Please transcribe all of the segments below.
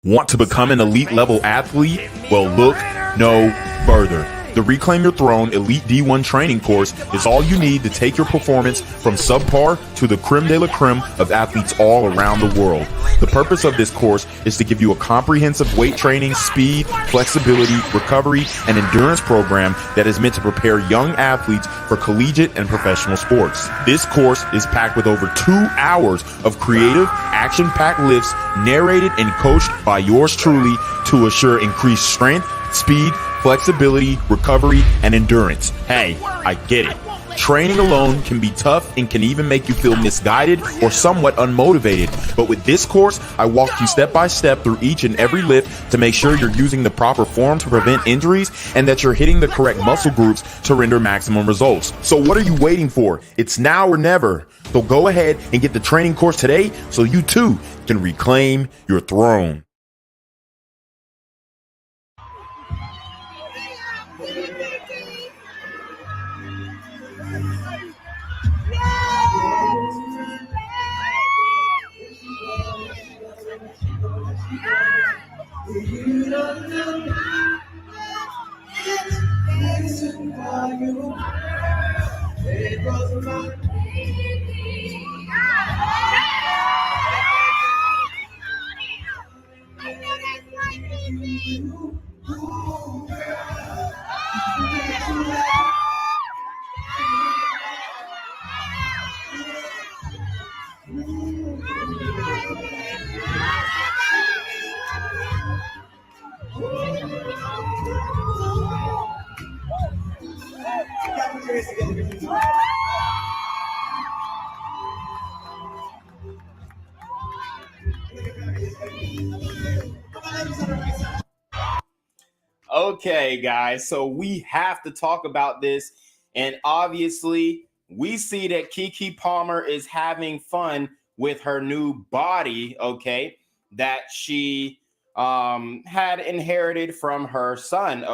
Want to become an elite level athlete? Well, look no further. The Reclaim Your Throne Elite D1 training course is all you need to take your performance from subpar to the creme de la creme of athletes all around the world. The purpose of this course is to give you a comprehensive weight training, speed, flexibility, recovery, and endurance program that is meant to prepare young athletes for collegiate and professional sports. This course is packed with over 2 hours of creative, action-packed lifts narrated and coached by yours truly to assure increased strength, speed, flexibility, recovery, and endurance. Hey, I get it. Training alone can be tough and can even make you feel misguided or somewhat unmotivated. But with this course, I walk you step by step through each and every lift to make sure you're using the proper form to prevent injuries and that you're hitting the correct muscle groups to render maximum results. So what are you waiting for? It's now or never. So go ahead and get the training course today so you too can reclaim your throne. Okay, guys, so we have to talk about this. And obviously, we see that Keke Palmer is having fun with her new body, okay, that she had inherited from her son.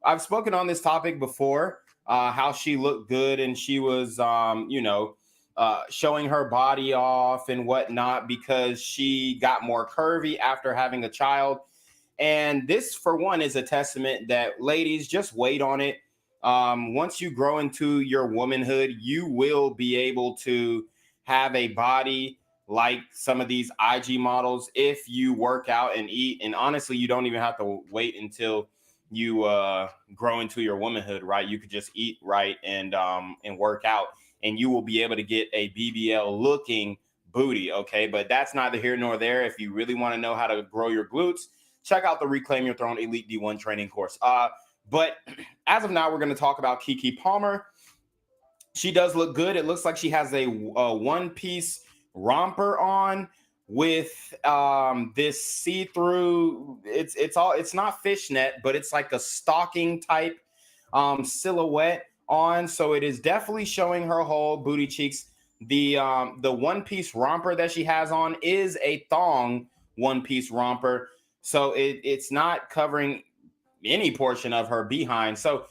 I've spoken on this topic before, how she looked good and she was, showing her body off and whatnot because she got more curvy after having a child. And this, for one, is a testament that, ladies, just wait on it. Once you grow into your womanhood, you will be able to have a body like some of these IG models if you work out and eat. And honestly, you don't even have to wait until you grow into your womanhood, right? You could just eat right and work out, and you will be able to get a BBL looking booty. Okay, but that's neither here nor there. If you really want to know how to grow your glutes, check out the Reclaim Your Throne Elite D1 training course. But as of now, we're going to talk about Keke Palmer. She does look good. It looks like she has a one-piece romper on with this see-through. It's not fishnet, but it's like a stocking type silhouette on. So it is definitely showing her whole booty cheeks. The one-piece romper that she has on is a thong one-piece romper. So it's not covering any portion of her behind. So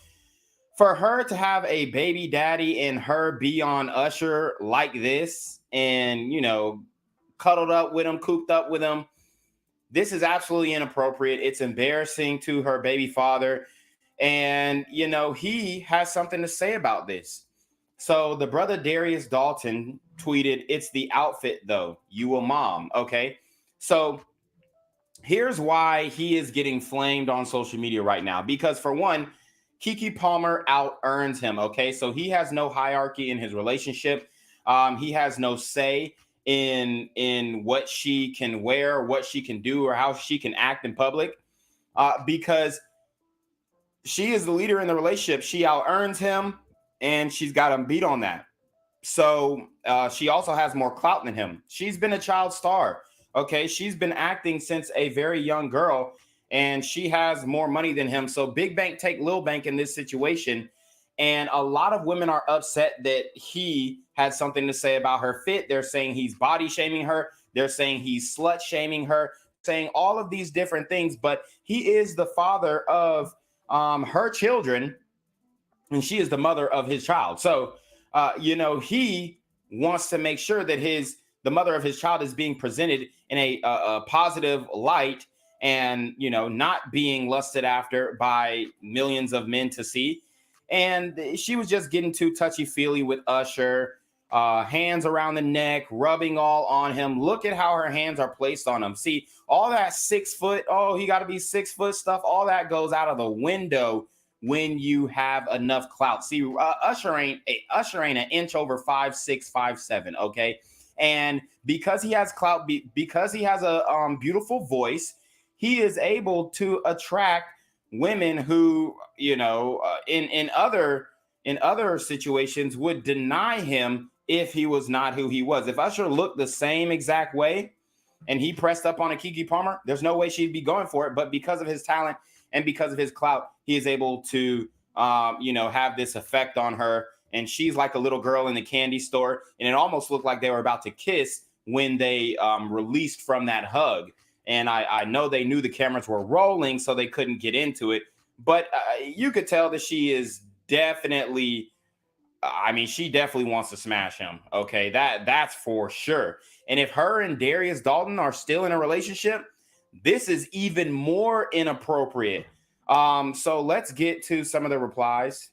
for her to have a baby daddy and her be on Usher like this and, cuddled up with him, cooped up with him, this is absolutely inappropriate. It's embarrassing to her baby father. And, he has something to say about this. So the brother Darius Dalton tweeted, "It's the outfit, though. You a mom." Okay. So here's why he is getting flamed on social media right now. Because for one, Keke Palmer out earns him. Okay. So he has no hierarchy in his relationship. He has no say in what she can wear, what she can do, or how she can act in public. Because she is the leader in the relationship. She out earns him and she's got him beat on that. So she also has more clout than him. She's been a child star. Okay, she's been acting since a very young girl, and she has more money than him. So big bank take little bank in this situation. And a lot of women are upset that he had something to say about her fit. They're saying he's body shaming her. They're saying he's slut shaming her, saying all of these different things. But he is the father of her children, and she is the mother of his child. So, he wants to make sure that the mother of his child is being presented in a positive light and, you know, not being lusted after by millions of men to see. And she was just getting too touchy feely with Usher, hands around the neck, rubbing all on him. Look at how her hands are placed on him. See, all that 6 foot, oh, he got to be 6 foot stuff, all that goes out of the window when you have enough clout. See, Usher ain't an inch over 5'6", 5'7", okay? And because he has clout, because he has a beautiful voice, he is able to attract women who, you know, in other situations would deny him if he was not who he was. If Usher looked the same exact way and he pressed up on a Keke Palmer, there's no way she'd be going for it. But because of his talent and because of his clout, he is able to, you know, have this effect on her. And she's like a little girl in the candy store. And it almost looked like they were about to kiss when they released from that hug. And I know they knew the cameras were rolling, so they couldn't get into it. But you could tell that she is definitely, I mean, she definitely wants to smash him. Okay, that's for sure. And if her and Darius Dalton are still in a relationship, this is even more inappropriate. So let's get to some of the replies.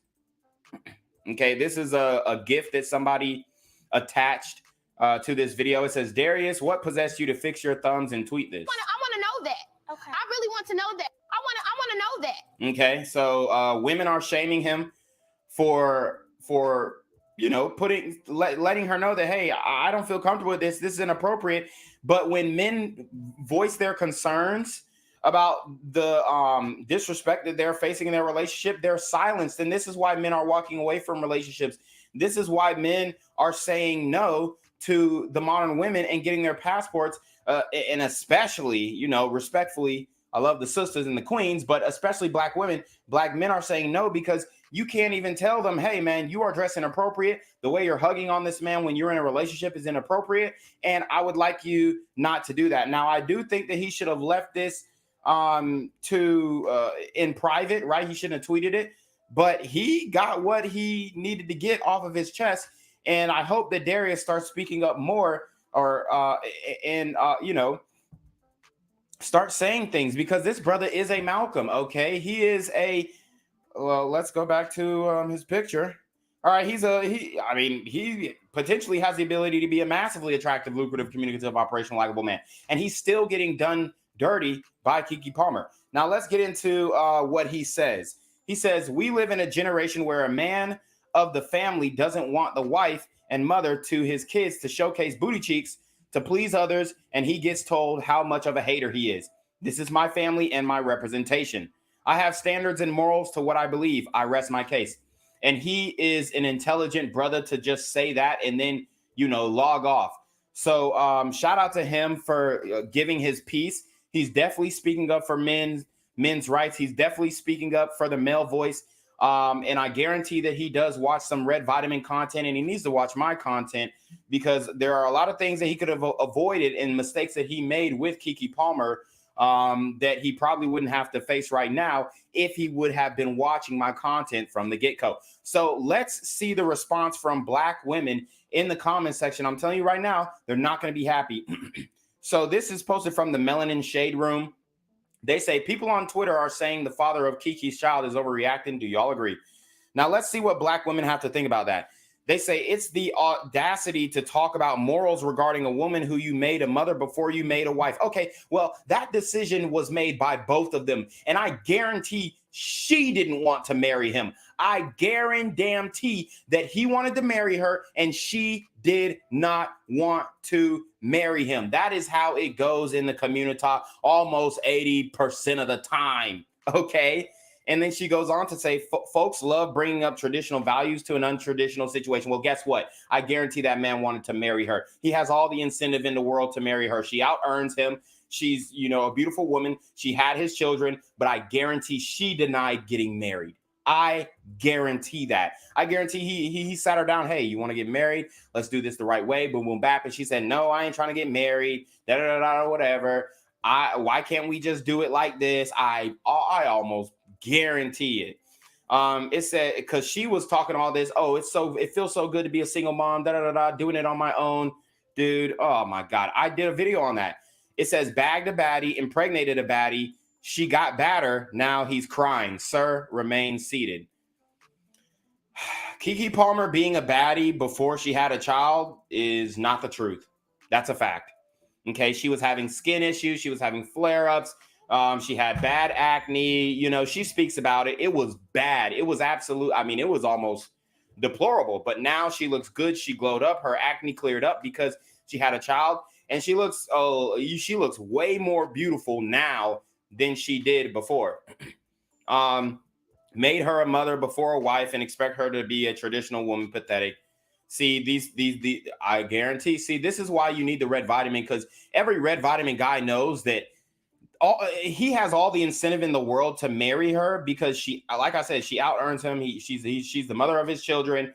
Okay, this is a gift that somebody attached to this video. It says, Darius, what possessed you to fix your thumbs and tweet this? I want to know that. Okay. I really want to know that. I want to know that. Okay, so women are shaming him for you know, letting her know that, hey, I don't feel comfortable with this. This is inappropriate. But when men voice their concerns about the disrespect that they're facing in their relationship, they're silenced. And this is why men are walking away from relationships. This is why men are saying no to the modern women and getting their passports. And especially, you know, respectfully, I love the sisters and the queens, but especially black women, black men are saying no because you can't even tell them, hey, man, you are dressed inappropriate. The way you're hugging on this man when you're in a relationship is inappropriate. And I would like you not to do that. Now, I do think that he should have left this in private, right? He shouldn't have tweeted it, but he got what he needed to get off of his chest. And I hope that Darius starts speaking up more or, you know, start saying things because this brother is a Malcolm. Okay. He is well, let's go back to his picture. All right. He potentially has the ability to be a massively attractive, lucrative, communicative, operational, likable man. And he's still getting done dirty by Keke Palmer. Now let's get into what he says. He says, we live in a generation where a man of the family doesn't want the wife and mother to his kids to showcase booty cheeks to please others, and he gets told how much of a hater he is. This is my family and my representation. I have standards and morals to what I believe. I rest my case. And he is an intelligent brother to just say that and then, you know, log off. So shout out to him for giving his piece. He's definitely speaking up for men's rights. He's definitely speaking up for the male voice. And I guarantee that he does watch some Red Vitamin content, and he needs to watch my content because there are a lot of things that he could have avoided and mistakes that he made with Keke Palmer that he probably wouldn't have to face right now if he would have been watching my content from the get-go. So let's see the response from black women in the comment section. I'm telling you right now, they're not going to be happy. So this is posted from the Melanin Shade Room. They say people on Twitter are saying the father of Keke's child is overreacting. Do y'all agree? Now let's see what black women have to think about that. They say it's the audacity to talk about morals regarding a woman who you made a mother before you made a wife. Okay, well, that decision was made by both of them. And I guarantee she didn't want to marry him. I guarantee that he wanted to marry her and she did not want to marry him. That is how it goes in the community almost 80% of the time. Okay. And then she goes on to say, folks love bringing up traditional values to an untraditional situation. Well, guess what? I guarantee that man wanted to marry her. He has all the incentive in the world to marry her. She out earns him. She's, you know, a beautiful woman. She had his children, but I guarantee she denied getting married. I guarantee that. I guarantee he sat her down. Hey, you want to get married? Let's do this the right way. Boom, boom, bap. And she said, no, I ain't trying to get married. Da da da da. Whatever. Why can't we just do it like this? I almost guarantee it. It said because she was talking all this. Oh, it feels so good to be a single mom. Da da da da. Doing it on my own, dude. Oh my God, I did a video on that. It says bagged a baddie, impregnated a baddie. She got badder. Now he's crying. Sir, remain seated. Keke Palmer being a baddie before she had a child is not the truth. That's a fact. Okay, she was having skin issues. She was having flare-ups. She had bad acne. You know, she speaks about it. It was bad. It was absolute. I mean, it was almost deplorable. But now she looks good. She glowed up. Her acne cleared up because she had a child. And she looks way more beautiful now than she did before. Made her a mother before a wife and expect her to be a traditional woman. Pathetic. See, these I guarantee. See, this is why you need the red vitamin, because every red vitamin guy knows that he has all the incentive in the world to marry her, because she, like I said, she out earns him. She's the mother of his children.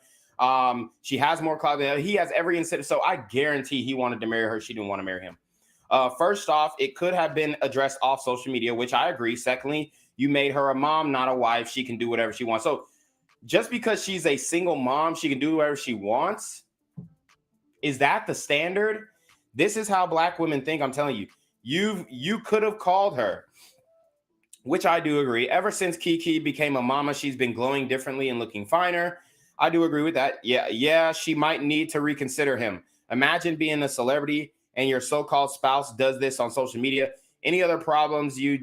She has more clout than him. He has every incentive. So I guarantee he wanted to marry her. She didn't want to marry him. First off, it could have been addressed off social media, which I agree. Secondly, you made her a mom, not a wife. She can do whatever she wants. So just because she's a single mom, she can do whatever she wants. Is that the standard? This is how black women think. I'm telling you, you could have called her, which I do agree. Ever since Keke became a mama, she's been glowing differently and looking finer. I do agree with that. Yeah, she might need to reconsider him. Imagine being a celebrity and your so-called spouse does this on social media. Any other problems you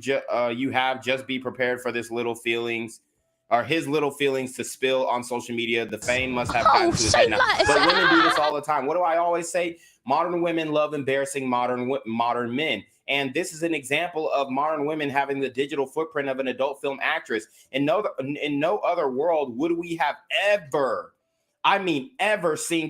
have, just be prepared for this little feelings or his little feelings to spill on social media. The fame must have gotten to his head now. But women do this all the time. What do I always say? Modern women love embarrassing modern men. And this is an example of modern women having the digital footprint of an adult film actress. In no other world would we have ever seen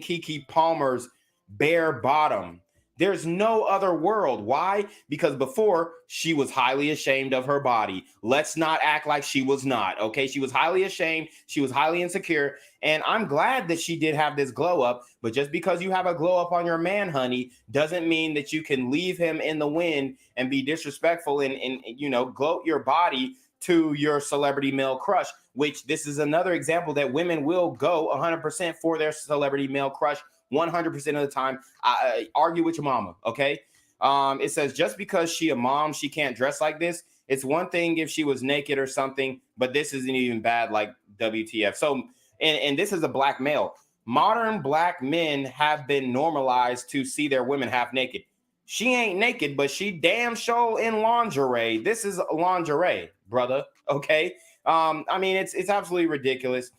Keke Palmer's bare bottom. There's no other world. Why? Because before, she was highly ashamed of her body. Let's not act like she was not, okay? She was highly ashamed. She was highly insecure. And I'm glad that she did have this glow up. But just because you have a glow up on your man, honey, doesn't mean that you can leave him in the wind and be disrespectful and gloat your body to your celebrity male crush, which this is another example that women will go 100% for their celebrity male crush 100% of the time. I argue with your mama, okay? It says just because she a mom, she can't dress like this. It's one thing if she was naked or something, but this isn't even bad, like WTF. So, and this is a black male. Modern black men have been normalized to see their women half naked. She ain't naked, but she damn sure in lingerie. This is lingerie, brother, okay? I mean, it's absolutely ridiculous.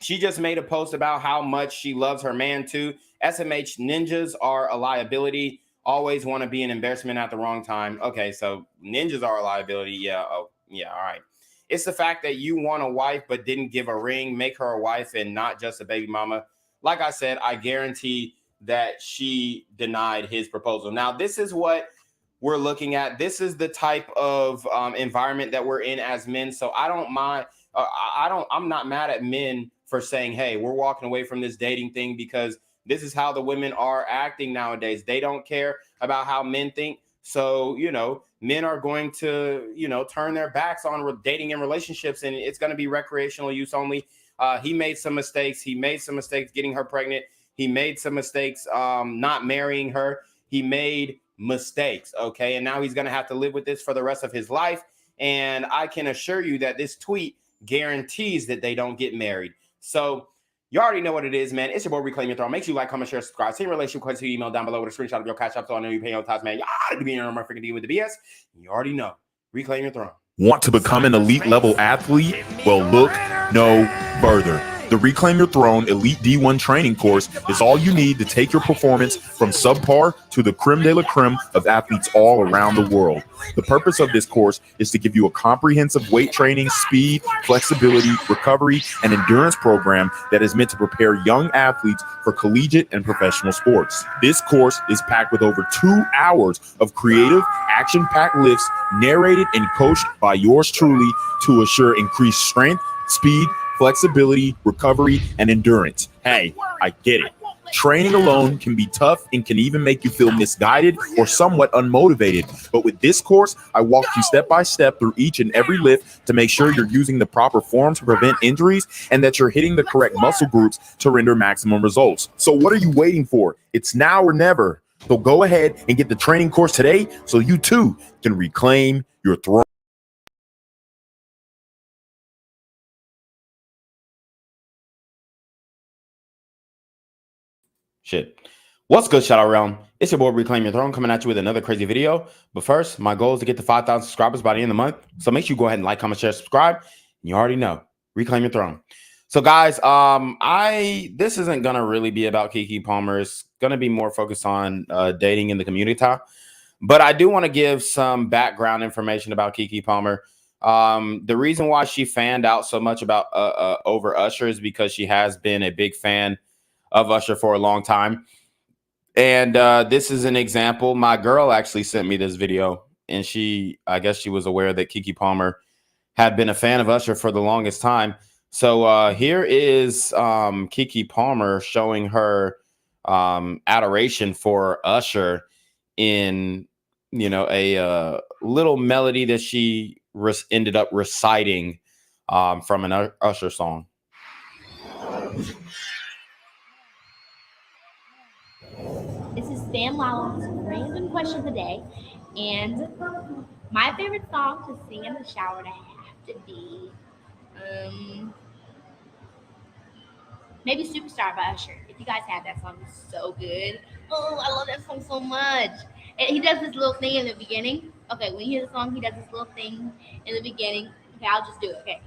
She just made a post about how much she loves her man too. SMH ninjas are a liability. Always want to be an embarrassment at the wrong time. Okay, so ninjas are a liability. Yeah. Oh, yeah. All right. It's the fact that you want a wife but didn't give a ring. Make her a wife and not just a baby mama. Like I said, I guarantee that she denied his proposal. Now, this is what we're looking at. This is the type of environment that we're in as men. So I don't mind. I'm not mad at men for saying, hey, we're walking away from this dating thing, because this is how the women are acting nowadays. They don't care about how men think. So, men are going to, turn their backs on dating and relationships, and it's going to be recreational use only. He made some mistakes. He made some mistakes getting her pregnant. He made some mistakes not marrying her. He made mistakes, okay? And now he's going to have to live with this for the rest of his life. And I can assure you that this tweet guarantees that they don't get married. So you already know what it is, man. It's your boy, Reclaim Your Throne. Make sure you like, comment, share, subscribe. Send relationship questions to your email down below with a screenshot of your CashApp, so I know you're paying your tithes, man. Y'all to be in your freaking deal with the BS. You already know. Reclaim your throne. Want to become an elite level athlete? Well, look no further. The Reclaim Your Throne Elite D1 training course is all you need to take your performance from subpar to the creme de la creme of athletes all around the world. The purpose of this course is to give you a comprehensive weight training, speed, flexibility, recovery, and endurance program that is meant to prepare young athletes for collegiate and professional sports. This course is packed with over 2 hours of creative, action-packed lifts narrated and coached by yours truly to assure increased strength, speed, flexibility, recovery, and endurance. Hey, I get it. Training alone can be tough and can even make you feel misguided or somewhat unmotivated. But with this course, I walk you step by step through each and every lift to make sure you're using the proper form to prevent injuries and that you're hitting the correct muscle groups to render maximum results. So what are you waiting for? It's now or never. So go ahead and get the training course today so you too can reclaim your throne. Shit. What's good, Shadow Realm? It's your boy Reclaim Your Throne coming at you with another crazy video. But first, my goal is to get to 5,000 subscribers by the end of the month. So make sure you go ahead and like, comment, share, subscribe. And you already know, Reclaim Your Throne. So guys, this isn't gonna really be about Keke Palmer. It's gonna be more focused on dating in the community. But I do want to give some background information about Keke Palmer. The reason why she fanned out so much about over Usher is because she has been a big fan of Usher for a long time. And this is an example. My girl actually sent me this video, and I guess she was aware that Keke Palmer had been a fan of Usher for the longest time. So here is Keke Palmer showing her adoration for Usher in, a little melody that she ended up reciting from an Usher song. This is Sam Lala's random question of the day, and my favorite song to sing in the shower to have to be maybe Superstar by Usher. If you guys have that song, it's so good. Oh, I love that song so much. And he does this little thing in the beginning. Okay, when you hear the song, he does this little thing in the beginning. Okay, I'll just do it. Okay,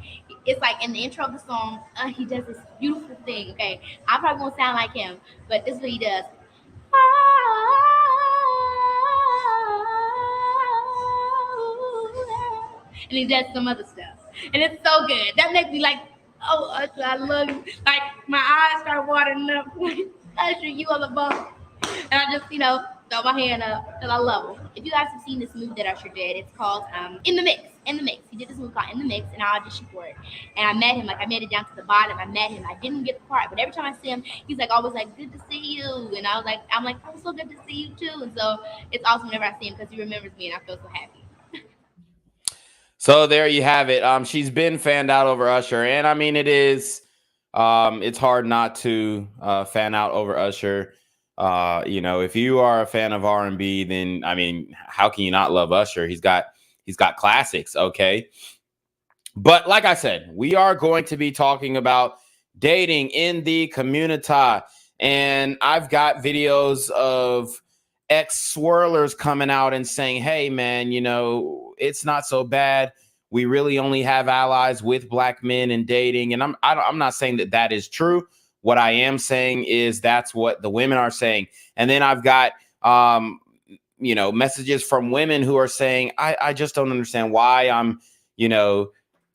it's like in the intro of the song, he does this beautiful thing. Okay, I probably won't sound like him, but this is what he does. And he does some other stuff, and it's so good. That makes me like, oh, Usher, I love you. Like my eyes start watering up. Usher, you are the boss. And I just, throw my hand up because I love him. If you guys have seen this movie that Usher did, it's called In the Mix. In the Mix. He did this movie called In the Mix, and I auditioned for it. And I met him. Like I made it down to the bottom. I met him. I didn't get the part, but every time I see him, he's like always like, "Good to see you." And I'm like, "Oh, so good to see you too." And so it's awesome whenever I see him because he remembers me, and I feel so happy. So there you have it. She's been fanned out over Usher, and I mean, it's hard not to fan out over Usher. If you are a fan of R&B, then I mean, how can you not love Usher? He's got classics, okay? But like I said, we are going to be talking about dating in the community, and I've got videos of ex-swirlers coming out and saying, "Hey, man, it's not so bad. We really only have allies with black men in dating." And I'm not saying that is true. What I am saying is that's what the women are saying. And then I've got, messages from women who are saying, I just don't understand why I'm,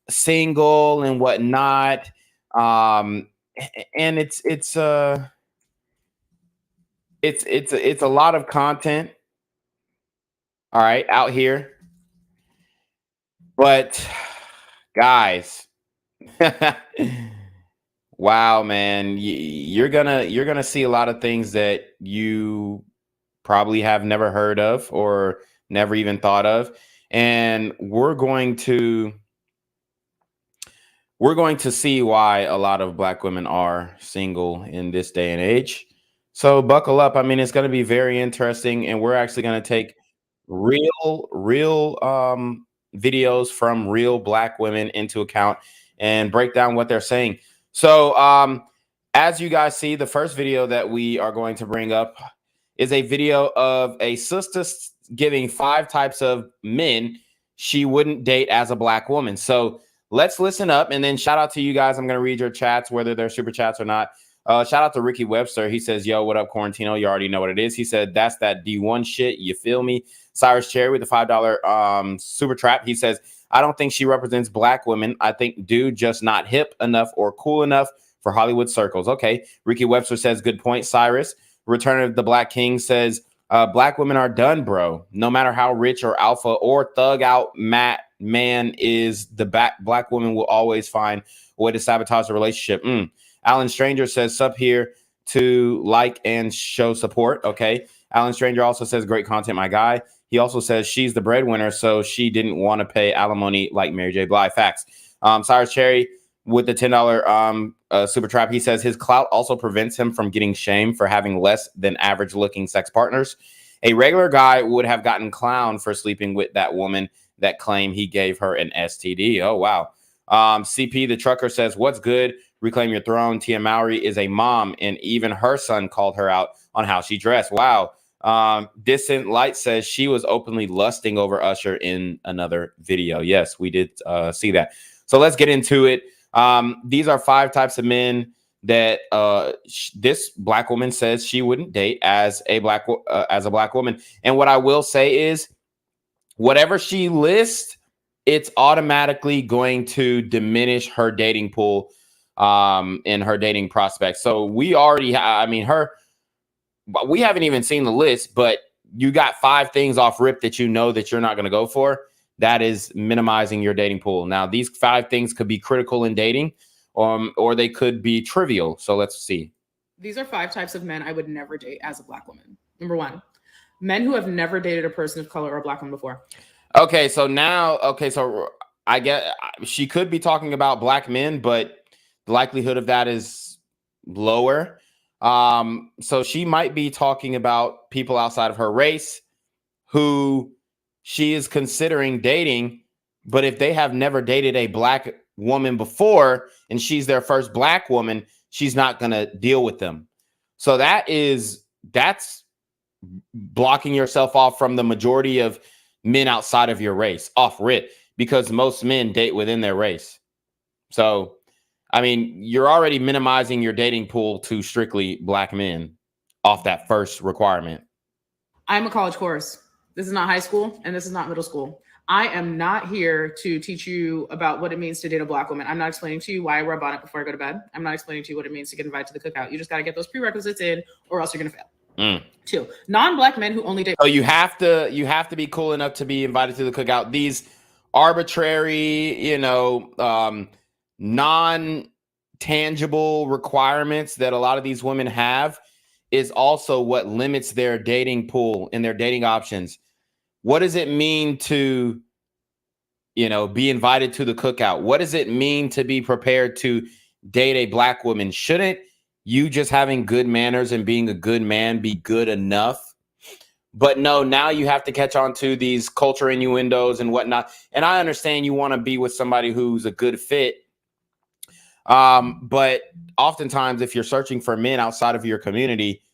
single and whatnot. And it's a lot of content. All right, out here. But guys, wow, man, you're gonna see a lot of things that you probably have never heard of or never even thought of, and we're going to see why a lot of black women are single in this day and age. So buckle up. I mean, it's going to be very interesting, and we're actually going to take real videos from real black women into account and break down what they're saying. So as you guys see, the first video that we are going to bring up is a video of a sister giving 5 types of men she wouldn't date as a black woman. So let's listen up, and then shout out to you guys. I'm going to read your chats, whether they're super chats or not. Shout out to Ricky Webster. He says, "Yo, what up, Quarantino? You already know what it is." He said, "That's that D1 shit. You feel me?" Cyrus Cherry with the $5 super trap. He says, "I don't think she represents black women. I think dude just not hip enough or cool enough for Hollywood circles." Okay. Ricky Webster says, "Good point, Cyrus." Return of the Black King says, "Black women are done, bro. No matter how rich or alpha or thug out man is, the black woman will always find a way to sabotage the relationship." Alan Stranger says, "Sup here to like and show support." Okay. Alan Stranger also says, "Great content, my guy." He also says, "She's the breadwinner, so she didn't want to pay alimony like Mary J. Blige." Facts. Cyrus Cherry with the $10 super trap. He says his clout also prevents him from getting shamed for having less than average looking sex partners. A regular guy would have gotten clowned for sleeping with that woman that claimed he gave her an STD. Oh, wow. CP the trucker says, what's good? Reclaim your throne. Tia Mowry is a mom, and even her son called her out on how she dressed. Wow. Distant Light says she was openly lusting over Usher in another video. Yes, we did see that. So let's get into it. These are 5 types of men that this black woman says she wouldn't date as a black woman. And what I will say is, whatever she lists, it's automatically going to diminish her dating pool in her dating prospects. So we already, we haven't even seen the list, but you got 5 things off rip that you know that you're not going to go for. That is minimizing your dating pool. Now, these 5 things could be critical in dating, or they could be trivial. So let's see. These are 5 types of men I would never date as a black woman. Number 1, men who have never dated a person of color or a black woman before. Okay, so I get she could be talking about black men, but the likelihood of that is lower. So she might be talking about people outside of her race who she is considering dating, but if they have never dated a black woman before and she's their first black woman, she's not going to deal with them. So that's blocking yourself off from the majority of men outside of your race off rip, because most men date within their race. So, I mean, you're already minimizing your dating pool to strictly black men off that first requirement. I'm a college course. This is not high school and this is not middle school. I am not here to teach you about what it means to date a black woman. I'm not explaining to you why I wear a bonnet before I go to bed. I'm not explaining to you what it means to get invited to the cookout. You just got to get those prerequisites in, or else you're going to fail. 2, non-black men who only date. So you have to be cool enough to be invited to the cookout. These arbitrary, non-tangible requirements that a lot of these women have is also what limits their dating pool and their dating options. What does it mean to, be invited to the cookout? What does it mean to be prepared to date a black woman? Shouldn't you just having good manners and being a good man be good enough? But no, now you have to catch on to these culture innuendos and whatnot. And I understand you want to be with somebody who's a good fit. But oftentimes, if you're searching for men outside of your community,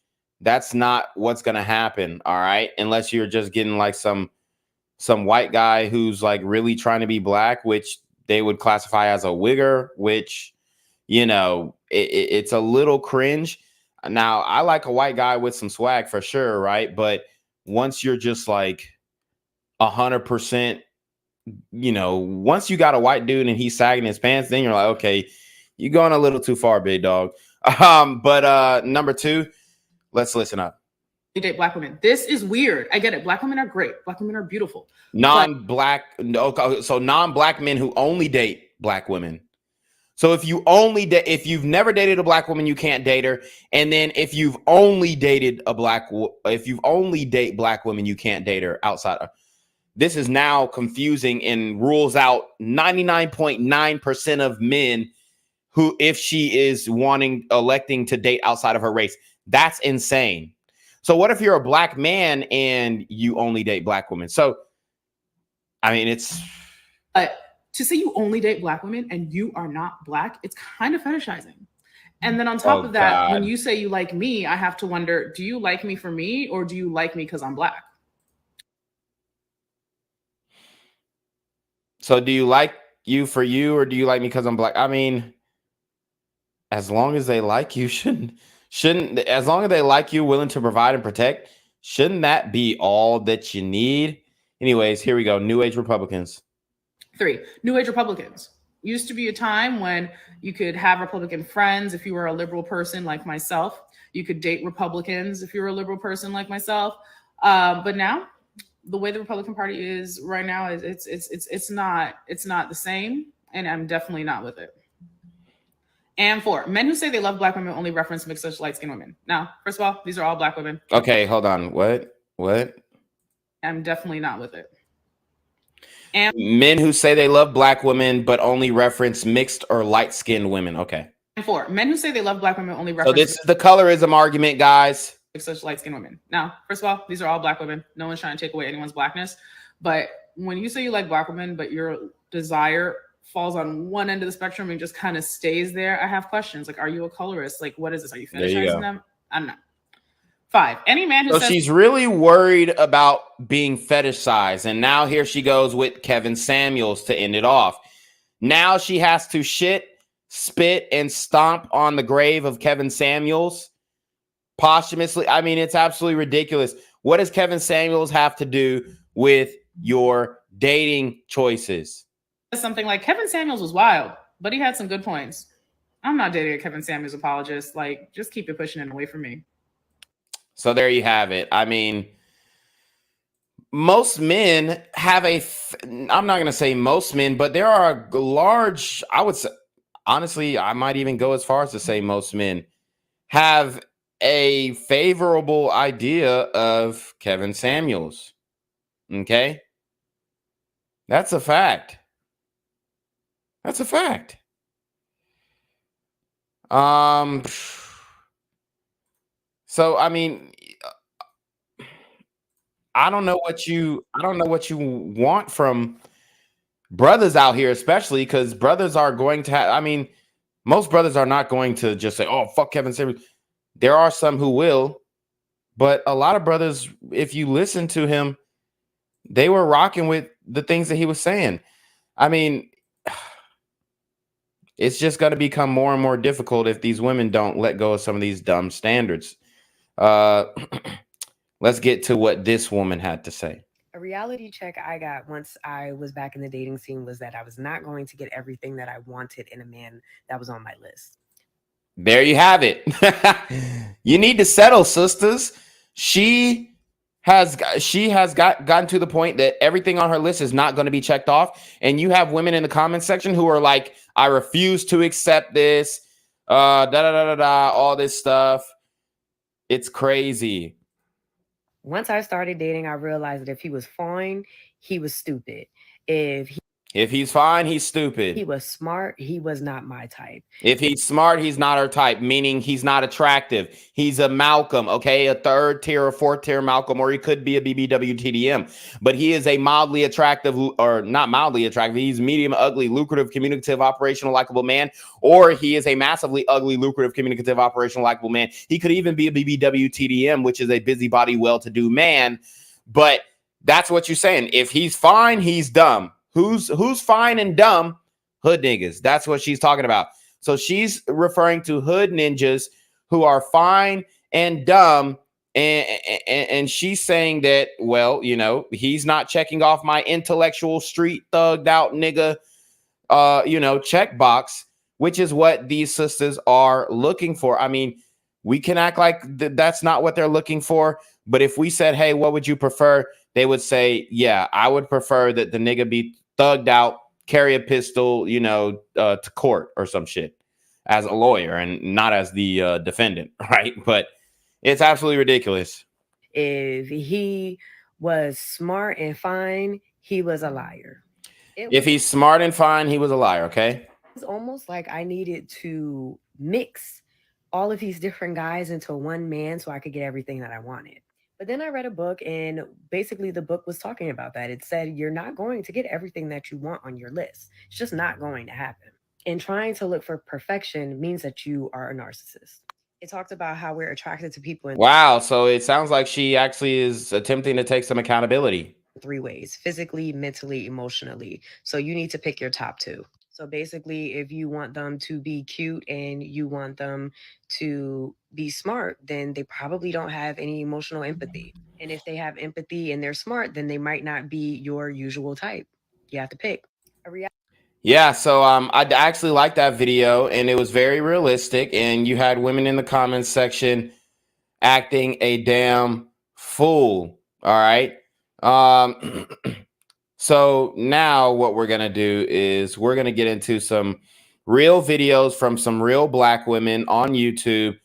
that's not what's going to happen. All right. Unless you're just getting like some white guy who's like really trying to be black, which they would classify as a wigger, which, it's a little cringe. Now, I like a white guy with some swag for sure. Right. But once you're just like 100%, once you got a white dude and he's sagging his pants, then you're like, okay, you're going a little too far, big dog. But number 2, let's listen up. You date black women. This is weird. I get it. Black women are great. Black women are beautiful. Non-black men who only date black women. So if you've never dated a black woman, you can't date her. And then if you've only date black women, you can't date her outside of. This is now confusing and rules out 99.9% of men who, if she is electing to date outside of her race. That's insane. So what if you're a black man and you only date black women? So, I mean, it's... to say you only date black women and you are not black, it's kind of fetishizing. And then on top of that, God, when you say you like me, I have to wonder, do you like me for me or do you like me because I'm black? So do you like you for you or do you like me because I'm black? I mean, as long as they like you, as long as they like you, willing to provide and protect, shouldn't that be all that you need? Anyways, here we go. New Age Republicans. 3, New Age Republicans. Used to be a time when you could have Republican friends if you were a liberal person like myself. You could date Republicans if you were a liberal person like myself. But now, the way the Republican Party is right now, it's not the same, and I'm definitely not with it. And 4, men who say they love black women only reference mixed light-skinned women. Now, first of all, these are all black women. Okay, hold on. What? I'm definitely not with it. And men who say they love black women but only reference mixed or light-skinned women. Okay. and 4, men who say they love black women only So reference this is the colorism argument, guys. such light-skinned women. Now, first of all, these are all black women. No one's trying to take away anyone's blackness. But when you say you like black women, but your desire falls on one end of the spectrum and just kind of stays there, I have questions. Like, are you a colorist? Like, what is this? Are you fetishizing them? I don't know. 5, any man who So says she's really worried about being fetishized. And now here she goes with Kevin Samuels to end it off. Now she has to shit, spit, and stomp on the grave of Kevin Samuels posthumously. I mean, it's absolutely ridiculous. What does Kevin Samuels have to do with your dating choices? something like Kevin Samuels was wild, but he had some good points. I'm not dating a Kevin Samuels apologist. Like, just keep it pushing it away from me. So there you have it. I mean, most men have I'm not going to say most men, but there are a large, I would say, honestly, I might even go as far as to say most men have a favorable idea of Kevin Samuels. Okay? That's a fact. That's a fact. So I mean, I don't know what you want from brothers out here, especially because brothers are going to have, I mean, most brothers are not going to just say, oh, fuck Kevin Samuels. There are some who will, but a lot of brothers, if you listen to him, they were rocking with the things that he was saying. I mean, it's just going to become more and more difficult if these women don't let go of some of these dumb standards. Let's get to what this woman had to say. A reality check I got once I was back in the dating scene was that I was not going to get everything that I wanted in a man that was on my list. There you have it. You need to settle, sisters. She has gotten to the point that everything on her list is not going to be checked off. And you have women in the comment section who are like, I refuse to accept this, all this stuff. It's crazy. Once I started dating, I realized that if he was fine, he was stupid. If he's fine, he's stupid. He was smart, he was not my type. If he's smart, he's not her type, meaning he's not attractive. He's a Malcolm, okay? A third tier or fourth tier Malcolm, or he could be a BBW TDM. But he is a mildly attractive, or not mildly attractive, he's medium ugly, lucrative, communicative, operational, likable man, or he is a massively ugly, lucrative, communicative, operational, likable man. He could even be a BBW TDM, which is a busybody, well-to-do man. But that's what you're saying. If he's fine, he's dumb. Who's fine and dumb? Hood niggas. That's what she's talking about. So she's referring to hood ninjas who are fine and dumb. And she's saying that, well, you know, he's not checking off my intellectual street thugged out nigga, checkbox, which is what these sisters are looking for. I mean, we can act like that's not what they're looking for. But if we said, hey, what would you prefer? They would say, yeah, I would prefer that the nigga be thugged out, carry a pistol, to court or some shit as a lawyer and not as the defendant, right? But it's absolutely ridiculous. If he was smart and fine, he was a liar. If he's smart and fine, he was a liar, okay? It's almost like I needed to mix all of these different guys into one man so I could get everything that I wanted. But then I read a book, and basically the book was talking about that. It said you're not going to get everything that you want on your list. It's just not going to happen. And trying to look for perfection means that you are a narcissist. It talked about how we're attracted to people in wow, so it sounds like she actually is attempting to take some accountability. 3 ways: physically, mentally, emotionally. So you need to pick your top 2. So basically, if you want them to be cute and you want them to be smart, then they probably don't have any emotional empathy. And if they have empathy and they're smart, then they might not be your usual type. You have to pick. Yeah, so I actually liked that video, and it was very realistic, and you had women in the comments section acting a damn fool. All right. So now what we're going to do is we're going to get into some real videos from some real black women on YouTube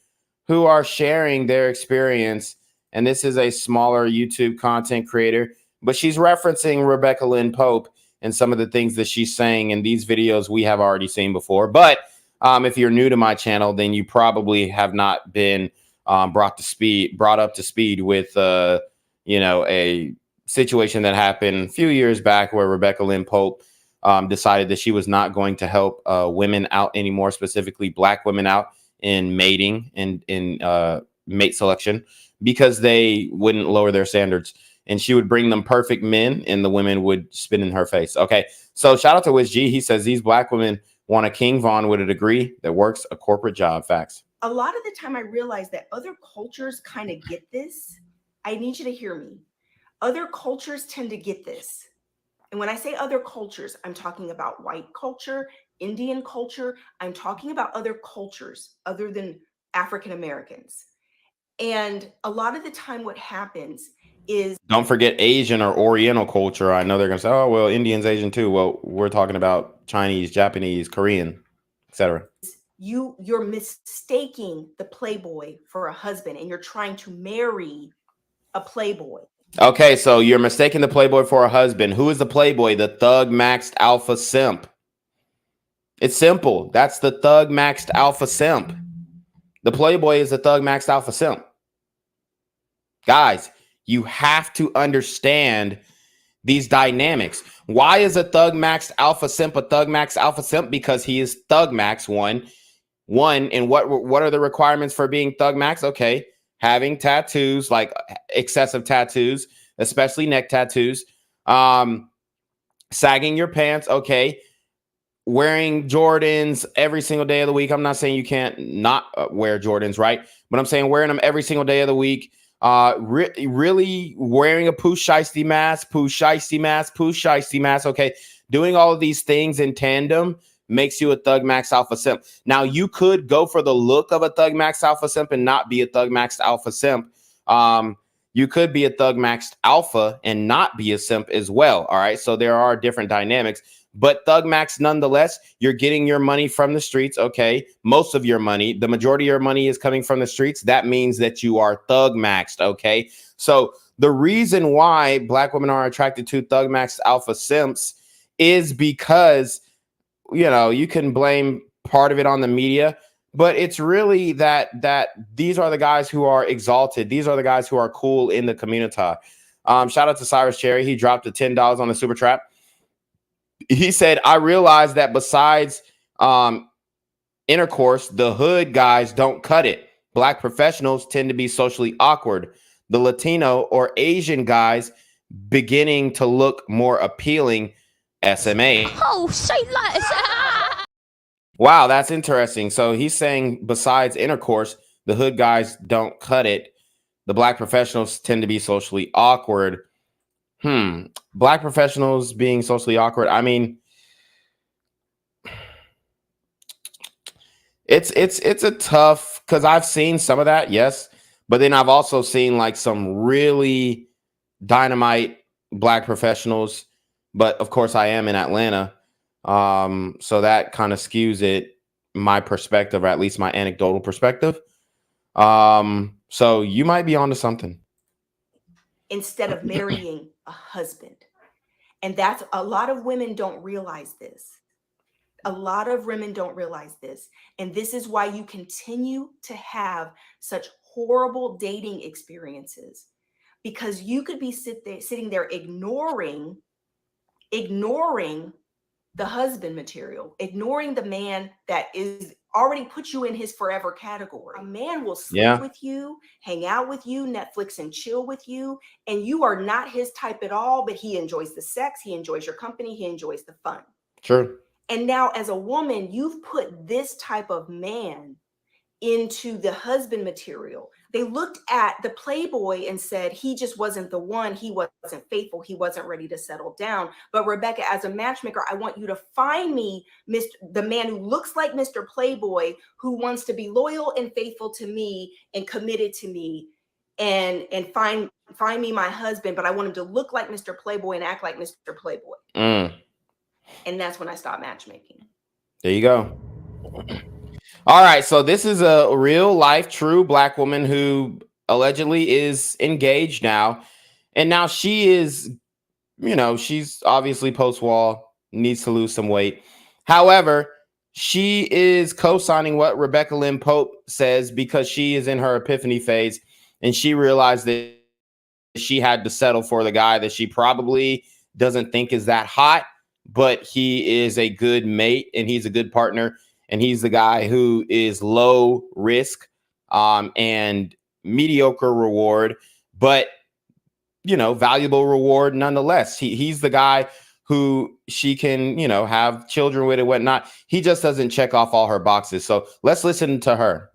who are sharing their experience. And this is a smaller YouTube content creator, but she's referencing Rebecca Lynn Pope. and some of the things that she's saying in these videos we have already seen before. But if you're new to my channel, then you probably have not been brought up to speed with you know, a situation that happened a few years back where Rebecca Lynn Pope decided that she was not going to help women out anymore, specifically Black women out in mating and in mate selection, because they wouldn't lower their standards. And she would bring them perfect men and the women would spit in her face. Okay, so shout out to Wiz G. He says these Black women want a king. Vaughn would agree that works a corporate job. Facts. A lot of the time I realize that other cultures kind of get this. I need you to hear me. Other cultures tend to get this. And when I say other cultures, I'm talking about white culture, Indian culture. I'm talking about other cultures other than African Americans. And a lot of the time what happens is, don't forget Asian or Oriental culture. I know they're gonna say, oh well, Indian's Asian too. Well, we're talking about Chinese, Japanese, Korean, etc. You're mistaking the playboy for a husband, and you're trying to marry a playboy. Okay, so you're mistaking the playboy for a husband. Who is the playboy? The thug maxed alpha simp. It's simple. That's the thug maxed alpha simp. The playboy is the thug maxed alpha simp. Guys, you have to understand these dynamics. Why is a thug maxed alpha simp a thug maxed alpha simp? Because he is thug max one. And what are the requirements for being thug max? Okay, having tattoos, like excessive tattoos, especially neck tattoos. Sagging your pants. Okay. Wearing Jordans every single day of the week. I'm not saying you can't not wear Jordans, right? But I'm saying wearing them every single day of the week. Really wearing a poosh shiesty mask. Okay. Doing all of these things in tandem makes you a thug max alpha simp. Now you could go for the look of a thug max alpha simp and not be a thug max alpha simp. You could be a thug maxed alpha and not be a simp as well. All right. So there are different dynamics, but thug max nonetheless, you're getting your money from the streets. Okay. Most of your money, the majority of your money is coming from the streets. That means that you are thug maxed. Okay. So the reason why Black women are attracted to thug maxed alpha simps is because, you know, you can blame part of it on the media, but it's really that these are the guys who are exalted. These are the guys who are cool in the community. Shout out to Cyrus Cherry. He dropped the $10 on the super trap. He said, I realized that besides intercourse, the hood guys don't cut it. Black professionals tend to be socially awkward. The Latino or Asian guys beginning to look more appealing. SMA. Oh, say like Wow, that's interesting. So he's saying besides intercourse, the hood guys don't cut it. The Black professionals tend to be socially awkward. Black professionals being socially awkward. I mean, it's a tough, because I've seen some of that, yes, but then I've also seen like some really dynamite Black professionals. But of course, I am in Atlanta, so that kind of skews it, my perspective, or at least my anecdotal perspective. So you might be onto something. Instead of marrying a husband. And that's, a lot of women don't realize this. A lot of women don't realize this. And this is why you continue to have such horrible dating experiences, because you could be sitting there ignoring the husband material, ignoring the man that is already put you in his forever category. A man will sleep with you, hang out with you, Netflix and chill with you, and you are not his type at all, but he enjoys the sex, he enjoys your company, he enjoys the fun. True. And now as a woman, you've put this type of man into the husband material. They looked at the playboy and said, he just wasn't the one. He wasn't faithful. He wasn't ready to settle down. But Rebecca, as a matchmaker, I want you to find me the man who looks like Mr. Playboy, who wants to be loyal and faithful to me and committed to me, and find me my husband. But I want him to look like Mr. Playboy and act like Mr. Playboy. And that's when I stopped matchmaking. There you go. All right, so this is a real life, true Black woman who allegedly is engaged now. And now she is she's obviously post-wall, needs to lose some weight. However, she is co-signing what Rebecca Lynn Pope says because she is in her epiphany phase, and she realized that she had to settle for the guy that she probably doesn't think is that hot, but he is a good mate and he's a good partner, and he's the guy who is low risk and mediocre reward, but valuable reward nonetheless. He's the guy who she can, have children with and whatnot. He just doesn't check off all her boxes. So let's listen to her.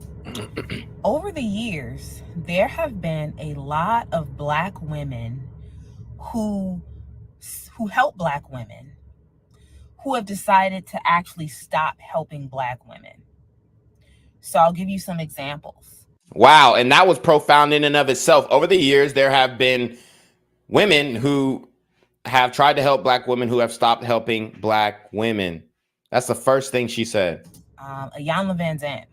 Over the years, there have been a lot of Black women who help Black women who have decided to actually stop helping Black women. So I'll give you some examples. Wow. And that was profound in and of itself. Over the years, there have been women who have tried to help Black women who have stopped helping Black women. That's the first thing she said. Van Zandt,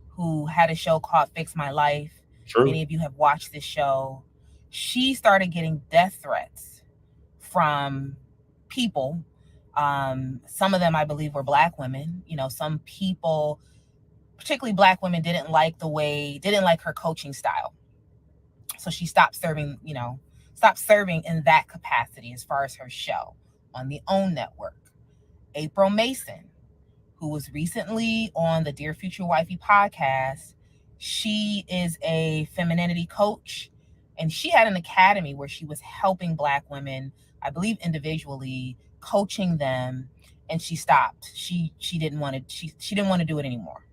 who had a show called Fix My Life. True. Many of you have watched this show. She started getting death threats from people. Some of them, I believe, were Black women. Some people, particularly Black women, didn't like her coaching style. So she stopped serving in that capacity as far as her show on the OWN network. April Mason, who was recently on the Dear Future Wifey podcast, she is a femininity coach, and she had an academy where she was helping Black women, I believe individually, coaching them, and she stopped. She didn't want to do it anymore.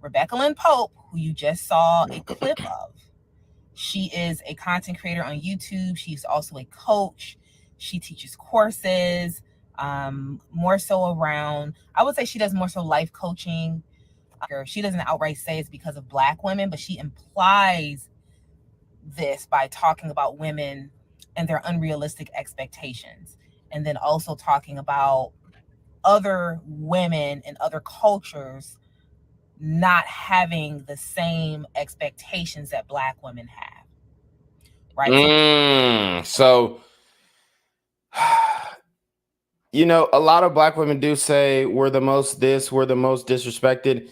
Rebecca Lynn Pope, who you just saw a clip of, she is a content creator on YouTube. She's also a coach. She teaches courses, more so around, I would say she does more so life coaching. She doesn't outright say it's because of Black women, but she implies this by talking about women and their unrealistic expectations. And then also talking about other women in other cultures not having the same expectations that Black women have. Right? So, a lot of Black women do say we're the most this, we're the most disrespected.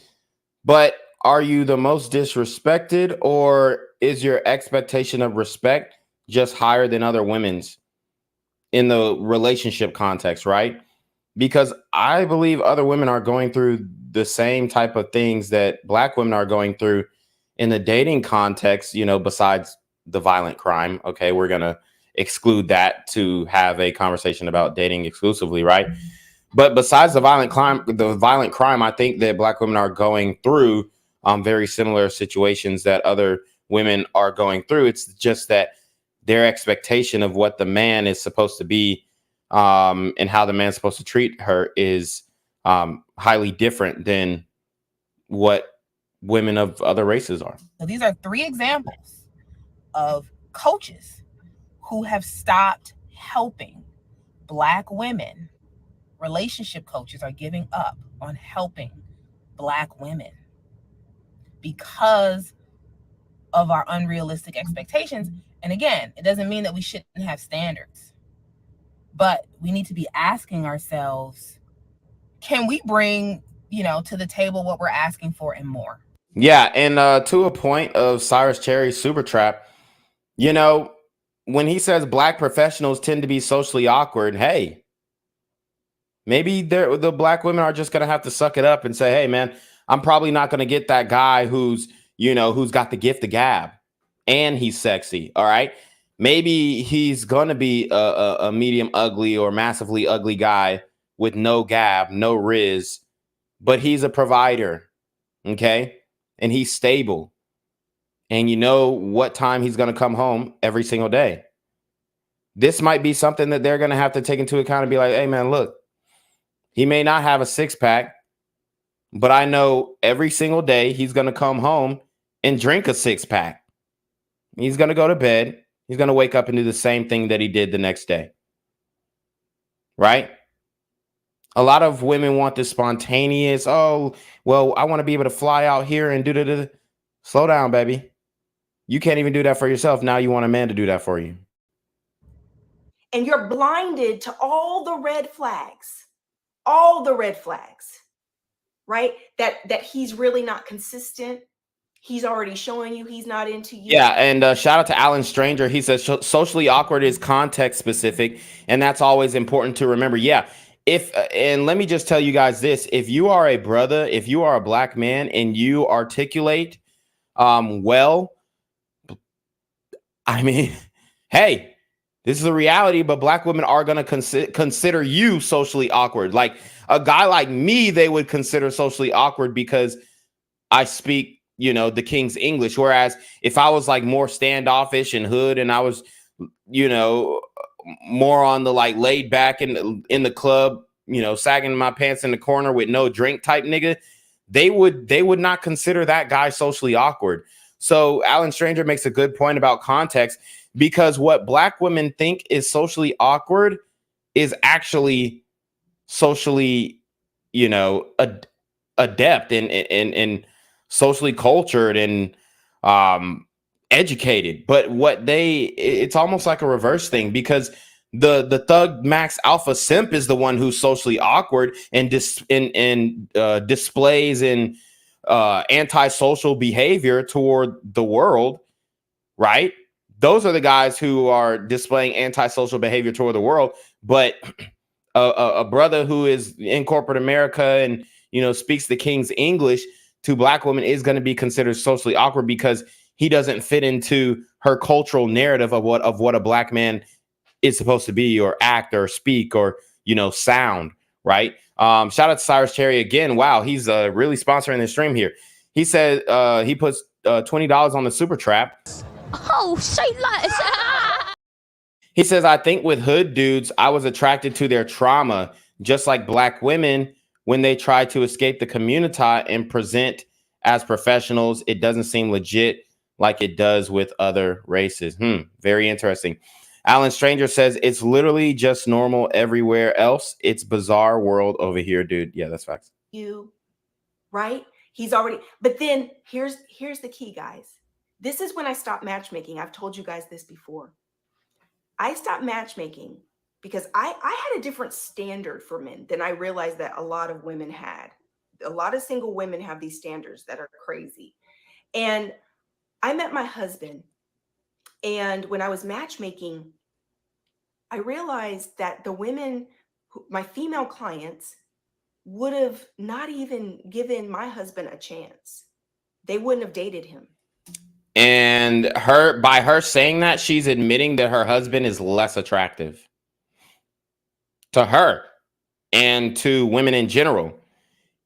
But are you the most disrespected, or is your expectation of respect just higher than other women's in the relationship context, right? Because I believe other women are going through the same type of things that Black women are going through in the dating context, besides the violent crime. Okay, we're going to exclude that to have a conversation about dating exclusively, right? But besides the violent crime, I think that Black women are going through very similar situations that other women are going through. It's just that their expectation of what the man is supposed to be and how the man's supposed to treat her is highly different than what women of other races are. So these are 3 examples of coaches who have stopped helping Black women. Relationship coaches are giving up on helping Black women because of our unrealistic expectations. And again, it doesn't mean that we shouldn't have standards, but we need to be asking ourselves, can we bring, to the table what we're asking for and more? Yeah. And to a point of Cyrus Cherry's Super Trap, when he says Black professionals tend to be socially awkward, hey, maybe the Black women are just going to have to suck it up and say, hey, man, I'm probably not going to get that guy who's got the gift of gab and he's sexy. All right. Maybe he's going to be a medium ugly or massively ugly guy with no gab, no riz, but he's a provider. Okay. And he's stable. And you know what time he's going to come home every single day. This might be something that they're going to have to take into account and be like, hey, man, look. He may not have a 6-pack, but I know every single day he's going to come home and drink a 6-pack. He's going to go to bed. He's going to wake up and do the same thing that he did the next day. Right? A lot of women want this spontaneous, oh, well, I want to be able to fly out here and do the. Slow down, baby. You can't even do that for yourself. Now you want a man to do that for you. and you're blinded to all the red flags, right? That he's really not consistent. He's already showing you he's not into you. Yeah, and shout out to Alan Stranger. He says socially awkward is context specific, and that's always important to remember. Yeah, if and let me just tell you guys this: if you are a brother, if you are a black man, and you articulate well, I mean, hey, this is a reality. But black women are going to consider you socially awkward. Like a guy like me, they would consider socially awkward because I speak, you know, the King's English. Whereas if I was like more standoffish and hood, and I was, you know, more on the like laid back in the club, you know, sagging my pants in the corner with no drink type nigga, they would not consider that guy socially awkward. So Alan Stranger makes a good point about context, because what black women think is socially awkward is actually socially, you know, adept and socially cultured and educated. But it's almost like a reverse thing, because the thug max alpha simp is the one who's socially awkward and displays in antisocial behavior toward the world, right? Those are the guys who are displaying antisocial behavior toward the world. But a brother who is in corporate America and, you know, speaks the King's English to black women is going to be considered socially awkward, because he doesn't fit into her cultural narrative of what a black man is supposed to be, or act, or speak, or, you know, sound, right? Shout out to Cyrus Cherry again. Wow, he's really sponsoring the stream here. He said he puts $20 on the super trap. Oh, say less. He says, I think with hood dudes, I was attracted to their trauma, just like black women when they try to escape the community and present as professionals. It doesn't seem legit like it does with other races. Very interesting. Alan Stranger says, it's literally just normal everywhere else. It's bizarre world over here, dude. Yeah, that's facts. You, right? He's already, but then here's the key, guys. This is when I stopped matchmaking. I've told you guys this before. I stopped matchmaking because I had a different standard for men than I realized that a lot of women had. A lot of single women have these standards that are crazy. And I met my husband, and when I was matchmaking, I realized that the women, my female clients, would have not even given my husband a chance. They wouldn't have dated him. And by her saying that, she's admitting that her husband is less attractive to her and to women in general.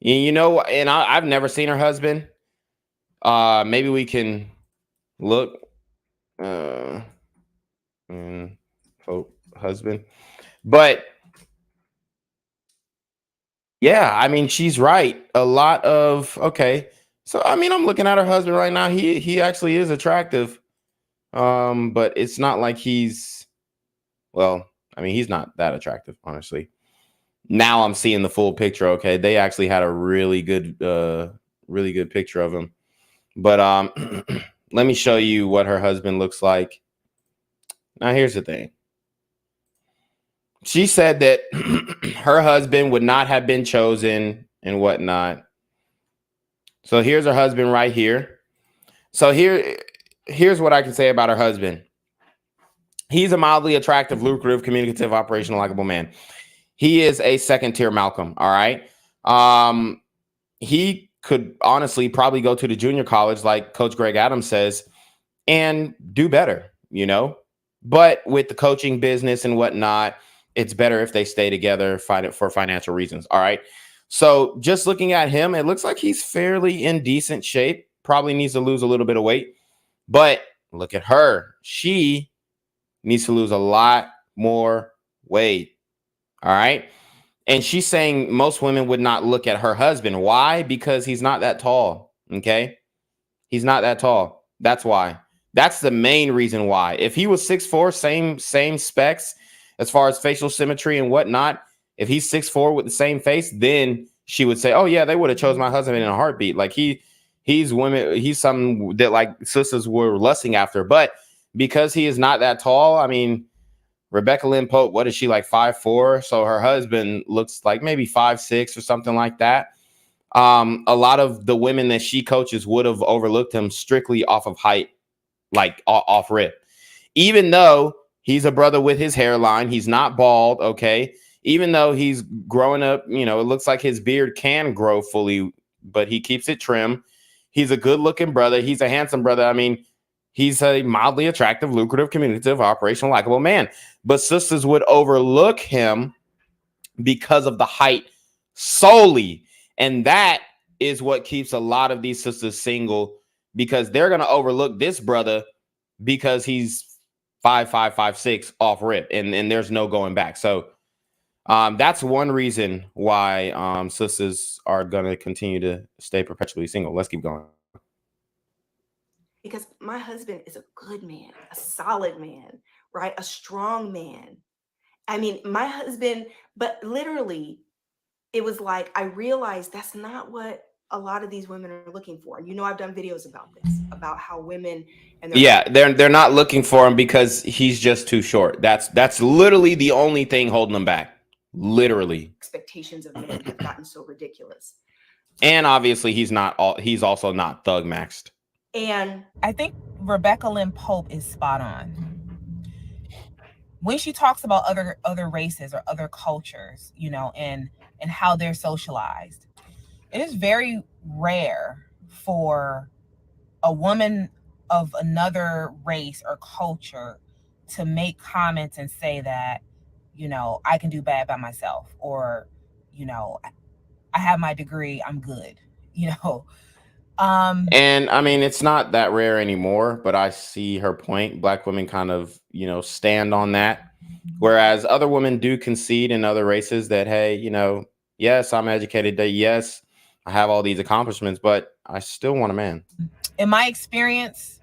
You know, and I've never seen her husband. Maybe we can look. Husband. But yeah, I mean, she's right. A lot of, okay. So, I mean, I'm looking at her husband right now. He actually is attractive. But it's not like he's, well, I mean, he's not that attractive, honestly. Now I'm seeing the full picture. Okay. They actually had a really good picture of him. But let me show you what her husband looks like. Now, here's the thing. She said that her husband would not have been chosen and whatnot. So here's her husband right here. So here's what I can say about her husband. He's a mildly attractive, lucrative, communicative, operational, likable man. He is a second-tier Malcolm, all right? He could honestly probably go to the junior college, like Coach Greg Adams says, and do better, you know? But with the coaching business and whatnot, it's better if they stay together, fight it for financial reasons. All right. So just looking at him, it looks like he's fairly in decent shape. Probably needs to lose a little bit of weight. But look at her. She needs to lose a lot more weight. All right. And she's saying most women would not look at her husband. Why? Because he's not that tall. Okay. He's not that tall. That's why. That's the main reason why. If he was 6'4", same specs as far as facial symmetry and whatnot, if he's 6'4" with the same face, then she would say, oh yeah, they would have chose my husband in a heartbeat. Like he's something that like sisters were lusting after. But because he is not that tall, I mean, Rebecca Lynn Pope, what is she, like 5'4"? So her husband looks like maybe 5'6" or something like that. A lot of the women that she coaches would have overlooked him strictly off of height, like off rip. Even though he's a brother with his hairline, he's not bald, okay? Even though he's growing up, you know, it looks like his beard can grow fully, but he keeps it trim. He's a good-looking brother. He's a handsome brother. I mean, he's a mildly attractive, lucrative, communicative, operational, likable man. But sisters would overlook him because of the height solely. And that is what keeps a lot of these sisters single, because they're going to overlook this brother because he's 5'5", 5'6" off rip, and there's no going back. So that's one reason why sisters are going to continue to stay perpetually single. Let's keep going. Because my husband is a good man, a solid man, right? A strong man. I mean, my husband, but literally, it was like, I realized that's not what a lot of these women are looking for. And you know, I've done videos about this, about how women and they're not looking for him because he's just too short. That's literally the only thing holding them back. Literally. Expectations of men have gotten so ridiculous. And obviously he's also not thug maxed. And I think Rebecca Lynn Pope is spot on. When she talks about other races or other cultures, you know, and how they're socialized, it is very rare for a woman of another race or culture to make comments and say that, you know, I can do bad by myself, or, you know, I have my degree, I'm good, you know. And I mean, it's not that rare anymore, but I see her point. Black women kind of, you know, stand on that. Whereas other women do concede in other races that, hey, you know, yes, I'm educated. Yes, I have all these accomplishments, but I still want a man. In my experience,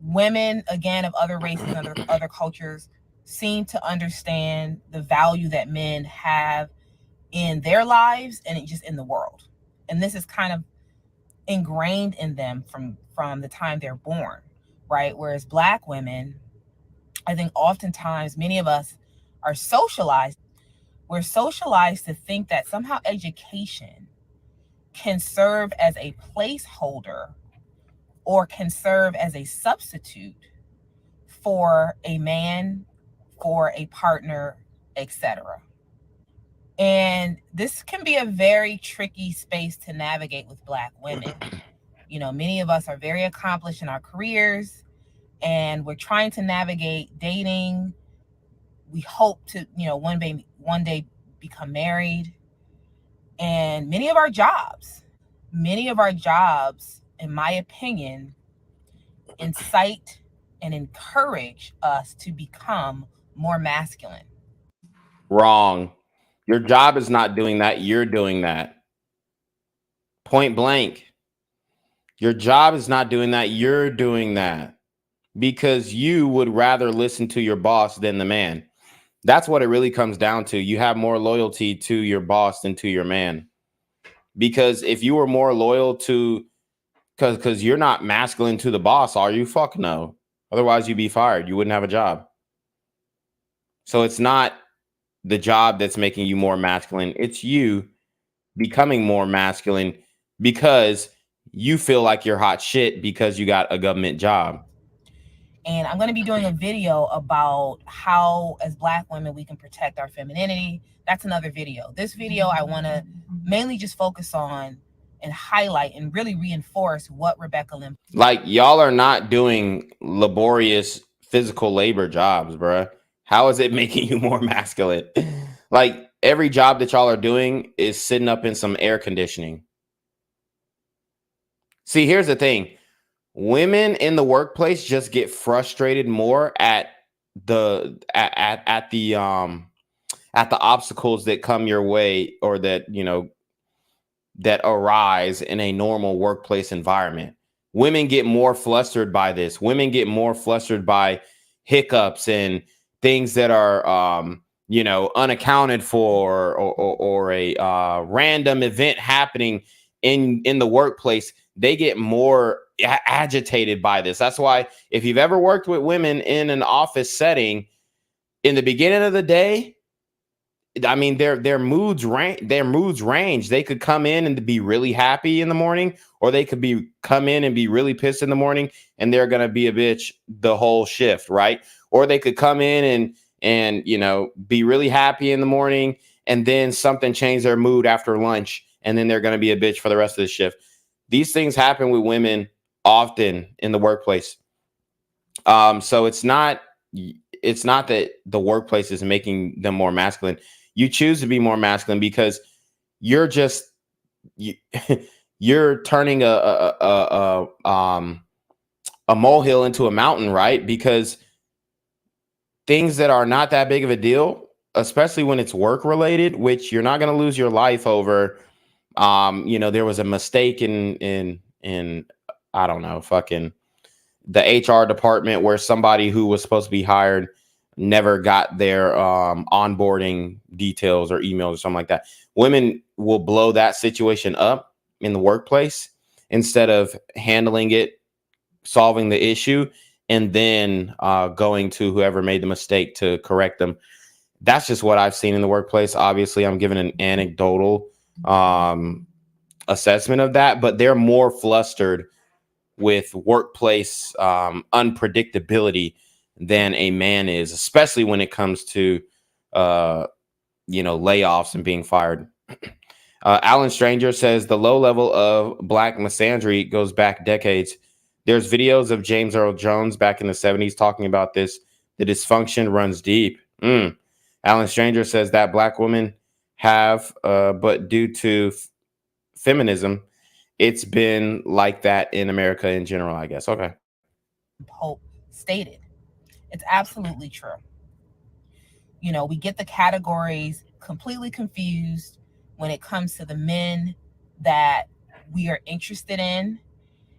women, again, of other races and other cultures seem to understand the value that men have in their lives and just in the world. And this is kind of ingrained in them from the time they're born, right? Whereas Black women, I think oftentimes many of us are socialized. We're socialized to think that somehow education can serve as a placeholder or can serve as a substitute for a man, for a partner, etc. And this can be a very tricky space to navigate with Black women. You know, many of us are very accomplished in our careers, and we're trying to navigate dating. We hope to, you know, one day become married. And many of our jobs, in my opinion, incite and encourage us to become more masculine. Wrong. Your job is not doing that. You're doing that. Point blank. Your job is not doing that. You're doing that because you would rather listen to your boss than the man. That's what it really comes down to. You have more loyalty to your boss than to your man. Because if you were more loyal to, because you're not masculine to the boss, are you? Fuck no. Otherwise, you'd be fired. You wouldn't have a job. So it's not the job that's making you more masculine. It's you becoming more masculine because you feel like you're hot shit because you got a government job. And I'm going to be doing a video about how, as Black women, we can protect our femininity. That's another video. This video, I want to mainly just focus on and highlight and really reinforce what Rebecca Lynn. Like, y'all are not doing laborious physical labor jobs, bruh. How is it making you more masculine? Like, every job that y'all are doing is sitting up in some air conditioning. See, here's the thing. Women in the workplace just get frustrated more at the obstacles that come your way, or that, you know, that arise in a normal workplace environment. Women get more flustered by this. Women get more flustered by hiccups and things that are you know, unaccounted for, or a random event happening in the workplace. They get more agitated by this. That's why if you've ever worked with women in an office setting, in the beginning of the day, I mean, their moods range. They could come in and be really happy in the morning, or they could come in and be really pissed in the morning, and they're gonna be a bitch the whole shift, right? Or they could come in and you know, be really happy in the morning, and then something changed their mood after lunch, and then they're gonna be a bitch for the rest of the shift. These things happen with women often in the workplace. So it's not that the workplace is making them more masculine. You choose to be more masculine because you're just you're turning a molehill into a mountain, right? Because things that are not that big of a deal, especially when it's work related, which you're not going to lose your life over. You know, there was a mistake in I don't know, fucking the HR department where somebody who was supposed to be hired never got their onboarding details or emails or something like that. Women will blow that situation up in the workplace instead of handling it, solving the issue, and then going to whoever made the mistake to correct them. That's just what I've seen in the workplace. Obviously, I'm giving an anecdotal assessment of that, but they're more flustered with workplace unpredictability than a man is, especially when it comes to you know, layoffs and being fired. Alan Stranger says the low level of black misandry goes back decades. There's videos of James Earl Jones back in the 70s talking about this. The dysfunction runs deep. Alan Stranger says that black women have, but due to feminism, it's been like that in America in general, I guess. Okay. Pope stated. It's absolutely true. You know, we get the categories completely confused when it comes to the men that we are interested in.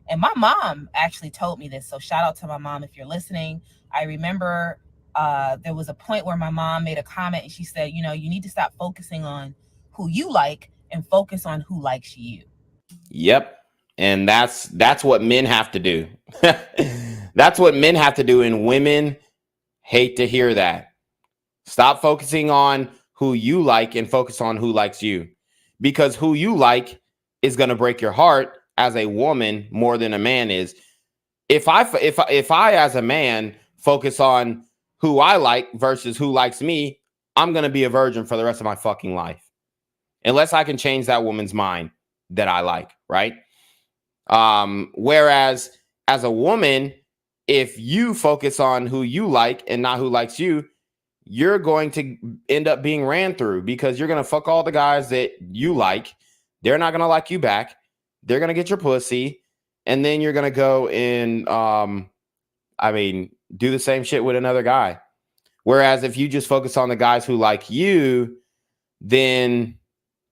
And my mom actually told me this. So shout out to my mom if you're listening. I remember there was a point where my mom made a comment and she said, you know, you need to stop focusing on who you like and focus on who likes you. Yep. And that's what men have to do. That's what men have to do. And women hate to hear that. Stop focusing on who you like and focus on who likes you, because who you like is going to break your heart as a woman more than a man is. If I as a man focus on who I like versus who likes me, I'm going to be a virgin for the rest of my fucking life, unless I can change that woman's mind that I like, right? Whereas as a woman, if you focus on who you like and not who likes you, you're going to end up being ran through, because you're going to fuck all the guys that you like. They're not going to like you back. They're going to get your pussy. And then you're going to go and, do the same shit with another guy. Whereas if you just focus on the guys who like you, then,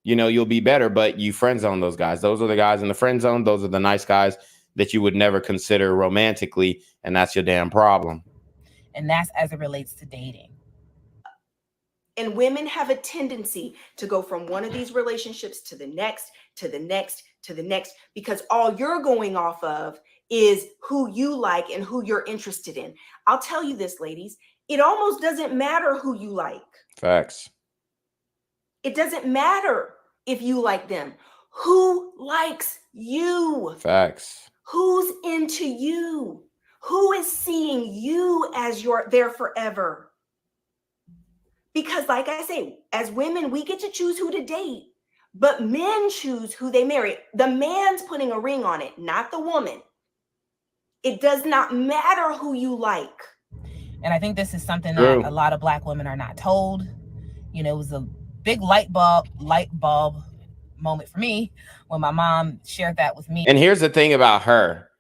you know, you'll be better, but you friend zone those guys. Those are the guys in the friend zone. Those are the nice guys that you would never consider romantically. And that's your damn problem. And that's as it relates to dating. And women have a tendency to go from one of these relationships to the next, to the next, to the next, because all you're going off of is who you like and who you're interested in. I'll tell you this, ladies, it almost doesn't matter who you like. Facts. It doesn't matter if you like them. Who likes you? Facts. Who's into you? Who is seeing you as you're there forever? Because like I say, as women, we get to choose who to date, but men choose who they marry. The man's putting a ring on it, not the woman. It does not matter who you like. And I think this is something that a lot of black women are not told. You know, it was a big light bulb moment for me when my mom shared that with me. And here's the thing about her.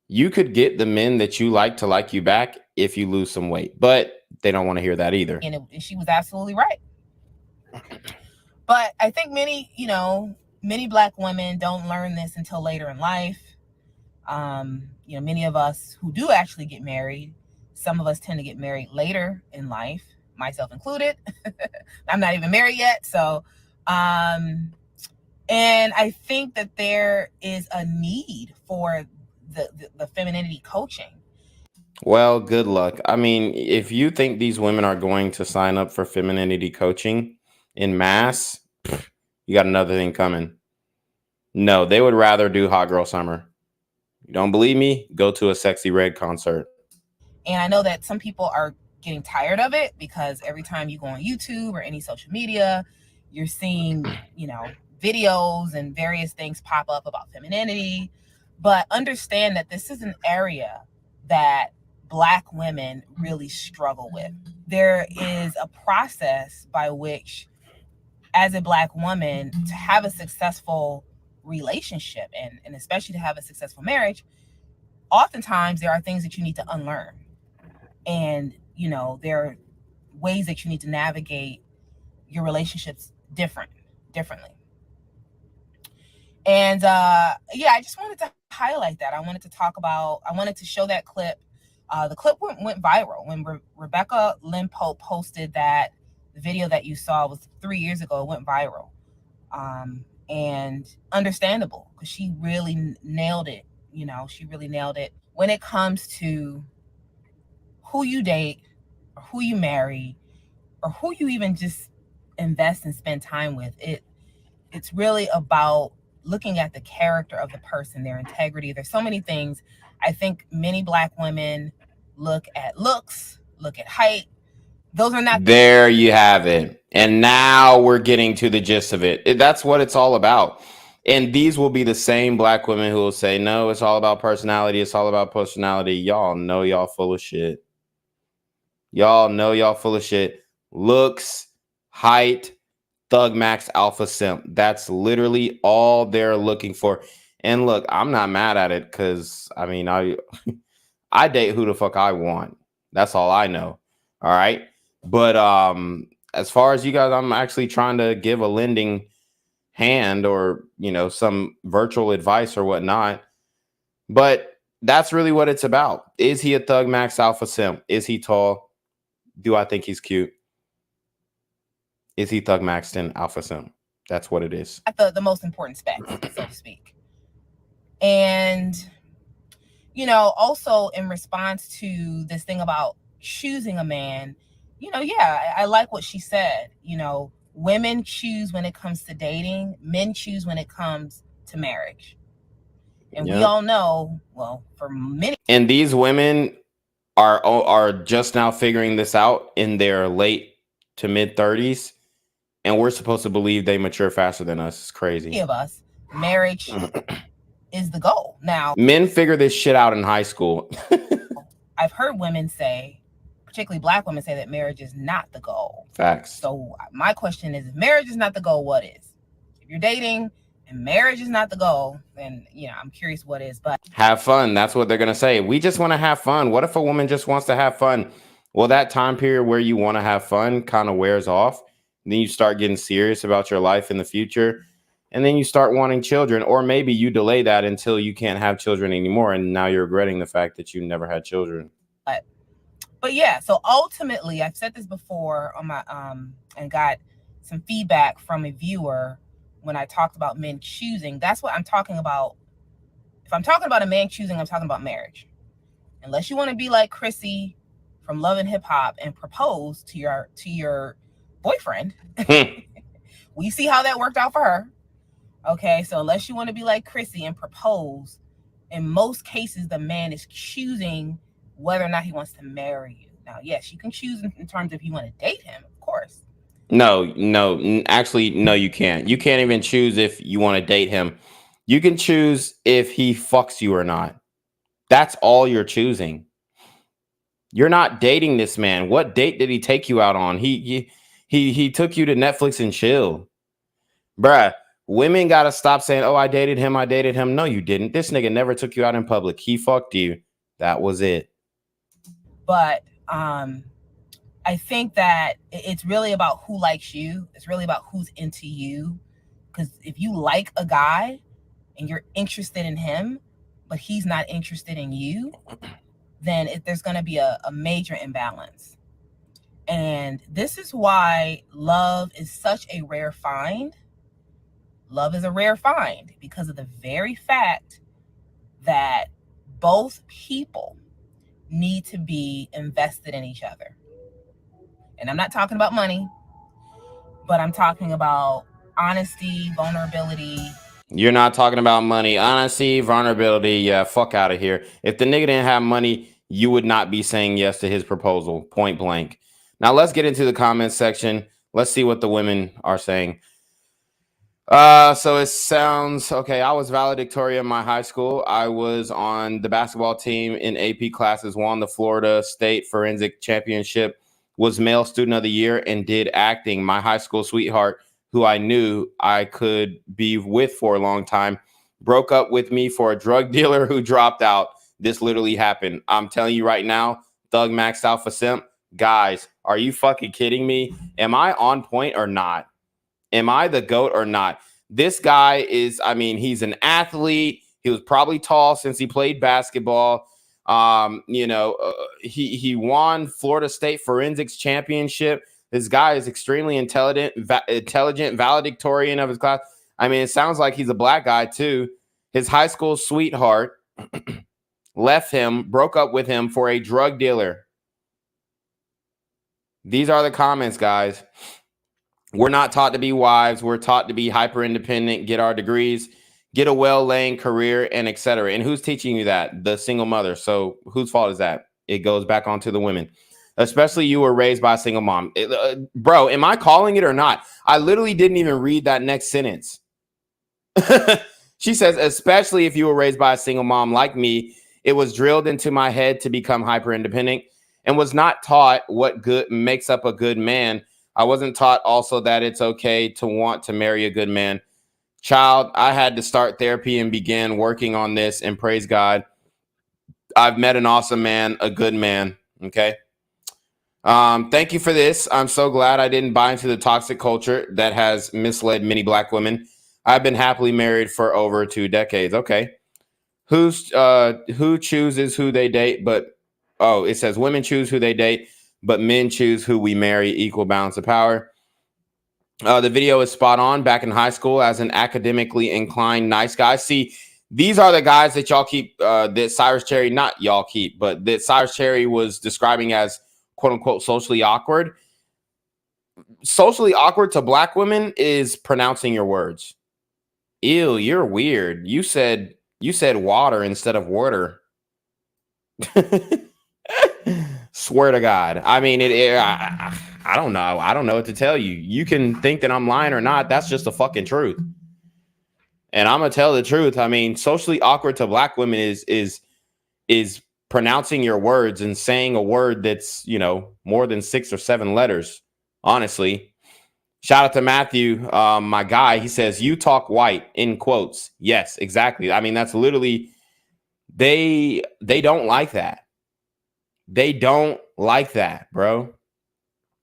You could get the men that you like to like you back if you lose some weight, but they don't want to hear that either. And she was absolutely right. But I think many black women don't learn this until later in life. Many of us who do actually get married, some of us tend to get married later in life, myself included. I'm not even married yet. So, and I think that there is a need for the femininity coaching. Well, good luck. I mean, if you think these women are going to sign up for femininity coaching in mass, you got another thing coming. No, they would rather do Hot Girl Summer. You don't believe me? Go to a Sexy Red concert. And I know that some people are getting tired of it because every time you go on YouTube or any social media, you're seeing, videos and various things pop up about femininity. But understand that this is an area that Black women really struggle with. There is a process by which, as a Black woman, to have a successful relationship and especially to have a successful marriage, oftentimes there are things that you need to unlearn. And, there are ways that you need to navigate your relationships differently. And I just wanted to highlight that. I wanted to show that clip. The clip went viral when Rebecca Lynn Pope posted that the video that you saw was 3 years ago. It went viral. And understandable because she really nailed it. She really nailed it when it comes to who you date or who you marry or who you even just invest and spend time with. It's really about looking at the character of the person, their integrity. There's so many things. I think many Black women look at looks, look at height. Those are not. There you have it. And now we're getting to the gist of it. That's what it's all about. And these will be the same Black women who will say, no, it's all about personality. It's all about personality. Y'all know y'all full of shit. Y'all know y'all full of shit. Looks, height, thug max, alpha simp. That's literally all they're looking for. And look, I'm not mad at it because, I mean, I date who the fuck I want. That's all I know. All right. But as far as you guys, I'm actually trying to give a lending hand or, some virtual advice or whatnot. But that's really what it's about. Is he a thug max alpha simp? Is he tall? Do I think he's cute? Is he thug maxed in alpha simp? That's what it is. At the most important specs, so to speak. And, also in response to this thing about choosing a man, I like what she said. Women choose when it comes to dating, men choose when it comes to marriage. And we all know, well, for many. And these women are just now figuring this out in their late to mid 30s. And we're supposed to believe they mature faster than us. It's crazy. Many of us, marriage is the goal. Now, men figure this shit out in high school. I've heard women say, particularly Black women, say that marriage is not the goal. Facts. So my question is, if marriage is not the goal, what is? If you're dating and marriage is not the goal, then, I'm curious what is. But have fun. That's what they're going to say. We just want to have fun. What if a woman just wants to have fun? Well, that time period where you want to have fun kind of wears off. Then you start getting serious about your life in the future. And then you start wanting children. Or maybe you delay that until you can't have children anymore. And now you're regretting the fact that you never had children. But yeah, so ultimately, I've said this before on my and got some feedback from a viewer when I talked about men choosing. That's what I'm talking about. If I'm talking about a man choosing, I'm talking about marriage. Unless you want to be like Chrissy from Love and Hip Hop and propose to your boyfriend. We see how that worked out for her. Okay, so unless you want to be like Chrissy and propose, in most cases, the man is choosing whether or not he wants to marry you. Now, yes, you can choose in terms of if you want to date him, of course. No, actually, no, you can't. You can't even choose if you want to date him. You can choose if he fucks you or not. That's all you're choosing. You're not dating this man. What date did he take you out on? He took you to Netflix and chill. Bruh, women got to stop saying, oh, I dated him. No, you didn't. This nigga never took you out in public. He fucked you. That was it. But I think that it's really about who likes you. It's really about who's into you. Because if you like a guy and you're interested in him, but he's not interested in you, then there's going to be a major imbalance. And this is why love is such a rare find. Love is a rare find because of the very fact that both people need to be invested in each other. And I'm not talking about money, but I'm talking about honesty, vulnerability. You're not talking about money, honesty, vulnerability. Yeah, fuck out of here. If the nigga didn't have money, you would not be saying yes to his proposal, point blank. Now let's get into the comments section. Let's see what the women are saying. So it sounds okay. I was valedictorian in my high school. I was on the basketball team in AP classes, won the Florida State Forensic Championship, was male student of the year, and did acting. My high school sweetheart, who I knew I could be with for a long time, broke up with me for a drug dealer who dropped out. This literally happened. I'm telling you right now, Thug Maxed Alpha Simp. Guys, are you fucking kidding me? Am I on point or not? Am I the GOAT or not? This guy is, I mean, he's an athlete. He was probably tall since he played basketball. He won Florida State Forensics Championship. This guy is extremely intelligent, valedictorian of his class. I mean, it sounds like he's a black guy too. His high school sweetheart left him, broke up with him for a drug dealer. These are the comments, guys. We're not taught to be wives. We're taught to be hyper independent, get our degrees, get a well-laying career, and etc. And who's teaching you that? The single mother. So whose fault is that? It goes back onto the women. Especially you were raised by a single mom. Bro, am I calling it or not? I literally didn't even read that next sentence. She says, especially if you were raised by a single mom like me, it was drilled into my head to become hyper independent and was not taught what good makes up a good man. I wasn't taught also that it's okay to want to marry a good man. Child, I had to start therapy and began working on this, and praise God, I've met an awesome man, a good man. Okay. Thank you for this. I'm so glad I didn't buy into the toxic culture that has misled many black women. I've been happily married for over 2 decades. Okay. Who chooses who they date, but it says women choose who they date, but men choose who we marry, equal balance of power. The video is spot on. Back in high school as an academically inclined nice guy. See, these are the guys that y'all keep, that Cyrus Cherry, not y'all keep, but that Cyrus Cherry was describing as quote unquote socially awkward. Socially awkward to black women is pronouncing your words. Ew, you're weird. You said water instead of water. Swear to God. I mean, I don't know. I don't know what to tell you. You can think that I'm lying or not. That's just the fucking truth. And I'm gonna tell the truth. I mean, socially awkward to black women is pronouncing your words and saying a word that's, more than 6 or 7 letters. Honestly. Shout out to Matthew, my guy. He says, "You talk white," in quotes. Yes, exactly. I mean, that's literally, they don't like that. They don't like that, bro.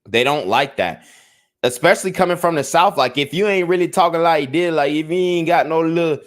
They don't like that. Especially coming from the South. Like, if you ain't really talking like this, like if you ain't got no little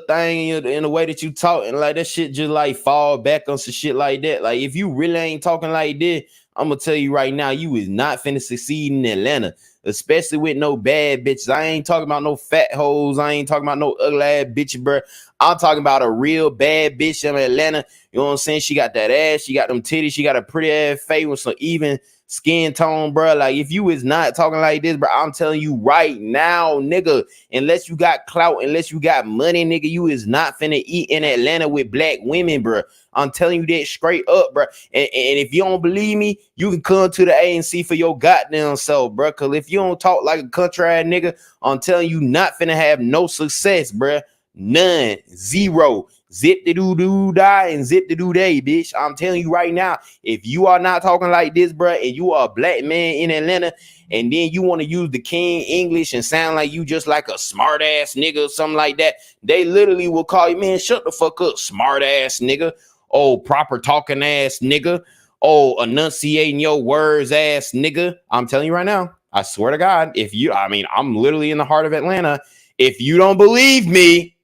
thing in the way that you talk, and like that shit just like fall back on some shit like that. Like, if you really ain't talking like this, I'm gonna tell you right now, you is not finna succeed in Atlanta, especially with no bad bitches. I ain't talking about no fat hoes. I ain't talking about no ugly ass bitch, bro. I'm talking about a real bad bitch in Atlanta. You know what I'm saying? She got that ass. She got them titties. She got a pretty ass face with some even skin tone, bro. Like, if you is not talking like this, bro, I'm telling you right now, nigga, unless you got clout, unless you got money, nigga, you is not finna eat in Atlanta with black women, bro. I'm telling you that straight up, bro. And if you don't believe me, you can come to the ANC for your goddamn self, bro. Because if you don't talk like a country ass nigga, I'm telling you, not finna have no success, bro. None. Zero. Zip the doo doo die and zip the doo day, bitch. I'm telling you right now, if you are not talking like this, bro, and you are a black man in Atlanta, and then you want to use the King English and sound like you just like a smart ass nigga or something like that, they literally will call you, man, shut the fuck up, smart ass nigga. Oh, proper talking ass nigga. Oh, enunciating your words ass nigga. I'm telling you right now, I swear to God, I'm literally in the heart of Atlanta. If you don't believe me,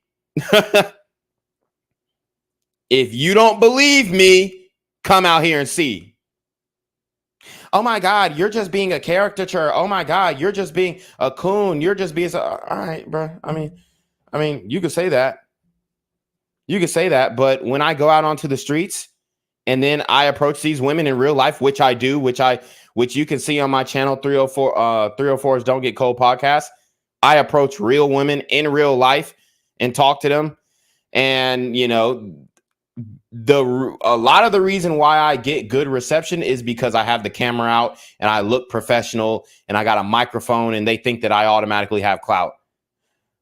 if you don't believe me, come out here and see. Oh my God, you're just being a caricature. Oh my God, you're just being a coon. You're just being all right, bro. I mean, you could say that. You could say that, but when I go out onto the streets And then I approach these women in real life, which I do, which you can see on my channel 304's Don't Get Cold podcast. I approach real women in real life and talk to them. And, you know, a lot of the reason why I get good reception is because I have the camera out and I look professional and I got a microphone and they think that I automatically have clout.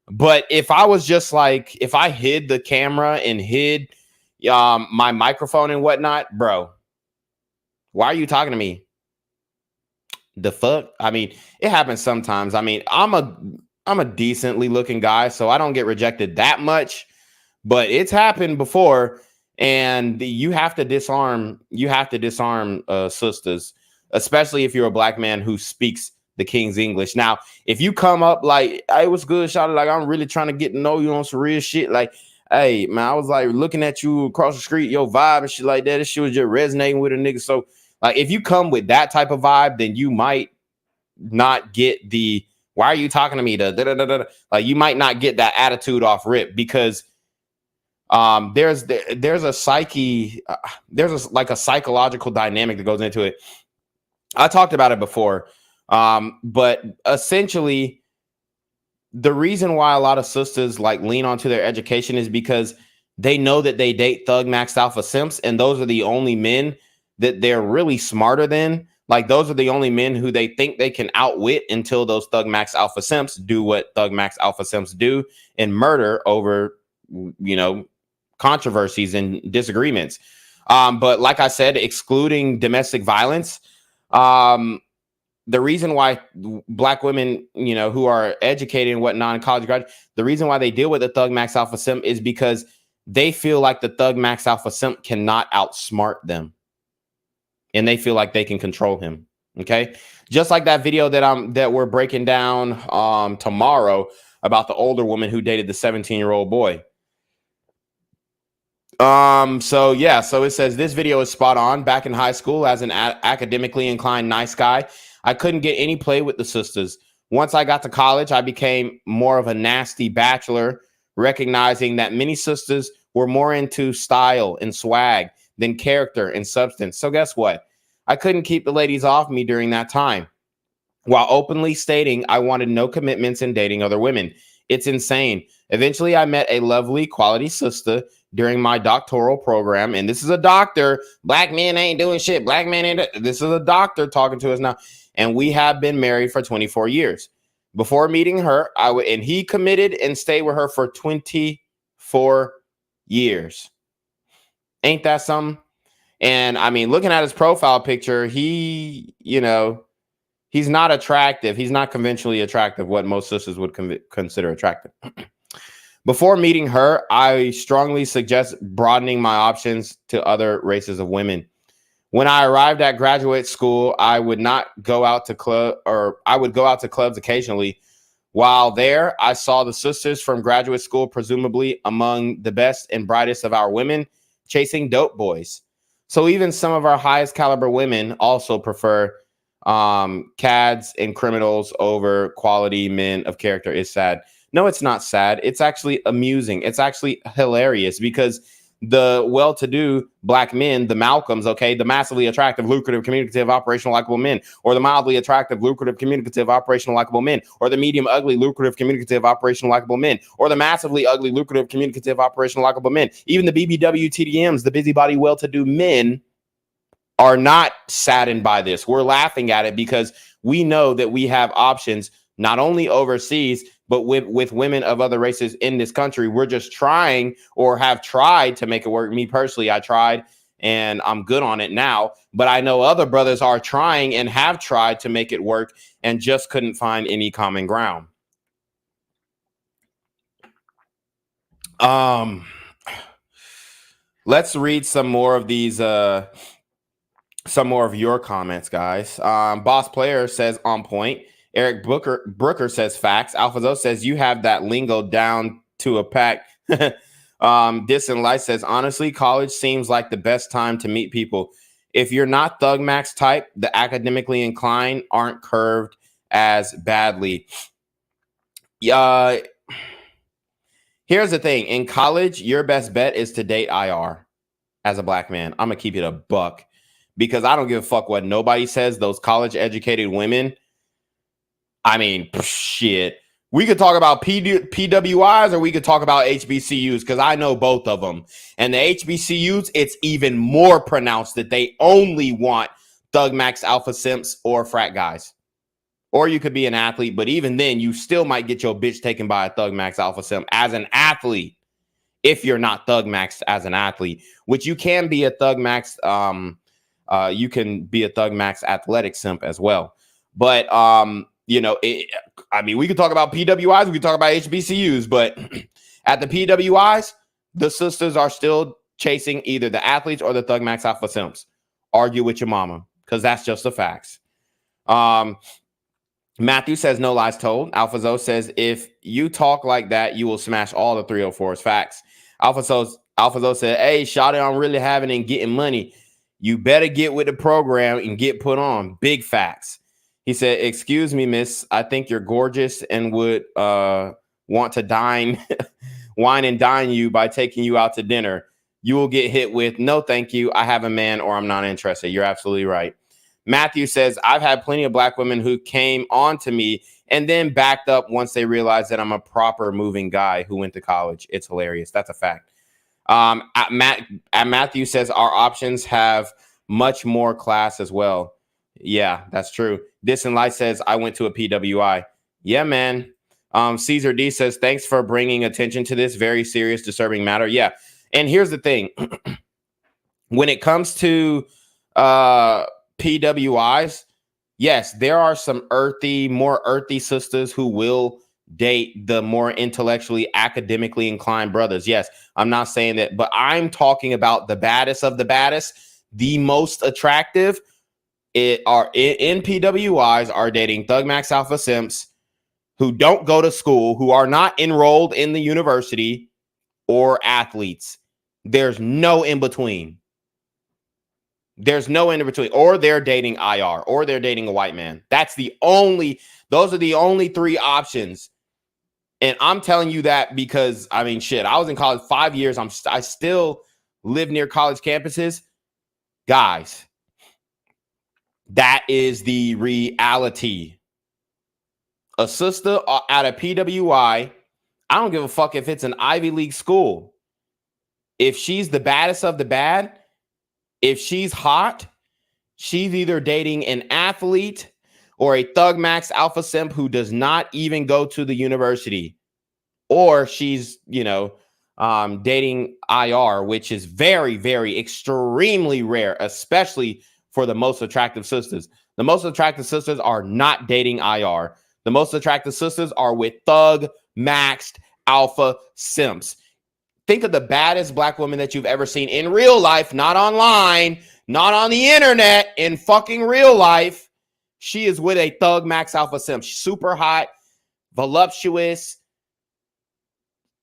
But if I was just like, if I hid the camera and hid my microphone and whatnot, bro, why are you talking to me? The fuck? I mean, it happens sometimes. I mean, I'm a decently looking guy, so I don't get rejected that much, but it's happened before. And you have to disarm sisters, especially if you're a black man who speaks the King's English. Now, if you come up like, hey, what's good, shawty? Like, I'm really trying to get to know you on some real shit. Like, hey, man, I was like looking at you across the street, your vibe and shit like that. This shit was just resonating with a nigga. So, like, if you come with that type of vibe, then you might not get the, why are you talking to me? Like, you might not get that attitude off rip, because there's a psyche, like a psychological dynamic that goes into it. I talked about it before, but essentially the reason why a lot of sisters like lean onto their education is because they know that they date thug maxed alpha simps, and those are the only men that they're really smarter than. Like, those are the only men who they think they can outwit until those thug max alpha simps do what thug max alpha simps do and murder over, you know, controversies and disagreements. But like I said, excluding domestic violence, the reason why black women, you know, who are educated and whatnot in college graduate, the reason why they deal with the thug max alpha simp is because they feel like the thug max alpha simp cannot outsmart them, and they feel like they can control him. Okay, just like that video that we're breaking down tomorrow about the older woman who dated the 17-year-old boy. So it says this video is spot on. Back in high school, as an academically inclined nice guy, I couldn't get any play with the sisters. Once I got to college, I became more of a nasty bachelor, recognizing that many sisters were more into style and swag than character and substance. So guess what? I couldn't keep the ladies off me during that time, while openly stating I wanted no commitments in dating other women. It's insane. Eventually, I met a lovely quality sister during my doctoral program. And this is a doctor. Black men ain't doing shit. Black men ain't. This is a doctor talking to us now. And we have been married for 24 years. Before meeting her, and he committed and stayed with her for 24 years. Ain't that something? And I mean, looking at his profile picture, he, you know, he's not attractive. He's not conventionally attractive, what most sisters would consider attractive. Before meeting her, I strongly suggest broadening my options to other races of women. When I arrived at graduate school, I would go out to clubs occasionally. While there, I saw the sisters from graduate school, presumably among the best and brightest of our women, chasing dope boys. So even some of our highest caliber women also prefer cads and criminals over quality men of character. Is sad. No, it's not sad. It's actually amusing. It's actually hilarious, because the well-to-do black men, the Malcolms, okay, the massively attractive, lucrative, communicative, operational, likable men, or the mildly attractive, lucrative, communicative, operational, likable men, or the medium ugly, lucrative, communicative, operational, likable men, or the massively ugly, lucrative, communicative, operational, likable men. Even the BBW TDMs, the busybody, well-to-do men, are not saddened by this. We're laughing at it because we know that we have options not only overseas, but with women of other races in this country. We're just trying, or have tried, to make it work. Me personally, I tried and I'm good on it now, but I know other brothers are trying and have tried to make it work and just couldn't find any common ground. Let's read some more of these some more of your comments, guys. Boss Player says on point. Eric Brooker says facts. Alphazo says you have that lingo down to a pack. Distant Light says, honestly, college seems like the best time to meet people. If you're not thug max type, the academically inclined aren't curved as badly. Here's the thing. In college, your best bet is to date IR. as a black man. I'm gonna keep it a buck because I don't give a fuck what nobody says. Those college educated women, I mean, shit. We could talk about PWIs or we could talk about HBCUs because I know both of them. And the HBCUs, it's even more pronounced that they only want thug max alpha simps or frat guys. Or you could be an athlete, but even then, you still might get your bitch taken by a thug max alpha simp as an athlete. If you're not thug max as an athlete, which you can be a thug max, you can be a thug max athletic simp as well. But you know, I mean, we could talk about PWIs, we could talk about HBCUs, but at the PWIs, the sisters are still chasing either the athletes or the thug max alpha simps. Argue with your mama, because that's just the facts. Matthew says, no lies told. Alpha Zo says, if you talk like that, you will smash all the 304s. Facts. Alpha Zo said, hey, shawty, I'm really having and getting money. You better get with the program and get put on. Big facts. He said, excuse me, miss. I think you're gorgeous and would want to wine and dine you by taking you out to dinner. You will get hit with, no, thank you. I have a man or I'm not interested. You're absolutely right. Matthew says, I've had plenty of black women who came on to me and then backed up once they realized that I'm a proper moving guy who went to college. It's hilarious. That's a fact. Matthew says, our options have much more class as well. Yeah, that's true. Distant Light says, I went to a PWI. Yeah, man. Caesar D says, thanks for bringing attention to this very serious, disturbing matter. Yeah. And here's the thing. When it comes to PWIs, yes, there are some more earthy sisters who will date the more intellectually, academically inclined brothers. Yes, I'm not saying that, but I'm talking about the baddest of the baddest, the most attractive. In PWIs are dating thug max alpha simps who don't go to school, who are not enrolled in the university, or athletes. There's no in between. There's no in between. Or they're dating IR, or they're dating a white man. Those are the only three options. And I'm telling you that because, I mean, shit, I was in college 5 years. I still live near college campuses. Guys, that is the reality. A sister at a PWI, I don't give a fuck if it's an Ivy League school. If she's the baddest of the bad, if she's hot, she's either dating an athlete or a thug max alpha simp who does not even go to the university, or she's, dating IR, which is very, very extremely rare, especially for the most attractive sisters. The most attractive sisters are not dating IR. The most attractive sisters are with thug maxed alpha simps. Think of the baddest black woman that you've ever seen in real life, not online, not on the internet, in fucking real life. She is with a thug max alpha simp. She's super hot, voluptuous.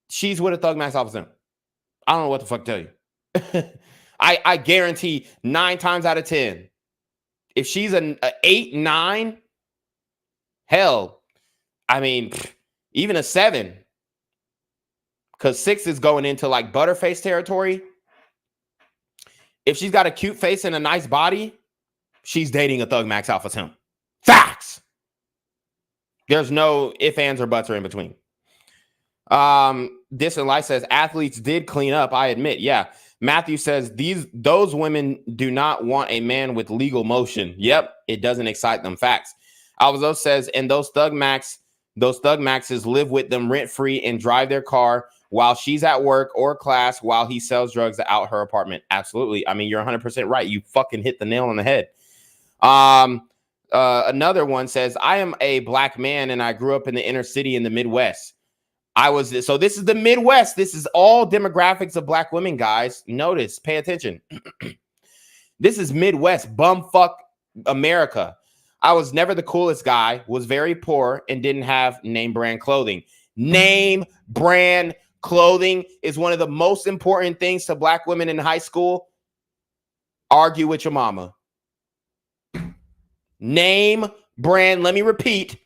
She's with a thug max alpha simp. I don't know what the fuck to tell you. I guarantee 9 times out of 10, if she's an 8, 9, hell, I mean, even a 7, because 6 is going into like butterface territory. If she's got a cute face and a nice body, she's dating a thug max alpha simp. Facts. There's no ifs, ands, or buts or in between. Distant Light says athletes did clean up. I admit. Yeah. Matthew says those women do not want a man with legal motion. Yep. It doesn't excite them. Facts. Alvazo says, and those thug maxes live with them rent free and drive their car while she's at work or class while he sells drugs out her apartment. Absolutely. I mean, you're 100% right. You fucking hit the nail on the head. Another one says, I am a black man and I grew up in the inner city in the Midwest. So this is the Midwest. This is all demographics of black women, guys. Notice, pay attention. This is Midwest, bumfuck America. I was never the coolest guy, was very poor, and didn't have name brand clothing. Name brand clothing is one of the most important things to black women in high school. Argue with your mama. Name brand, let me repeat.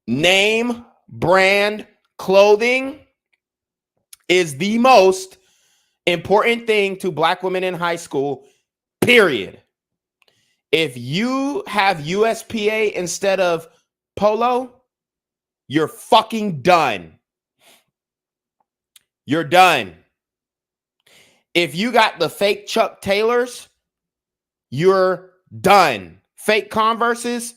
Name brand clothing is the most important thing to black women in high school, period. If you have USPA instead of polo, you're fucking done. You're done. If you got the fake Chuck Taylors, you're done. Fake Converses,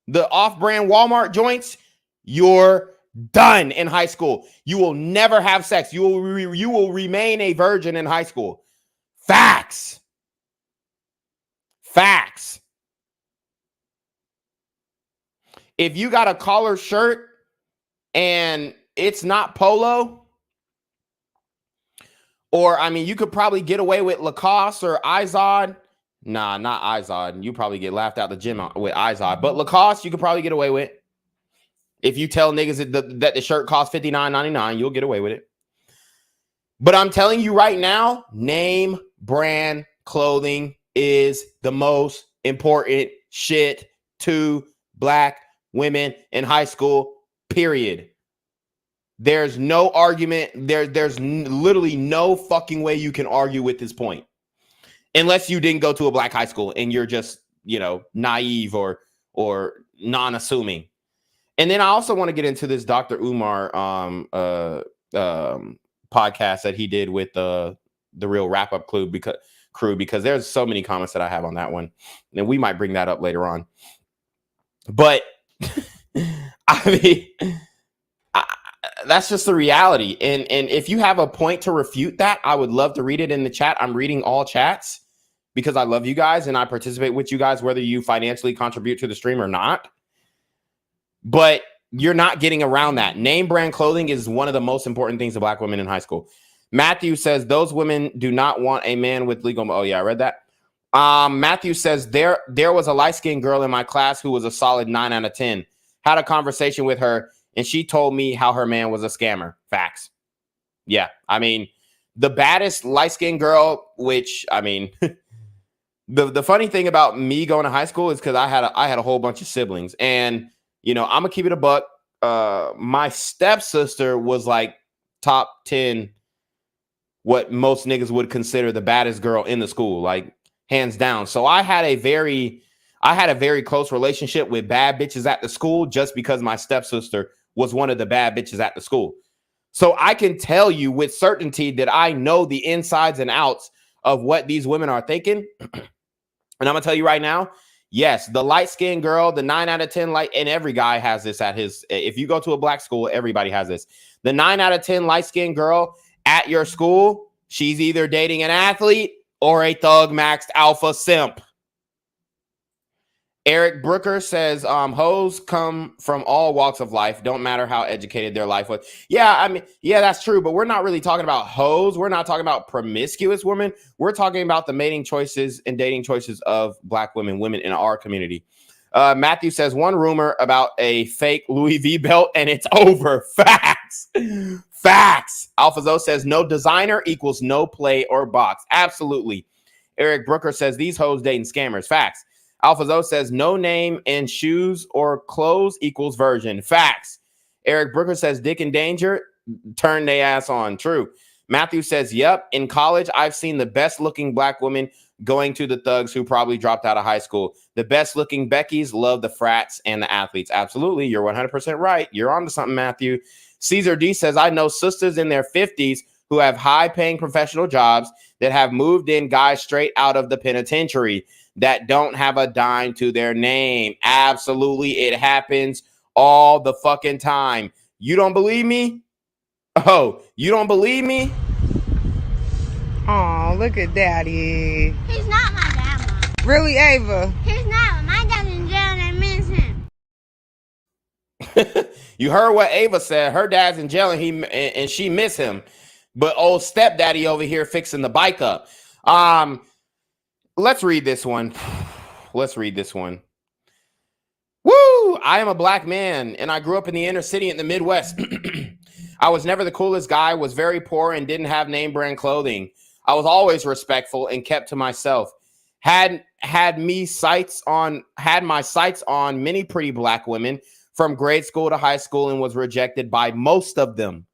the off-brand Walmart joints, you're done in high school. You will never have sex. You will remain a virgin in high school. Facts. Facts. If you got a collar shirt and it's not polo, or, I mean, you could probably get away with Lacoste or Izod. Nah, not Izod. You probably get laughed out the gym with Izod. But Lacoste, you could probably get away with. If you tell niggas that the shirt costs $59.99, you'll get away with it. But I'm telling you right now, name brand clothing is the most important shit to black women in high school, period. There's no argument. There's literally no fucking way you can argue with this point. Unless you didn't go to a black high school and you're just, naive or non-assuming. And then I also want to get into this Dr. Umar podcast that he did with the Real Wrap-Up crew because there's so many comments that I have on that one. And we might bring that up later on. But I mean, that's just the reality. And if you have a point to refute that, I would love to read it in the chat. I'm reading all chats because I love you guys and I participate with you guys, whether you financially contribute to the stream or not. But you're not getting around that. Name brand clothing is one of the most important things to black women in high school. Matthew says those women do not want a man with legal. Oh yeah, I read that. Matthew says there was a light-skinned girl in my class who was a solid 9 out of 10. Had a conversation with her and she told me how her man was a scammer. Facts. Yeah, I mean, the baddest light-skinned girl, which, I mean, the funny thing about me going to high school is because I had a whole bunch of siblings. And, I'm going to keep it a buck. My stepsister was like top 10, what most niggas would consider the baddest girl in the school, like hands down. So I had a very close relationship with bad bitches at the school just because my stepsister was one of the bad bitches at the school. So I can tell you with certainty that I know the insides and outs of what these women are thinking. And I'm going to tell you right now, yes, the light-skinned girl, the 9 out of 10 light, and every guy has this at his, if you go to a black school, everybody has this. The 9 out of 10 light-skinned girl at your school, she's either dating an athlete or a thug maxed alpha simp. Eric Brooker says, hoes come from all walks of life. Don't matter how educated their life was. Yeah, I mean, yeah, that's true. But we're not really talking about hoes. We're not talking about promiscuous women. We're talking about the mating choices and dating choices of black women in our community. Matthew says, one rumor about a fake Louis V belt and it's over. Facts. Facts. Alphazo says, no designer equals no play or box. Absolutely. Eric Brooker says, these hoes dating scammers. Facts. Alphazo says no name in shoes or clothes equals virgin. Facts. Eric Brooker says dick in danger, turn they ass on. True. Matthew says, yep. In college, I've seen the best looking black women going to the thugs who probably dropped out of high school. The best looking Beckys love the frats and the athletes. Absolutely. You're 100% right. You're on to something, Matthew. Caesar D says, I know sisters in their 50s who have high paying professional jobs that have moved in guys straight out of the penitentiary that don't have a dime to their name. Absolutely. It happens all the fucking time. You don't believe me? Oh, you don't believe me? Oh, look at Daddy. He's not my dad, Mom. Really, Ava? He's not. My dad's in jail and I miss him. You heard what Ava said. Her dad's in jail and she miss him. But old stepdaddy over here fixing the bike up. Let's read this one. Let's read this one. Woo! I am a black man, and I grew up in the inner city in the Midwest. I was never the coolest guy, was very poor, and didn't have name brand clothing. I was always respectful and kept to myself. Had my sights on many pretty black women from grade school to high school and was rejected by most of them.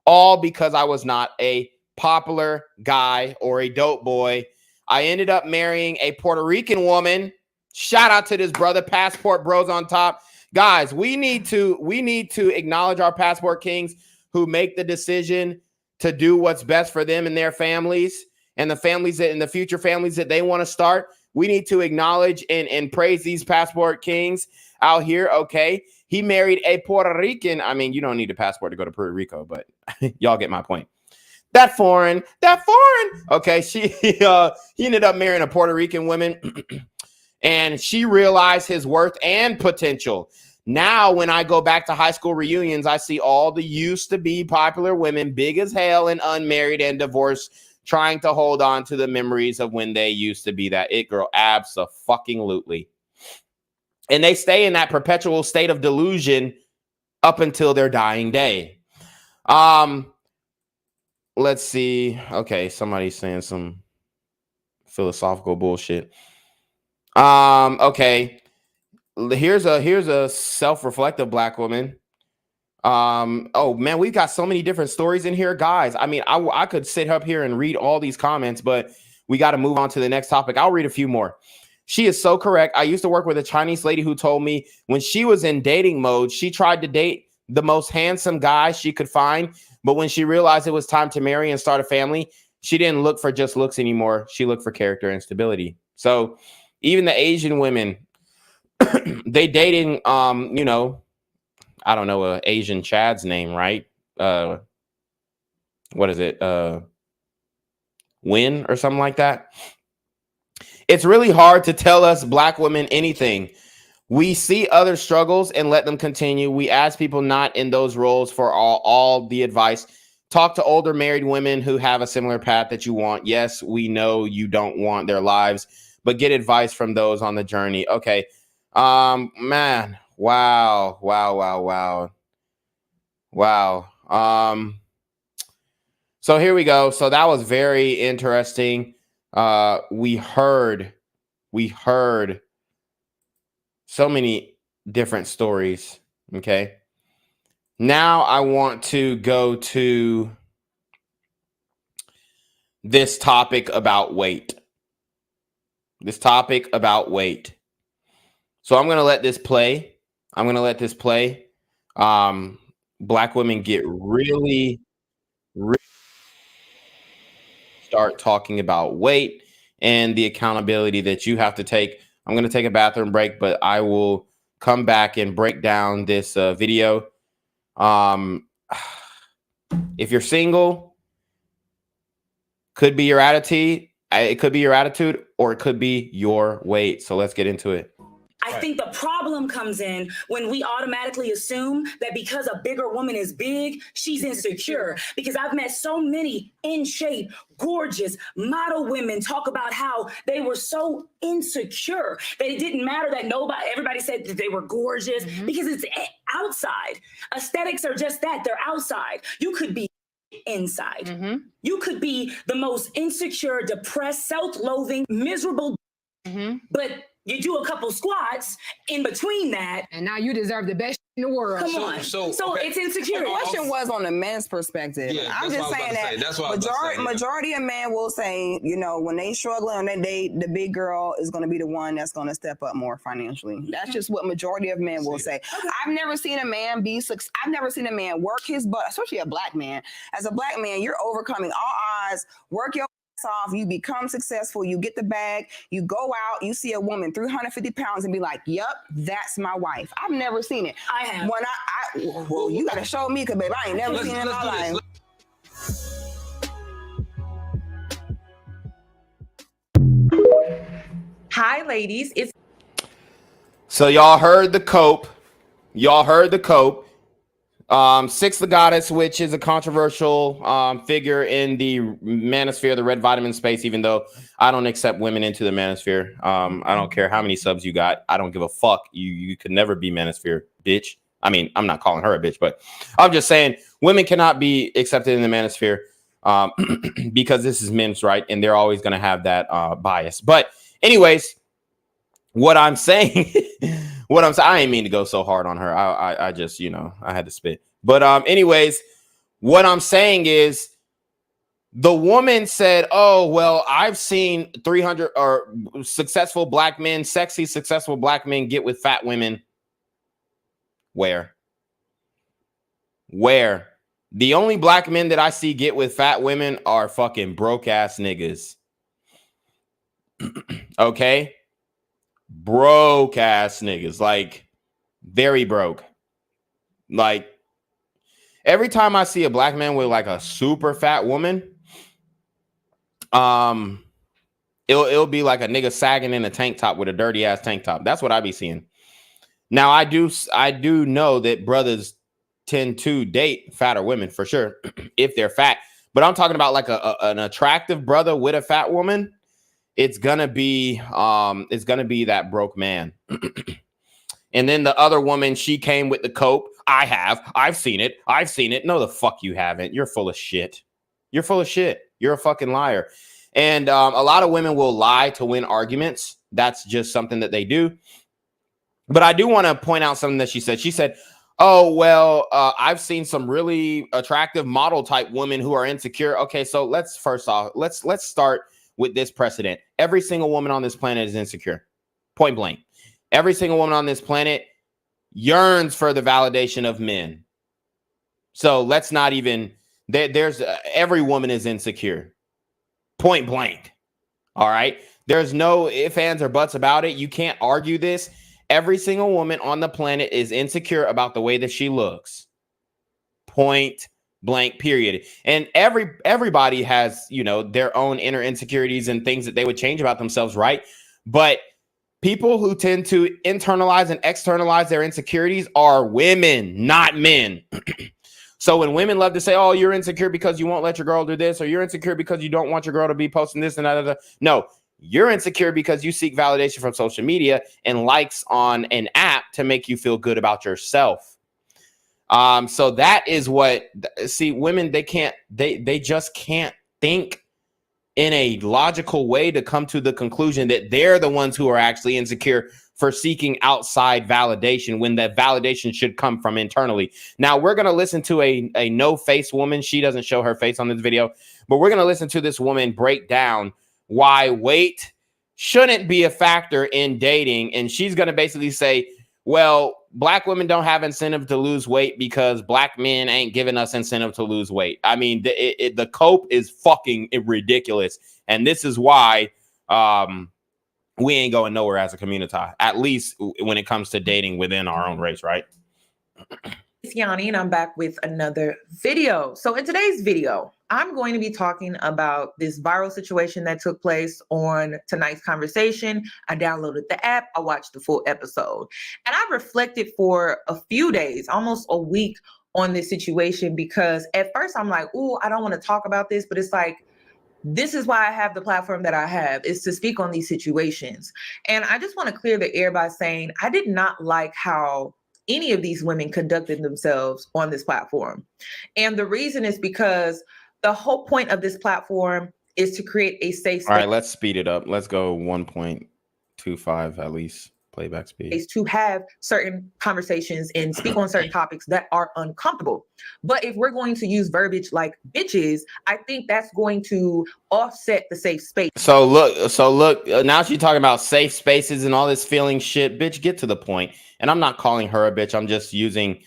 All because I was not a popular guy or a dope boy. I ended up marrying a Puerto Rican woman. Shout out to this brother, Passport Bros on top. Guys, we need to acknowledge our passport kings who make the decision to do what's best for them and their families and the families that in the future families that they want to start. We need to acknowledge and praise these passport kings out here. Okay. He married a Puerto Rican. I mean, you don't need a passport to go to Puerto Rico, but y'all get my point. That foreign. Okay. He ended up marrying a Puerto Rican woman and she realized his worth and potential. Now, when I go back to high school reunions, I see all the used to be popular women, big as hell and unmarried and divorced, trying to hold on to the memories of when they used to be that it girl. Abso-fucking-lutely. And they stay in that perpetual state of delusion up until their dying day. Let's see. Okay, somebody's saying some philosophical bullshit. Okay. Here's a self-reflective black woman. Oh man, we've got so many different stories in here, guys. I mean, I could sit up here and read all these comments, but we got to move on to the next topic. I'll read a few more. She is so correct. I used to work with a Chinese lady who told me when she was in dating mode, she tried to date the most handsome guy she could find. But when she realized it was time to marry and start a family, she didn't look for just looks anymore. She looked for character and stability. So even the Asian women, they dating, you know, I don't know Asian Chad's name, right? What is it? Win or something like that. It's really hard to tell us black women anything. We see other struggles and let them continue. We ask people not in those roles for all the advice. Talk to older married women who have a similar path that you want. Yes, we know you don't want their lives, but get advice from those on the journey. Okay. Man. Wow. So here we go. So that was very interesting. We heard so many different stories. Okay. Now I want to go to this topic about weight. So I'm going to let this play. Black women get really start talking about weight and the accountability that you have to take. I'm going to take a bathroom break, but I will come back and break down this video. If you're single, could be your attitude. It could be your attitude or it could be your weight. So let's get into it. I think the problem comes in when we automatically assume that because a bigger woman is big, she's insecure. Because I've met so many in shape, gorgeous model women talk about how they were so insecure that it didn't matter that everybody said that they were gorgeous because it's outside. Aesthetics are just that, they're outside. You could be inside. You could be the most insecure, depressed, self-loathing, miserable, but you do a couple squats in between that, and now you deserve the best in the world. Come on. So okay. It's insecure. The question was on the men's perspective. Yeah, I'm just saying that majority of men will say, you know, when they struggling on their date, the big girl is going to be the one that's going to step up more financially. That's just what majority of men will say. Okay. I've never seen a man I've never seen a man work his butt, especially a black man. As a black man, you're overcoming all odds, work your off, you become successful, you get the bag, you go out, you see a woman 350 pounds and be like, yep, that's my wife. I've never seen it. I have. When well, you gotta show me, because babe, I ain't never seen it in my life. Hi, ladies. So y'all heard the cope. Six the Goddess, which is a controversial figure in the manosphere, the red vitamin space, even though I don't accept women into the manosphere. I don't care how many subs you got. I don't give a fuck. You could never be manosphere, bitch. I mean, I'm not calling her a bitch, but I'm just saying women cannot be accepted in the manosphere because this is men's right, and they're always going to have that bias. But anyways, what I'm saying... I ain't mean to go so hard on her. I just, you know, I had to spit. But anyways, what I'm saying is The woman said, oh, well, I've seen 300 or successful black men, sexy, successful black men get with fat women. Where? The only black men that I see get with fat women are fucking broke ass niggas. Okay? Broke ass niggas. Like, very broke. Like, every time I see a black man with like a super fat woman, it'll be like a nigga sagging in a tank top with a dirty ass tank top. That's what I be seeing. Now I do know that brothers tend to date fatter women for sure if they're fat. But I'm talking about like an attractive brother with a fat woman. It's gonna be that broke man. And then the other woman, she came with the cope. I've seen it. No, the fuck you haven't. You're full of shit. You're a fucking liar. And a lot of women will lie to win arguments. That's just something that they do. But I do want to point out something that she said. She said, oh, well, I've seen some really attractive model type women who are insecure. Okay, so let's start with this precedent. Every single woman on this planet is insecure. Point blank. Every single woman on this planet yearns for the validation of men. So let's not even, every woman is insecure. Point blank. All right. There's no ifs, ands, or buts about it. You can't argue this. Every single woman on the planet is insecure about the way that she looks. Point blank, period. And everybody has, their own inner insecurities and things that they would change about themselves, right? But people who tend to internalize and externalize their insecurities are women, not men. So when women love to say, oh, you're insecure because you won't let your girl do this, or you're insecure because you don't want your girl to be posting this and that. No, you're insecure because you seek validation from social media and likes on an app to make you feel good about yourself. So that is what, women, they just can't think in a logical way to come to the conclusion that they're the ones who are actually insecure for seeking outside validation when that validation should come from internally. Now we're going to listen to a no face woman. She doesn't show her face on this video, but we're going to listen to this woman break down why weight shouldn't be a factor in dating. And she's going to basically say, well, black women don't have incentive to lose weight because black men ain't giving us incentive to lose weight. I mean, the cope is fucking ridiculous. And this is why we ain't going nowhere as a community, at least when it comes to dating within our own race, right? It's Yanni, and I'm back with another video. So in today's video, I'm going to be talking about this viral situation that took place on tonight's conversation. I downloaded the app, I watched the full episode, and I reflected for a few days, almost a week, on this situation, because at first I'm like, oh, I don't want to talk about this, but it's like, this is why I have the platform that I have, is to speak on these situations. And I just want to clear the air by saying I did not like how any of these women conducted themselves on this platform. And the reason is because the whole point of this platform is to create a safe space. All right, let's speed it up. Let's go 1.25 at least playback speed. Is to have certain conversations and speak on certain topics that are uncomfortable. But if we're going to use verbiage like bitches, I think that's going to offset the safe space. So look, now she's talking about safe spaces and all this feeling shit. Bitch, get to the point. And I'm not calling her a bitch. I'm just using,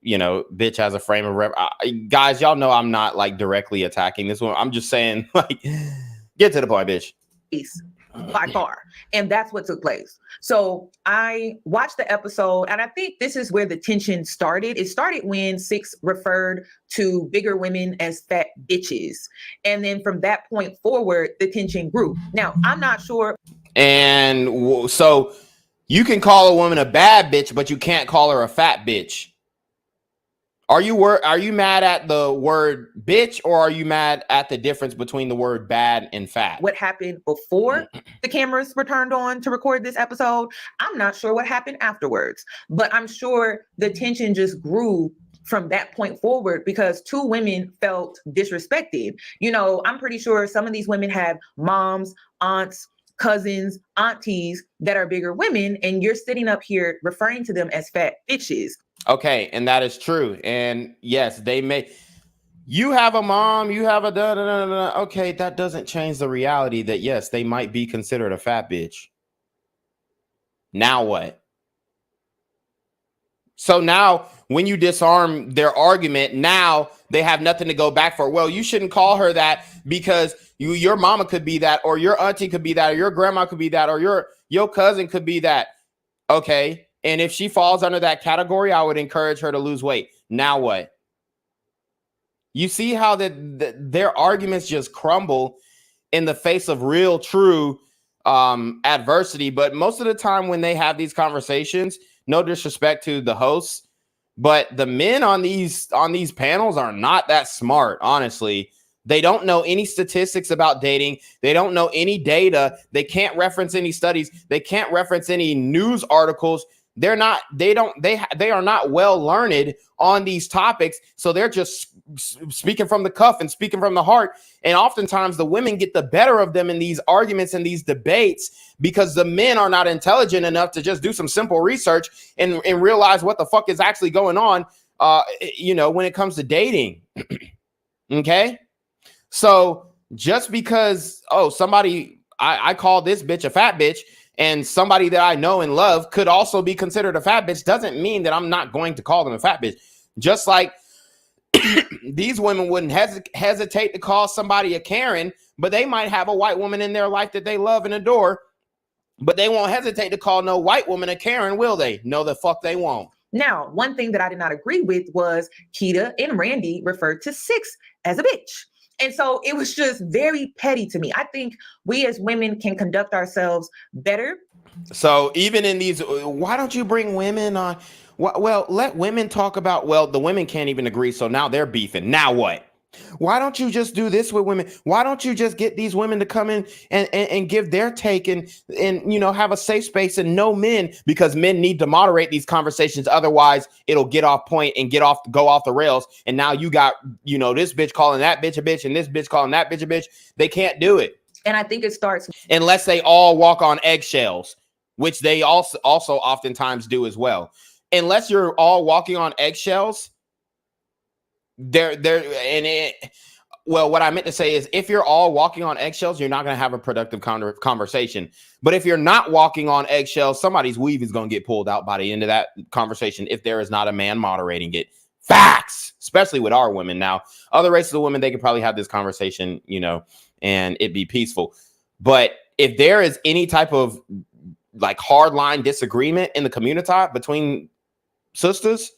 bitch as a frame of reference. Guys, y'all know I'm not like directly attacking this one. I'm just saying, like, get to the point, bitch. By far. And that's what took place. So I watched the episode, and I think this is where the tension started. It started when Six referred to bigger women as fat bitches. And then from that point forward, the tension grew. Now, I'm not sure. And so you can call a woman a bad bitch, but you can't call her a fat bitch. Are you mad at the word bitch, or are you mad at the difference between the word bad and fat? What happened before the cameras were turned on to record this episode? I'm not sure what happened afterwards, but I'm sure the tension just grew from that point forward because two women felt disrespected. I'm pretty sure some of these women have moms, aunts, cousins, aunties that are bigger women, and you're sitting up here referring to them as fat bitches. Okay, and that is true. And yes, they may. You have a mom, you have a da da da da. Okay, that doesn't change the reality that yes, they might be considered a fat bitch. Now what? So now when you disarm their argument, now they have nothing to go back for. Well, you shouldn't call her that because your mama could be that, or your auntie could be that, or your grandma could be that, or your cousin could be that. Okay. And if she falls under that category, I would encourage her to lose weight. Now what? You see how their arguments just crumble in the face of real, true adversity. But most of the time when they have these conversations, no disrespect to the hosts, but the men on these panels are not that smart, honestly. They don't know any statistics about dating. They don't know any data. They can't reference any studies. They can't reference any news articles. They are not well learned on these topics. So they're just speaking from the cuff and speaking from the heart. And oftentimes the women get the better of them in these arguments and these debates because the men are not intelligent enough to just do some simple research and realize what the fuck is actually going on, when it comes to dating. Okay. So just because, I call this bitch a fat bitch, and somebody that I know and love could also be considered a fat bitch, doesn't mean that I'm not going to call them a fat bitch. Just like these women wouldn't hesitate to call somebody a Karen, but they might have a white woman in their life that they love and adore, but they won't hesitate to call no white woman a Karen, will they? No, the fuck they won't. Now, one thing that I did not agree with was Keita and Randy referred to Six as a bitch. And so it was just very petty to me. I think we as women can conduct ourselves better. So even in these, why don't you bring women on? Well, let women talk about, the women can't even agree. So now they're beefing. Now what? Why don't you just do this with women? Why don't you just get these women to come in and give their take and have a safe space and no men, because men need to moderate these conversations. Otherwise it'll get off point and go off the rails. And now you got, this bitch calling that bitch a bitch and this bitch calling that bitch a bitch. They can't do it. And I think it starts unless they all walk on eggshells, which they also oftentimes do as well. Unless you're all walking on eggshells, what I meant to say is if you're all walking on eggshells, you're not going to have a productive conversation. But if you're not walking on eggshells, somebody's weave is going to get pulled out by the end of that conversation if there is not a man moderating it. Facts, especially with our women. Now, other races of women, they could probably have this conversation, and it'd be peaceful. But if there is any type of like hardline disagreement in the community between sisters,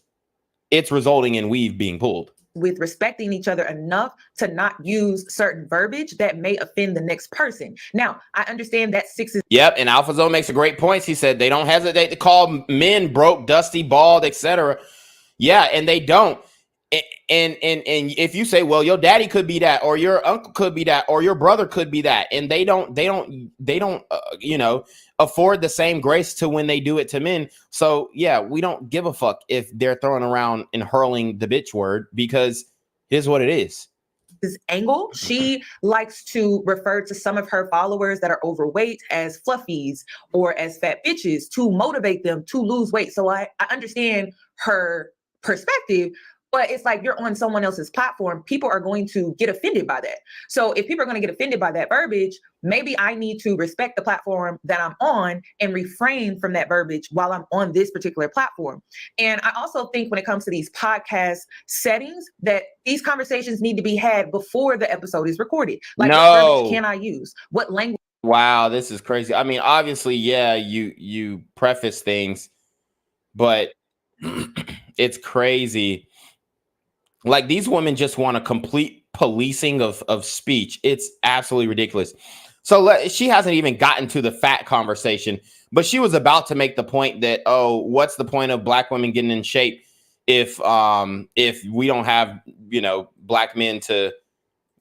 it's resulting in weave being pulled. With respecting each other enough to not use certain verbiage that may offend the next person. Now, I understand that Six is... Yep, and Alpha Zone makes a great point. He said they don't hesitate to call men broke, dusty, bald, etc. Yeah, and they don't. And if you say, well, your daddy could be that, or your uncle could be that, or your brother could be that, and they don't afford the same grace to when they do it to men. So yeah, we don't give a fuck if they're throwing around and hurling the bitch word, because here's what it is. This angle, she likes to refer to some of her followers that are overweight as fluffies or as fat bitches to motivate them to lose weight. So I understand her perspective, but it's like you're on someone else's platform. People are going to get offended by that. So if people are going to get offended by that verbiage, maybe I need to respect the platform that I'm on and refrain from that verbiage while I'm on this particular platform. And I also think when it comes to these podcast settings, that these conversations need to be had before the episode is recorded. Like, what verbiage can I use? What language? Wow, this is crazy. I mean, obviously, yeah, you preface things, but it's crazy. Like, these women just want a complete policing of speech. It's absolutely ridiculous. So she hasn't even gotten to the fat conversation, but she was about to make the point that, what's the point of black women getting in shape if we don't have, black men to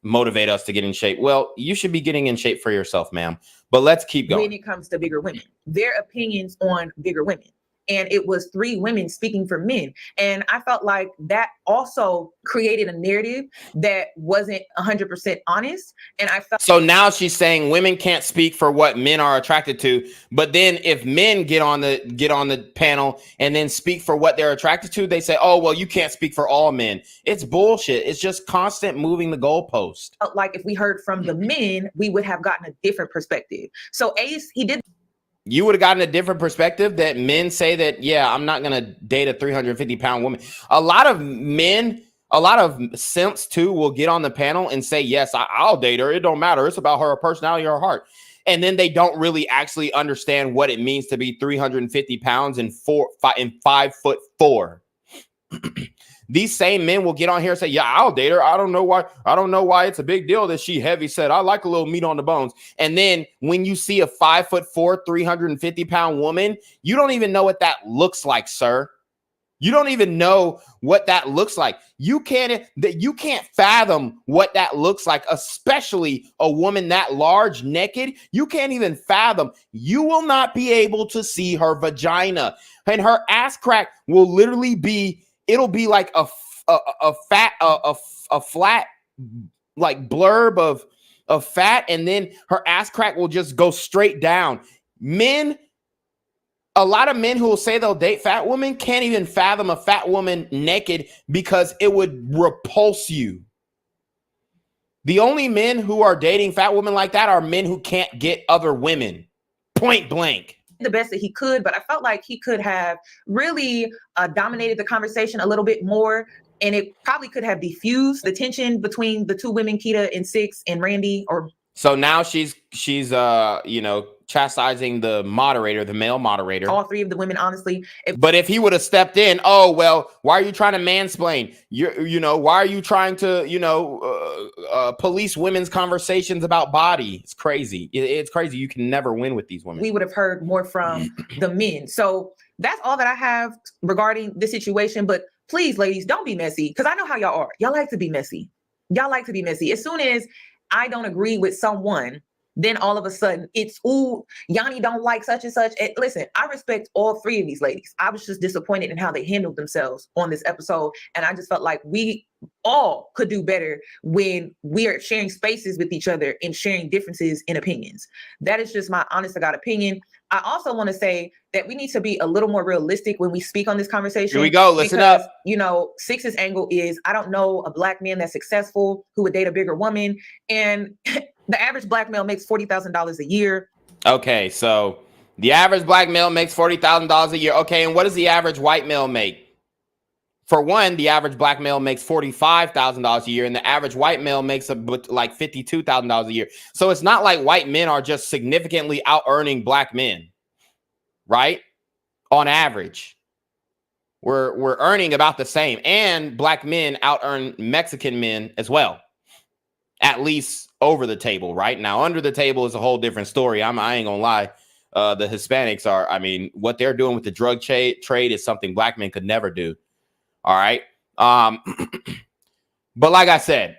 motivate us to get in shape? Well, you should be getting in shape for yourself, ma'am. But let's keep going. When it comes to bigger women, their opinions on bigger women. and it was 3 women speaking for men. And I felt like that also created a narrative that wasn't 100% honest. And I felt so now she's saying women can't speak for what men are attracted to, but then if men get on the panel and then speak for what they're attracted to, they say, oh, well, you can't speak for all men. It's bullshit. It's just constant moving the goalpost. like if we heard from the men, we would have gotten a different perspective. So Ace, he did. You would have gotten a different perspective that men say that, yeah, I'm not going to date a 350-pound woman. A lot of men, a lot of simps too, will get on the panel and say, yes, I'll date her. It don't matter. It's about her personality or her heart. And then they don't really actually understand what it means to be 350 pounds and 5'4". These same men will get on here and say, yeah, I'll date her. I don't know why it's a big deal that she heavy set. I like a little meat on the bones. And then when you see a 5'4", 350-pound woman, you don't even know what that looks like, sir. You don't even know what that looks like. You can't fathom what that looks like, especially a woman that large naked. You can't even fathom. You will not be able to see her vagina, and her ass crack will literally be, it'll be like a flat like blurb of fat, and then her ass crack will just go straight down. A lot of men who will say they'll date fat women can't even fathom a fat woman naked because it would repulse you. The only men who are dating fat women like that are men who can't get other women. Point blank. The best that he could, but I felt like he could have really dominated the conversation a little bit more, and it probably could have diffused the tension between the 2 women, Keita and Six and Randy. Or so now she's chastising the moderator, the male moderator. All 3 of the women, honestly. But if he would have stepped in, oh, well, why are you trying to mansplain? Why are you trying to, police women's conversations about body? It's crazy. It's crazy. You can never win with these women. We would have heard more from the men. So that's all that I have regarding this situation. But please, ladies, don't be messy, because I know how y'all are. Y'all like to be messy. As soon as I don't agree with someone, then all of a sudden it's, ooh, Yanni don't like such and such. And listen, I respect all 3 of these ladies. I was just disappointed in how they handled themselves on this episode. And I just felt like we all could do better when we are sharing spaces with each other and sharing differences in opinions. That is just my honest to God opinion. I also want to say that we need to be a little more realistic when we speak on this conversation. Here we go. Listen up. Six's angle is, I don't know a Black man that's successful who would date a bigger woman. And the average Black male makes $40,000 a year. Okay, so the average Black male makes $40,000 a year. Okay, and what does the average white male make? For one, the average Black male makes $45,000 a year, and the average white male makes like $52,000 a year. So it's not like white men are just significantly out earning Black men, right? On average, we're earning about the same, and Black men out earn Mexican men as well, at least over the table. Right now, under the table is a whole different story. I ain't gonna lie. The Hispanics are. I mean, what they're doing with the drug trade is something Black men could never do. All right. But like I said,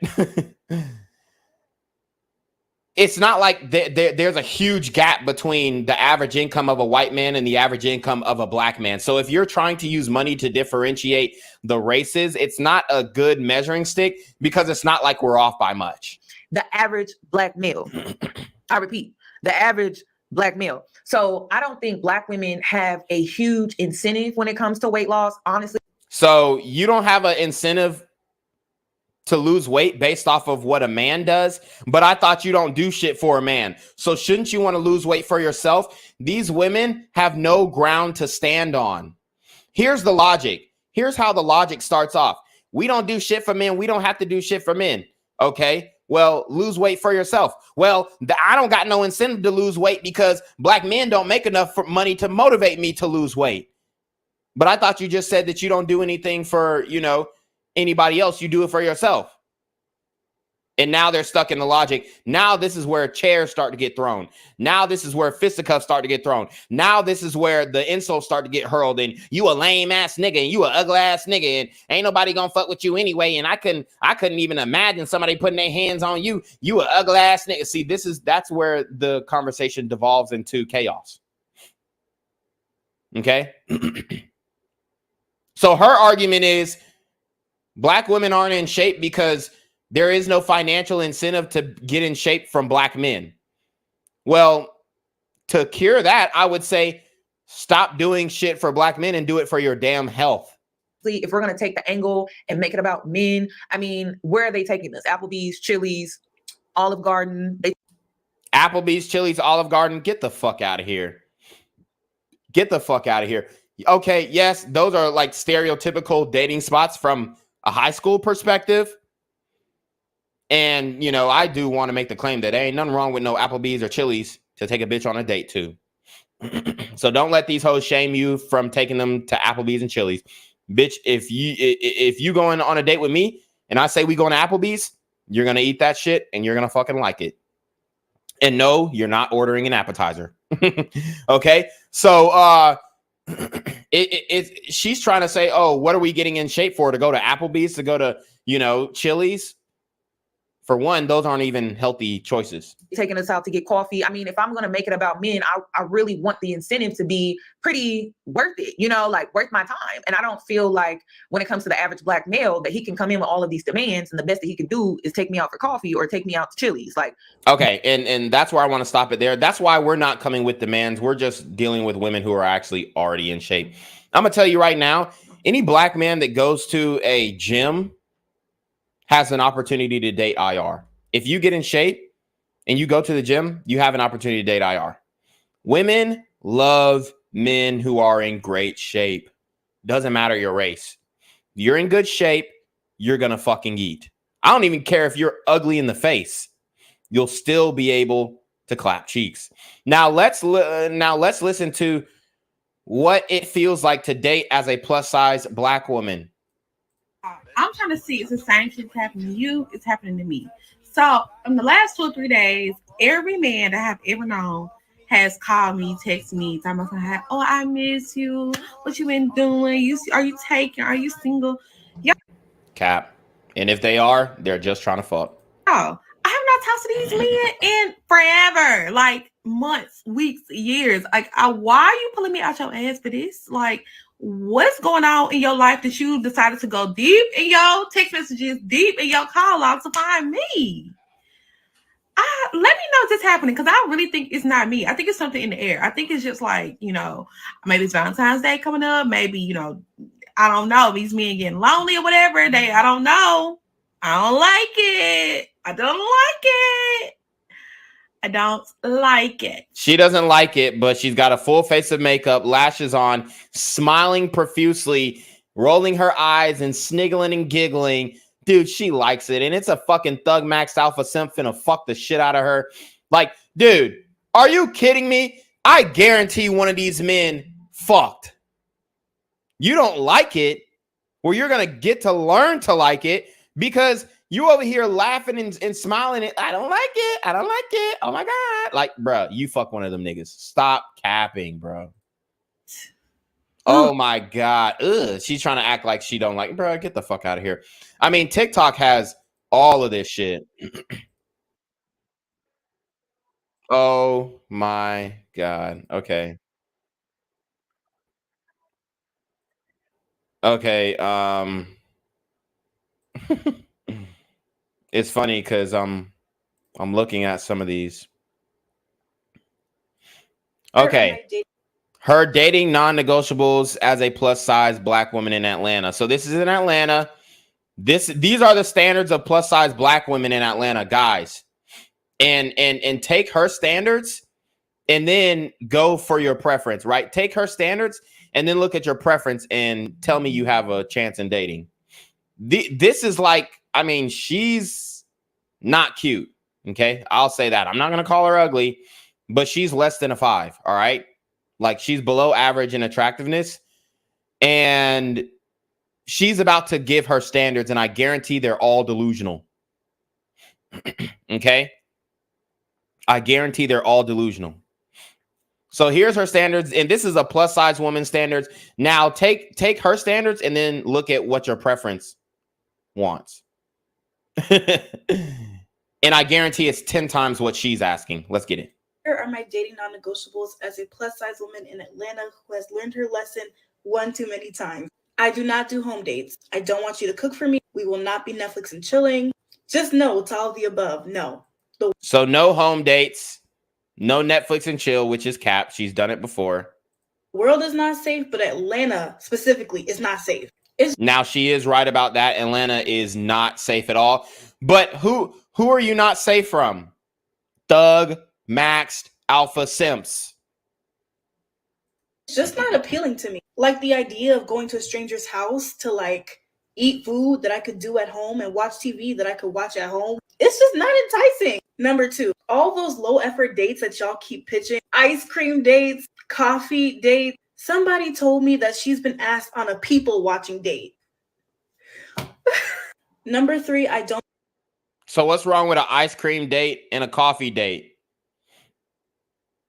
it's not like there's a huge gap between the average income of a white man and the average income of a Black man. So if you're trying to use money to differentiate the races, it's not a good measuring stick, because it's not like we're off by much. The average Black male, I repeat, the average Black male. So I don't think Black women have a huge incentive when it comes to weight loss, honestly. So you don't have an incentive to lose weight based off of what a man does, but I thought you don't do shit for a man. So shouldn't you want to lose weight for yourself? These women have no ground to stand on. Here's the logic. Here's how the logic starts off. We don't do shit for men. We don't have to do shit for men. Okay, well, lose weight for yourself. Well, I don't got no incentive to lose weight because Black men don't make enough money to motivate me to lose weight. But I thought you just said that you don't do anything for, anybody else. You do it for yourself. And now they're stuck in the logic. Now this is where chairs start to get thrown. Now this is where fisticuffs start to get thrown. Now this is where the insults start to get hurled. And you a lame ass nigga, and you a ugly ass nigga, and ain't nobody gonna fuck with you anyway. And I couldn't even imagine somebody putting their hands on you. You a ugly ass nigga. See, that's where the conversation devolves into chaos. Okay. So her argument is black women aren't in shape because there is no financial incentive to get in shape from black men. Well, to cure that, I would say stop doing shit for black men and do it for your damn health. If we're going to take the angle and make it about men, I mean, where are they taking this? Applebee's, Chili's, Olive Garden. Applebee's, Chili's, Olive Garden. Get the fuck out of here. Get the fuck out of here. Okay, yes, those are like stereotypical dating spots from a high school perspective. And, you know, I do want to make the claim that there ain't nothing wrong with no Applebee's or Chili's to take a bitch on a date to. So don't let these hoes shame you from taking them to Applebee's and Chili's. Bitch, if you going on a date with me and I say we going to Applebee's, you're going to eat that shit and you're going to fucking like it. And no, you're not ordering an appetizer. Okay? So she's trying to say, oh, what are we getting in shape for? To go to Applebee's, to go to, you know, Chili's? For one, those aren't even healthy choices. Taking us out to get coffee. I mean, if I'm going to make it about men, I really want the incentive to be pretty worth it, you know, like worth my time. And I don't feel like when it comes to the average black male that he can come in with all of these demands and the best that he can do is take me out for coffee or take me out to Chili's. Like, okay. And that's where I want to stop it there. That's why we're not coming with demands. We're just dealing with women who are actually already in shape. I'm going to tell you right now, any black man that goes to a gym has an opportunity to date IR. If you get in shape and you go to the gym, you have an opportunity to date IR. Women love men who are in great shape. Doesn't matter your race. You're in good shape, you're going to fucking eat. I don't even care if you're ugly in the face. You'll still be able to clap cheeks. Now let's listen to what it feels like to date as a plus size black woman. I'm trying to see if the same shit's happening to you, it's happening to me. So in the last 2 or 3 days, every man that I've ever known has called me, texted me, talking about, oh, I miss you. What you been doing? Are you taken? Are you single? Yeah. Cap. And if they are, they're just trying to fuck. Oh, I have not talked to these men in forever, like months, weeks, years. Like, why are you pulling me out your ass for this? Like, what's going on in your life that you decided to go deep in your text messages, deep in your call logs to find me? Let me know if this happening, because I really think it's not me. I think it's something in the air. I think it's just like, you know, maybe it's Valentine's Day coming up. Maybe, you know, I don't know. These men getting lonely or whatever. I don't know. I don't like it. I don't like it. I don't like it. She doesn't like it, but she's got a full face of makeup, lashes on, smiling profusely, rolling her eyes and sniggling and giggling. Dude, she likes it. And it's a fucking Thug Max Alpha Simp finna fuck the shit out of her. Like, dude, are you kidding me? I guarantee one of these men fucked. You don't like it? Well, you're gonna get to learn to like it, because you over here laughing and smiling and I don't like it. I don't like it. Oh my God. Like, bro, you fuck one of them niggas. Stop capping, bro. Oh my God. Ugh. She's trying to act like she don't like, bro, get the fuck out of here. I mean, TikTok has all of this shit. Oh my God. Okay. Okay. It's funny because I'm looking at some of these. Okay. Her dating non-negotiables as a plus size black woman in Atlanta. So this is in Atlanta. These are the standards of plus size black women in Atlanta, guys. And take her standards and then go for your preference, right? Take her standards and then look at your preference and tell me you have a chance in dating. This is like, I mean, she's not cute. Okay. I'll say that. I'm not going to call her ugly, but she's less than a 5. All right. Like, she's below average in attractiveness, and she's about to give her standards, and I guarantee they're all delusional. Okay. I guarantee they're all delusional. So here's her standards, and this is a plus size woman standards. Now take her standards and then look at what your preference wants. And I guarantee it's 10 times what she's asking. Let's get it. Here are my dating non-negotiables as a plus-size woman in Atlanta who has learned her lesson one too many times. I do not do home dates. I don't want you to cook for me. We will not be Netflix and chilling. Just no to all of the above. No. So no home dates, no Netflix and chill, which is cap. She's done it before. The world is not safe, but Atlanta specifically is not safe. Now she is right about that. Atlanta is not safe at all. But who are you not safe from? Thug, maxed, alpha simps. It's just not appealing to me. Like the idea of going to a stranger's house to like eat food that I could do at home and watch TV that I could watch at home. It's just not enticing. Number 2, all those low effort dates that y'all keep pitching, ice cream dates, coffee dates. Somebody told me that she's been asked on a people watching date. Number 3, I don't. So what's wrong with an ice cream date and a coffee date?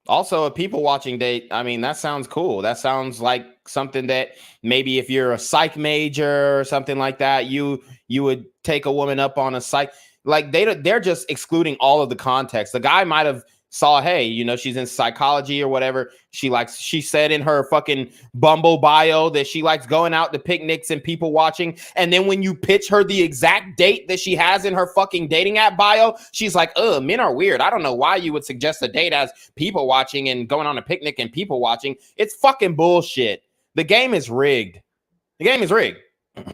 Also, a people watching date. I mean, that sounds cool. That sounds like something that maybe if you're a psych major or something like that, you would take a woman up on a psych. Like they're just excluding all of the context. The guy might have saw, hey, you know, she's in psychology or whatever. She said in her fucking Bumble bio that she likes going out to picnics and people watching. And then when you pitch her the exact date that she has in her fucking dating app bio, she's like, men are weird. I don't know why you would suggest a date as people watching and going on a picnic and people watching. It's fucking bullshit. The game is rigged. The game is rigged.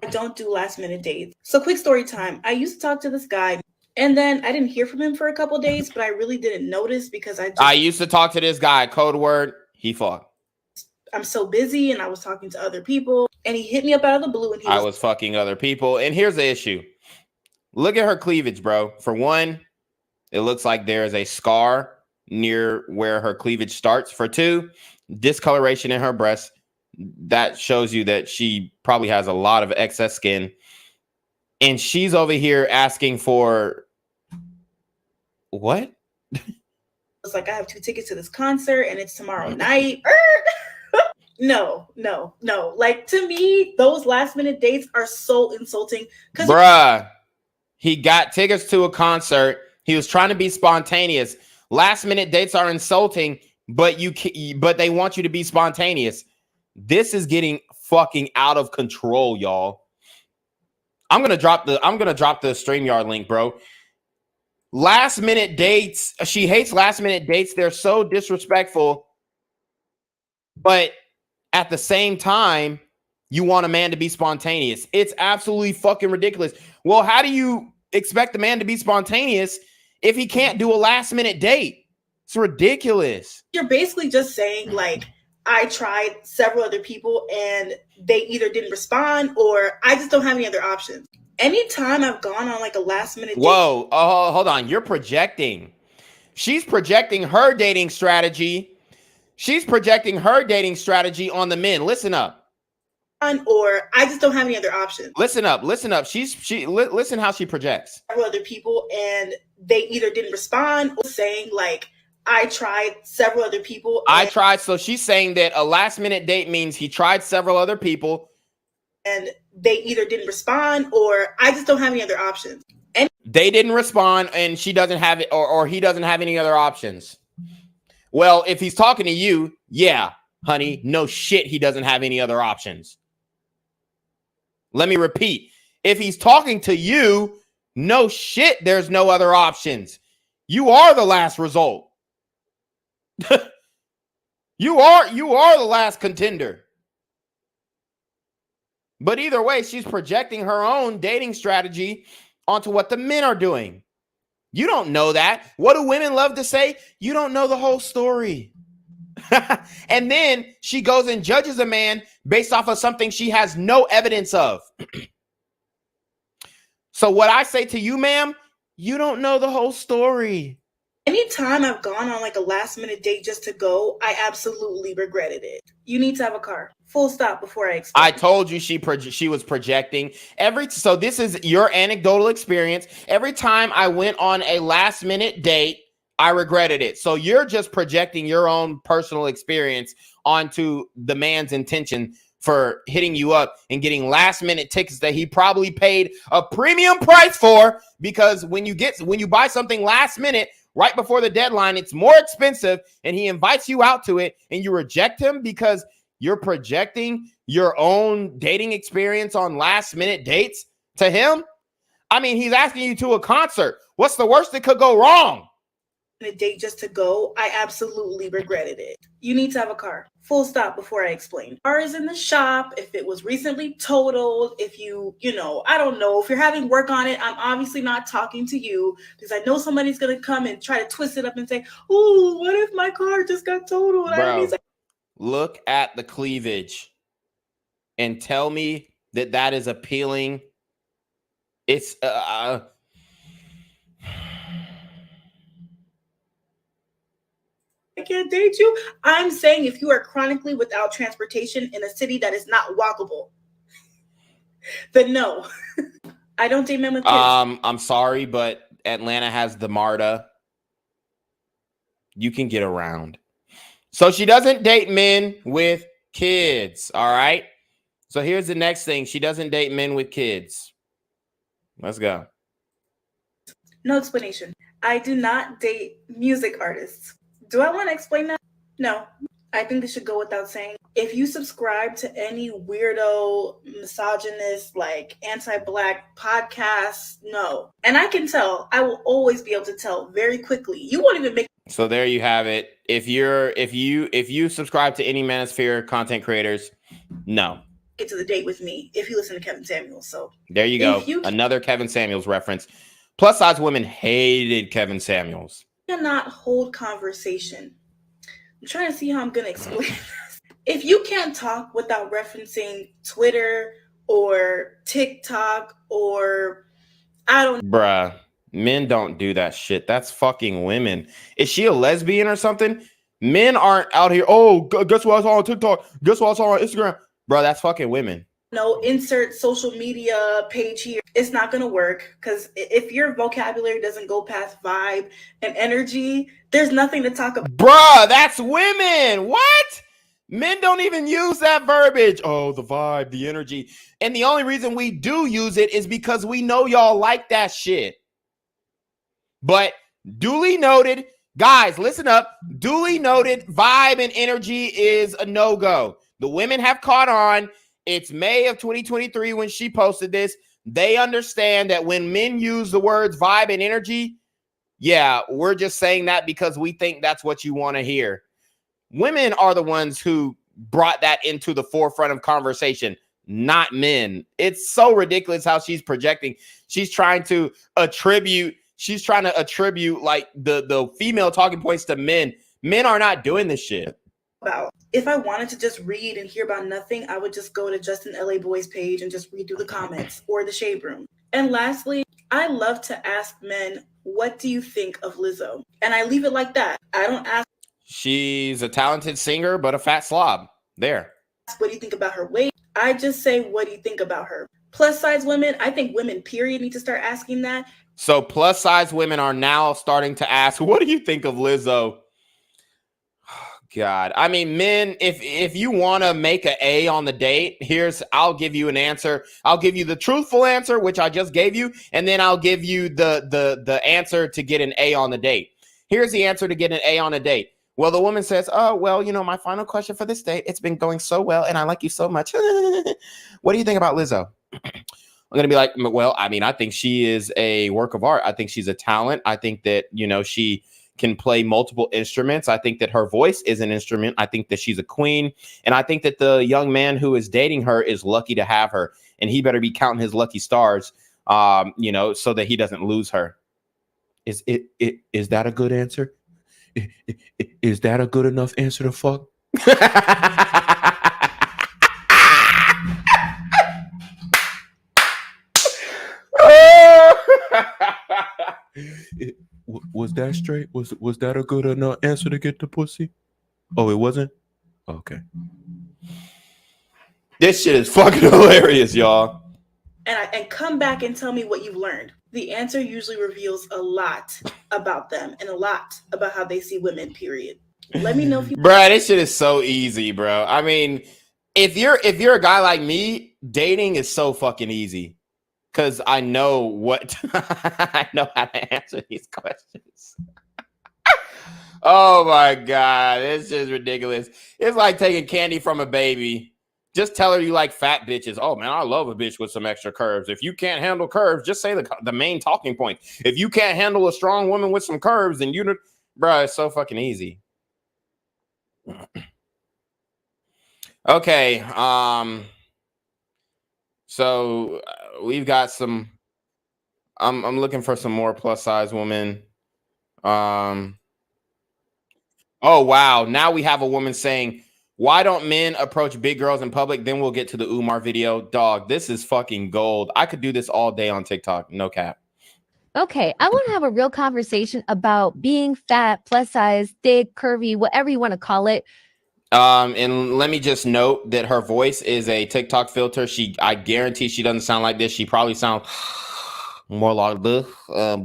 I don't do last minute dates. So quick story time. I used to talk to this guy and then I didn't hear from him for a couple days, but I really didn't notice because I used to talk to this guy. Code word, he fucked. I'm so busy and I was talking to other people and he hit me up out of the blue and I was fucking other people. And here's the issue. Look at her cleavage, bro. For one, it looks like there's a scar near where her cleavage starts. For 2, discoloration in her breast. That shows you that she probably has a lot of excess skin. And she's over here asking for what? It's like, I have 2 tickets to this concert and it's tomorrow night. No. Like, to me, those last minute dates are so insulting. Bruh, he got tickets to a concert. He was trying to be spontaneous. Last minute dates are insulting, but they want you to be spontaneous. This is getting fucking out of control, y'all. I'm gonna drop the StreamYard link, bro. Last minute dates. She hates last minute dates. They're so disrespectful. But at the same time, you want a man to be spontaneous. It's absolutely fucking ridiculous. Well, how do you expect the man to be spontaneous if he can't do a last minute date? It's ridiculous. You're basically just saying, like, I tried several other people and they either didn't respond or I just don't have any other options. Anytime I've gone on like a last minute date. Whoa, hold on. You're projecting. She's projecting her dating strategy. She's projecting her dating strategy on the men. Listen up. Or I just don't have any other options. Listen up. Listen how she projects. Several other people and they either didn't respond or saying like, I tried several other people. So she's saying that a last minute date means he tried several other people. And they either didn't respond or I just don't have any other options. And they didn't respond and she doesn't have it or he doesn't have any other options. Well, if he's talking to you, yeah, honey, no shit, he doesn't have any other options. Let me repeat. If he's talking to you, no shit, there's no other options. You are the last result. You are the last contender. But either way, she's projecting her own dating strategy onto what the men are doing. You don't know that. What do women love to say? You don't know the whole story. And then she goes and judges a man based off of something she has no evidence of. So what I say to you, ma'am, you don't know the whole story. Anytime I've gone on like a last minute date just to go, I absolutely regretted it. You need to have a car. Full stop before I explain. I told you she was projecting. So this is your anecdotal experience. Every time I went on a last minute date, I regretted it. So you're just projecting your own personal experience onto the man's intention for hitting you up and getting last minute tickets that he probably paid a premium price for, because when you buy something last minute, right before the deadline. It's more expensive, and he invites you out to it, and you reject him because you're projecting your own dating experience on last-minute dates to him. I mean, he's asking you to a concert. What's the worst that could go wrong? A date just to go, I absolutely regretted it. You need to have a car. Full stop before I explain. Car is in the shop. If it was recently totaled, if you know, I don't know, if you're having work on it, I'm obviously not talking to you because I know somebody's going to come and try to twist it up and say, "Ooh, what if my car just got totaled?" Bro, look at the cleavage and tell me that that is appealing. It's I can't date you. I'm saying if you are chronically without transportation in a city that is not walkable, then no. I don't date men with kids. I'm sorry, but Atlanta has the MARTA. You can get around. So she doesn't date men with kids, all right? So here's the next thing. She doesn't date men with kids. Let's go. No explanation. I do not date music artists. Do I want to explain that? No. I think this should go without saying. If you subscribe to any weirdo, misogynist, like anti-Black podcasts, no. And I can tell. I will always be able to tell very quickly. You won't even make. So there you have it. If you subscribe to any Manosphere content creators, no. Get to the date with me if you listen to Kevin Samuels. So there you go. Another Kevin Samuels reference. Plus size women hated Kevin Samuels. Cannot hold conversation. I'm trying to see how I'm going to explain this. If you can't talk without referencing Twitter or TikTok or Bruh, men don't do that shit. That's fucking women. Is she a lesbian or something? Men aren't out here. Oh, guess what I saw on TikTok? Guess what I saw on Instagram? Bro, that's fucking women. No, insert social media page here. It's not going to work because if your vocabulary doesn't go past vibe and energy, there's nothing to talk about. Bruh, that's women. What? Men don't even use that verbiage. Oh, the vibe, the energy. And the only reason we do use it is because we know y'all like that shit. But duly noted, guys, listen up. Duly noted, vibe and energy is a no-go. The women have caught on. It's May of 2023 when she posted this. They understand that when men use the words vibe and energy, yeah, we're just saying that because we think that's what you want to hear. Women are the ones who brought that into the forefront of conversation, not men. It's so ridiculous how she's projecting. She's trying to attribute like the female talking points to men. Men are not doing this shit. About if I wanted to just read and hear about nothing, I would just go to Justin LA Boy's page and just read through the comments or the Shade Room. And lastly, I love to ask men, what do you think of Lizzo? And I leave it like that. I don't ask. She's a talented singer, but a fat slob. There. What do you think about her weight? I just say, what do you think about her? Plus size women, I think women, period, need to start asking that. So plus size women are now starting to ask, what do you think of Lizzo? God, I mean, men, if you want to make an A on the date, I'll give you an answer. I'll give you the truthful answer, which I just gave you, and then I'll give you the answer to get an A on the date. Here's the answer to get an A on a date. Well, the woman says, oh, well, my final question for this date, it's been going so well, and I like you so much. What do you think about Lizzo? I'm going to be like, well, I mean, I think she is a work of art. I think she's a talent. I think that, she can play multiple instruments. I think that her voice is an instrument. I think that she's a queen. And I think that the young man who is dating her is lucky to have her. And he better be counting his lucky stars, so that he doesn't lose her. Is that a good answer? Is that a good enough answer to fuck? Was that straight? Was that a good enough answer to get the pussy? Oh, it wasn't? Okay. This shit is fucking hilarious, y'all. And come back and tell me what you've learned. The answer usually reveals a lot about them and a lot about how they see women, period. Let me know if you... Bro, this shit is so easy, bro. I mean, if you're a guy like me, dating is so fucking easy. Because I know I know how to answer these questions. Oh my God. It's just ridiculous. It's like taking candy from a baby. Just tell her you like fat bitches. Oh man, I love a bitch with some extra curves. If you can't handle curves, just say the main talking point. If you can't handle a strong woman with some curves, then bro, it's so fucking easy. Okay. So we've got some. I'm looking for some more plus size women. Oh wow! Now we have a woman saying, "Why don't men approach big girls in public?" Then we'll get to the Umar video. Dog, this is fucking gold. I could do this all day on TikTok. No cap. Okay, I want to have a real conversation about being fat, plus size, thick, curvy, whatever you want to call it. And let me just note that her voice is a TikTok filter. I guarantee she doesn't sound like this. She probably sounds more like this,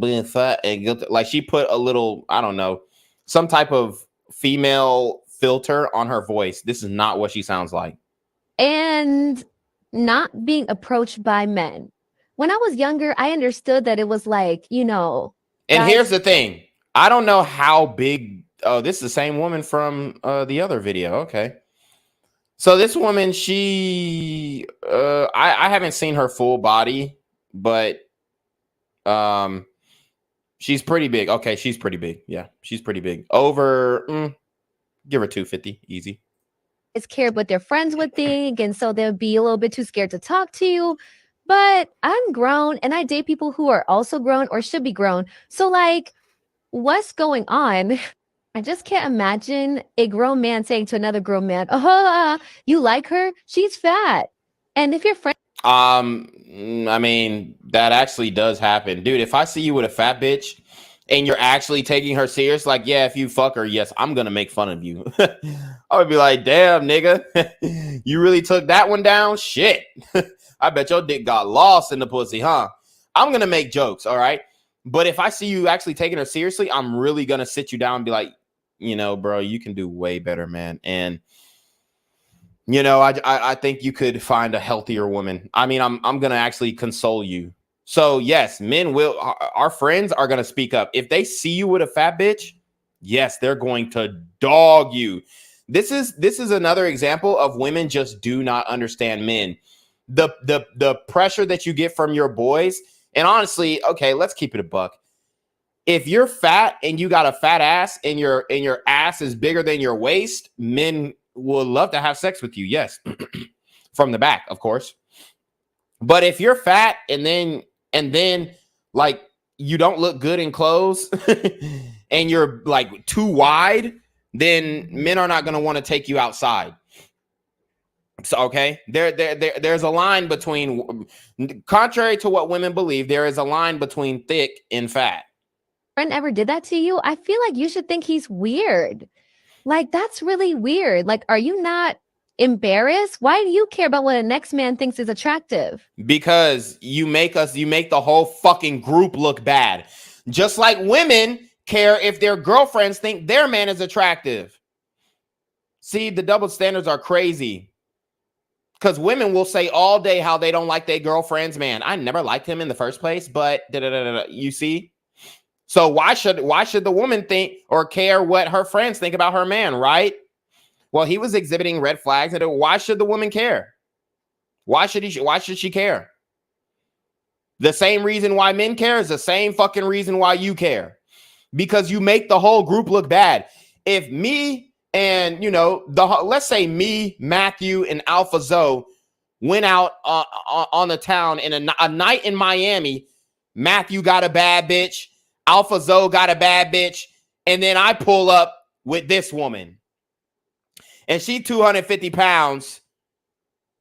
being fat and guilty. Like she put a little, I don't know, some type of female filter on her voice. This is not what she sounds like. And not being approached by men. When I was younger, I understood that it was like, you know. And here's the thing. I don't know how big. Oh, this is the same woman from the other video. Okay. So this woman, I haven't seen her full body, but she's pretty big. Okay, she's pretty big. Yeah, she's pretty big. Over, give her 250, easy. It's cared what their friends would think, and so they'll be a little bit too scared to talk to you. But I'm grown, and I date people who are also grown or should be grown. So, like, what's going on? I just can't imagine a grown man saying to another grown man, "Oh, you like her? She's fat." And if your friend, I mean, that actually does happen, dude. If I see you with a fat bitch and you're actually taking her serious, like, yeah, if you fuck her, yes, I'm gonna make fun of you. I would be like, damn, nigga, you really took that one down? Shit. I bet your dick got lost in the pussy, huh? I'm gonna make jokes, all right? But if I see you actually taking her seriously, I'm really gonna sit you down and be like, you know, bro, you can do way better, man. And you know, I think you could find a healthier woman. I mean, I'm gonna actually console you. So yes, our friends are gonna speak up. If they see you with a fat bitch, yes, they're going to dog you. This is another example of women just do not understand men. The pressure that you get from your boys, and honestly, okay, let's keep it a buck. If you're fat and you got a fat ass and your ass is bigger than your waist, men will love to have sex with you. Yes. From the back, of course. But if you're fat and then like you don't look good in clothes and you're like too wide, then men are not going to want to take you outside. So, okay, there's a line between, contrary to what women believe, there is a line between thick and fat. friend ever did that to you, I feel like you should think he's weird. Like, that's really weird. Like, are you not embarrassed? Why do you care about what a next man thinks is attractive? Because you make the whole fucking group look bad. Just like women care if their girlfriends think their man is attractive. See, the double standards are crazy. Because women will say all day how they don't like their girlfriend's man. I never liked him in the first place, but you see? So why should the woman think or care what her friends think about her man, right? Well, he was exhibiting red flags. And why should the woman care? Why should she care? The same reason why men care is the same fucking reason why you care. Because you make the whole group look bad. If me and, you know, let's say me, Matthew, and Alpha Zoe went out on the town in a night in Miami, Matthew got a bad bitch, Alpha Zoe got a bad bitch, and then I pull up with this woman. And she 250 pounds,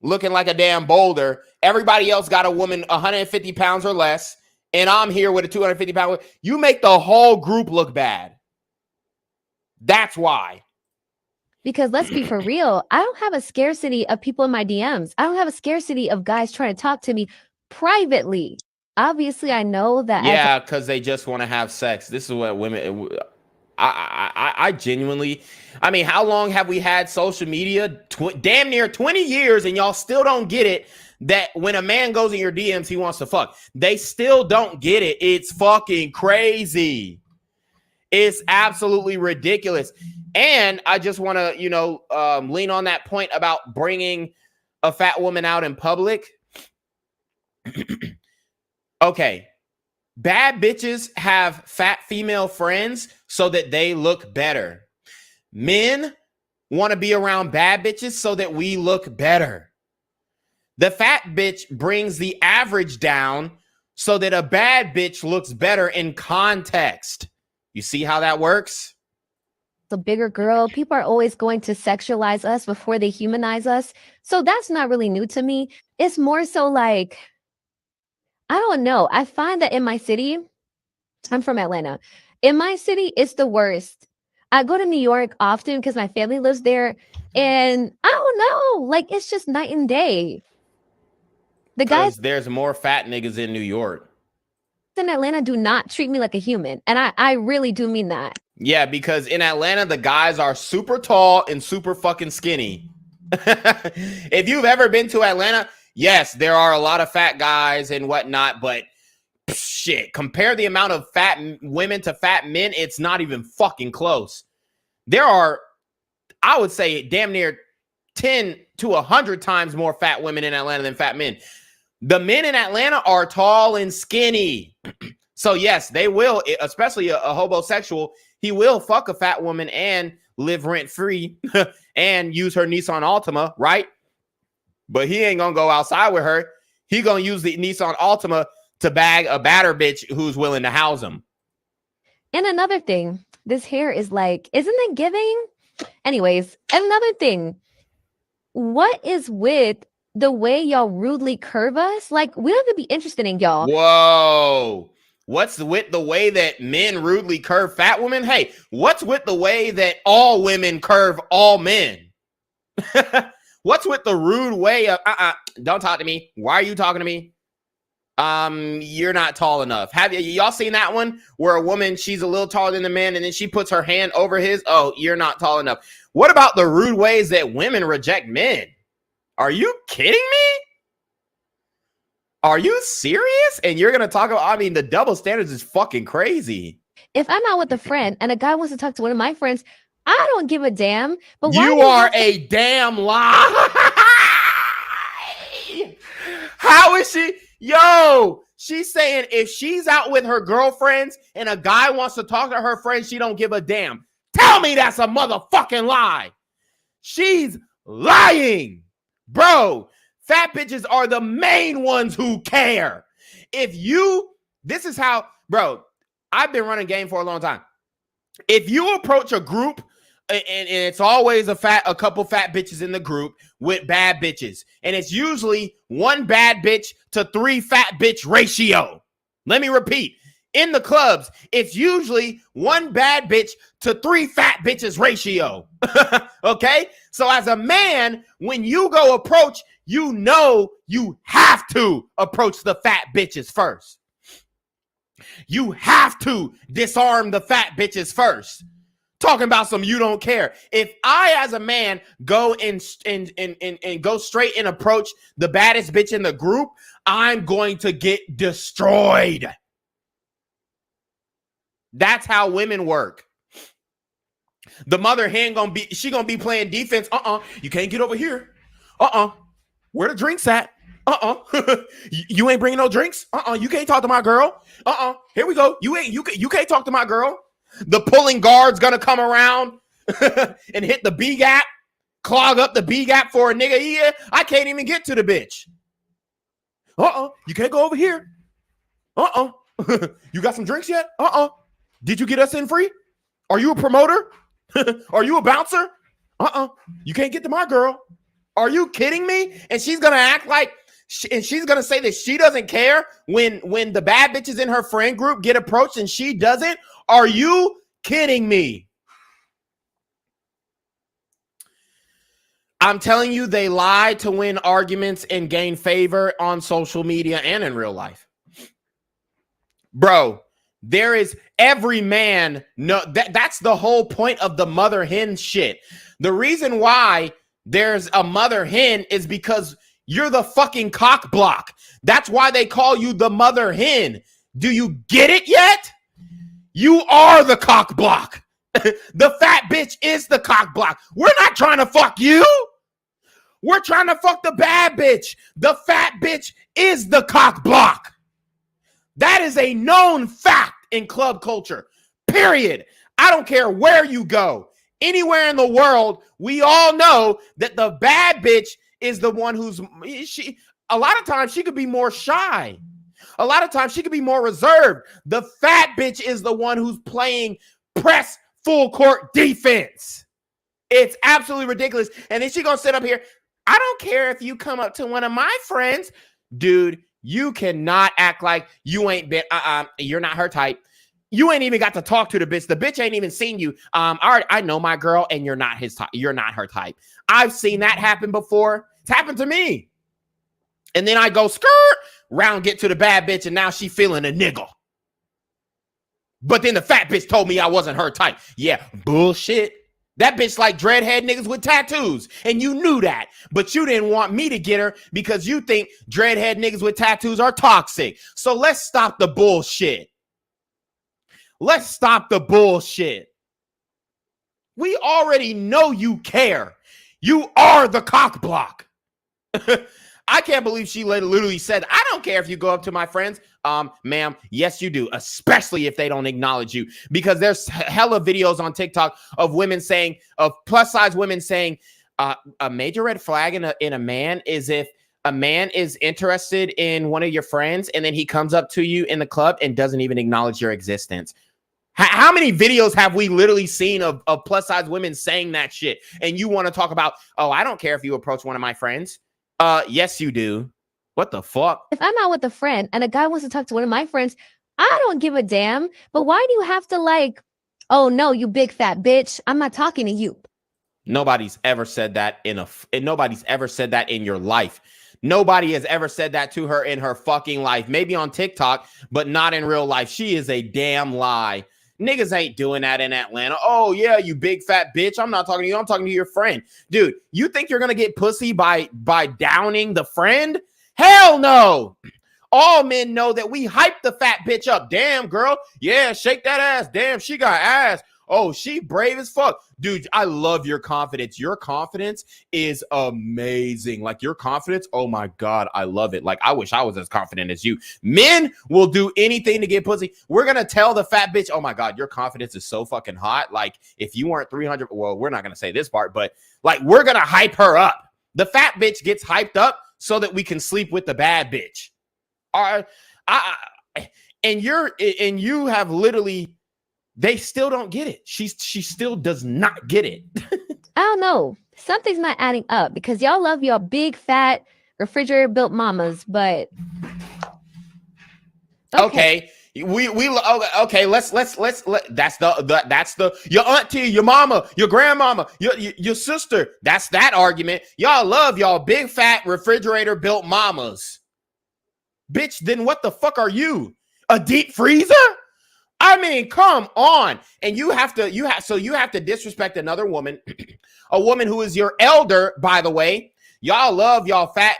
looking like a damn boulder. Everybody else got a woman 150 pounds or less, and I'm here with a 250 pound. You make the whole group look bad. That's why. Because let's be for real, I don't have a scarcity of people in my DMs. I don't have a scarcity of guys trying to talk to me privately. Obviously, I know that. Yeah, because they just want to have sex. This is what women. I genuinely. I mean, how long have we had social media? Damn near 20 years, and y'all still don't get it. That when a man goes in your DMs, he wants to fuck. They still don't get it. It's fucking crazy. It's absolutely ridiculous. And I just want to, lean on that point about bringing a fat woman out in public. Okay. Bad bitches have fat female friends so that they look better. Men want to be around bad bitches so that we look better. The fat bitch brings the average down so that a bad bitch looks better in context. You see how that works? The bigger girl, people are always going to sexualize us before they humanize us. So that's not really new to me. It's more so like, I don't know. I find that in my city, I'm from Atlanta. In my city, it's the worst. I go to New York often because my family lives there. And I don't know, like, it's just night and day. The guys, there's more fat niggas in New York. In Atlanta do not treat me like a human. And I really do mean that. Yeah, because in Atlanta, the guys are super tall and super fucking skinny. If you've ever been to Atlanta, yes, there are a lot of fat guys and whatnot, but shit, compare the amount of fat women to fat men, it's not even fucking close. There are, I would say, damn near 10 to 100 times more fat women in Atlanta than fat men. The men in Atlanta are tall and skinny. So yes, they will, especially a homosexual, he will fuck a fat woman and live rent-free and use her Nissan Altima, right? But he ain't gonna go outside with her. He gonna use the Nissan Altima to bag a badder bitch who's willing to house him. And another thing, this hair is like, isn't it giving? Anyways, another thing, what is with the way y'all rudely curve us? Like, we don't have to be interested in y'all. Whoa. What's with the way that men rudely curve fat women? Hey, what's with the way that all women curve all men? What's with the rude way of, don't talk to me. Why are you talking to me? You're not tall enough. Have y'all seen that one where a woman, she's a little taller than the man and then she puts her hand over his? Oh, you're not tall enough. What about the rude ways that women reject men? Are you kidding me? Are you serious? And you're going to talk about, the double standards is fucking crazy. If I'm out with a friend and a guy wants to talk to one of my friends, I don't give a damn. But you are a damn lie. How is she? Yo, she's saying if she's out with her girlfriends and a guy wants to talk to her friends, she don't give a damn. Tell me that's a motherfucking lie. She's lying. Bro, fat bitches are the main ones who care. This is how, bro, I've been running game for a long time. If you approach a group and it's always a couple fat bitches in the group with bad bitches, and it's usually one bad bitch to 3 fat bitch ratio. Let me repeat. In the clubs, it's usually one bad bitch to 3 fat bitches ratio. Okay? So as a man, when you go approach, you know you have to approach the fat bitches first. You have to disarm the fat bitches first. Talking about some you don't care. If I, as a man, go and go straight and approach the baddest bitch in the group, I'm going to get destroyed. That's how women work. The mother hen gonna be playing defense. You can't get over here. Where the drinks at? You ain't bringing no drinks. You can't talk to my girl. Here we go. You can't talk to my girl. The pulling guard's gonna come around and hit the B gap, clog up the B gap for a nigga. Yeah, I can't even get to the bitch. You can't go over here. You got some drinks yet? Did you get us in free? Are you a promoter? Are you a bouncer? You can't get to my girl. Are you kidding me? And she's gonna act like, and she's gonna say that she doesn't care when the bad bitches in her friend group get approached and she doesn't. Are you kidding me? I'm telling you, they lie to win arguments and gain favor on social media and in real life. Bro, there is every man. No, that's the whole point of the mother hen shit. The reason why there's a mother hen is because you're the fucking cock block. That's why they call you the mother hen. Do you get it yet? You are the cock block. The fat bitch is the cock block. We're not trying to fuck you. We're trying to fuck the bad bitch. The fat bitch is the cock block. That is a known fact in club culture. Period. I don't care where you go. Anywhere in the world, we all know that the bad bitch is the one who's a lot of times she could be more shy. A lot of times she could be more reserved. The fat bitch is the one who's playing press full court defense. It's absolutely ridiculous. And then she gonna sit up here. I don't care if you come up to one of my friends. Dude, you cannot act like you ain't been, you're not her type. You ain't even got to talk to the bitch. The bitch ain't even seen you. I know my girl and you're not his type. You're not her type. I've seen that happen before. It's happened to me. And then I go skirt, round, get to the bad bitch, and now she feeling a nigga. But then the fat bitch told me I wasn't her type. Yeah, bullshit. That bitch like dreadhead niggas with tattoos. And you knew that. But you didn't want me to get her because you think dreadhead niggas with tattoos are toxic. So let's stop the bullshit. Let's stop the bullshit. We already know you care. You are the cock block. I can't believe she literally said, I don't care if you go up to my friends. Ma'am, yes, you do, especially if they don't acknowledge you. Because there's hella videos on TikTok of women saying, of plus size women saying, a major red flag in a man is if a man is interested in one of your friends and then he comes up to you in the club and doesn't even acknowledge your existence. How many videos have we literally seen of plus size women saying that shit? And you want to talk about, oh, I don't care if you approach one of my friends. Yes, you do. What the fuck? If I'm out with a friend and a guy wants to talk to one of my friends, I don't give a damn. But why do you have to like, oh no, you big fat bitch, I'm not talking to you. Nobody's ever said that nobody's ever said that in your life. Nobody has ever said that to her in her fucking life. Maybe on TikTok, but not in real life. She is a damn lie. Niggas ain't doing that in Atlanta. Oh, yeah, you big fat bitch. I'm not talking to you. I'm talking to your friend. Dude, you think you're going to get pussy by downing the friend? Hell no. All men know that we hype the fat bitch up. Damn, girl. Yeah, shake that ass. Damn, she got ass. Oh, she brave as fuck. Dude, I love your confidence. Your confidence is amazing. Like your confidence, oh my God, I love it. Like I wish I was as confident as you. Men will do anything to get pussy. We're going to tell the fat bitch, oh my God, your confidence is so fucking hot. Like if you weren't 300, well, we're not going to say this part, but like we're going to hype her up. The fat bitch gets hyped up so that we can sleep with the bad bitch. And you have literally, they still don't get it. She still does not get it. I don't know. Something's not adding up because y'all love your big fat refrigerator built mamas, but okay. Okay, let's that's the your auntie, your mama, your grandmama, your sister. That's that argument. Y'all love y'all big fat refrigerator built mamas. Bitch, then what the fuck are you? A deep freezer? I mean, come on. And you have to disrespect another woman, a woman who is your elder, by the way. Y'all love y'all fat,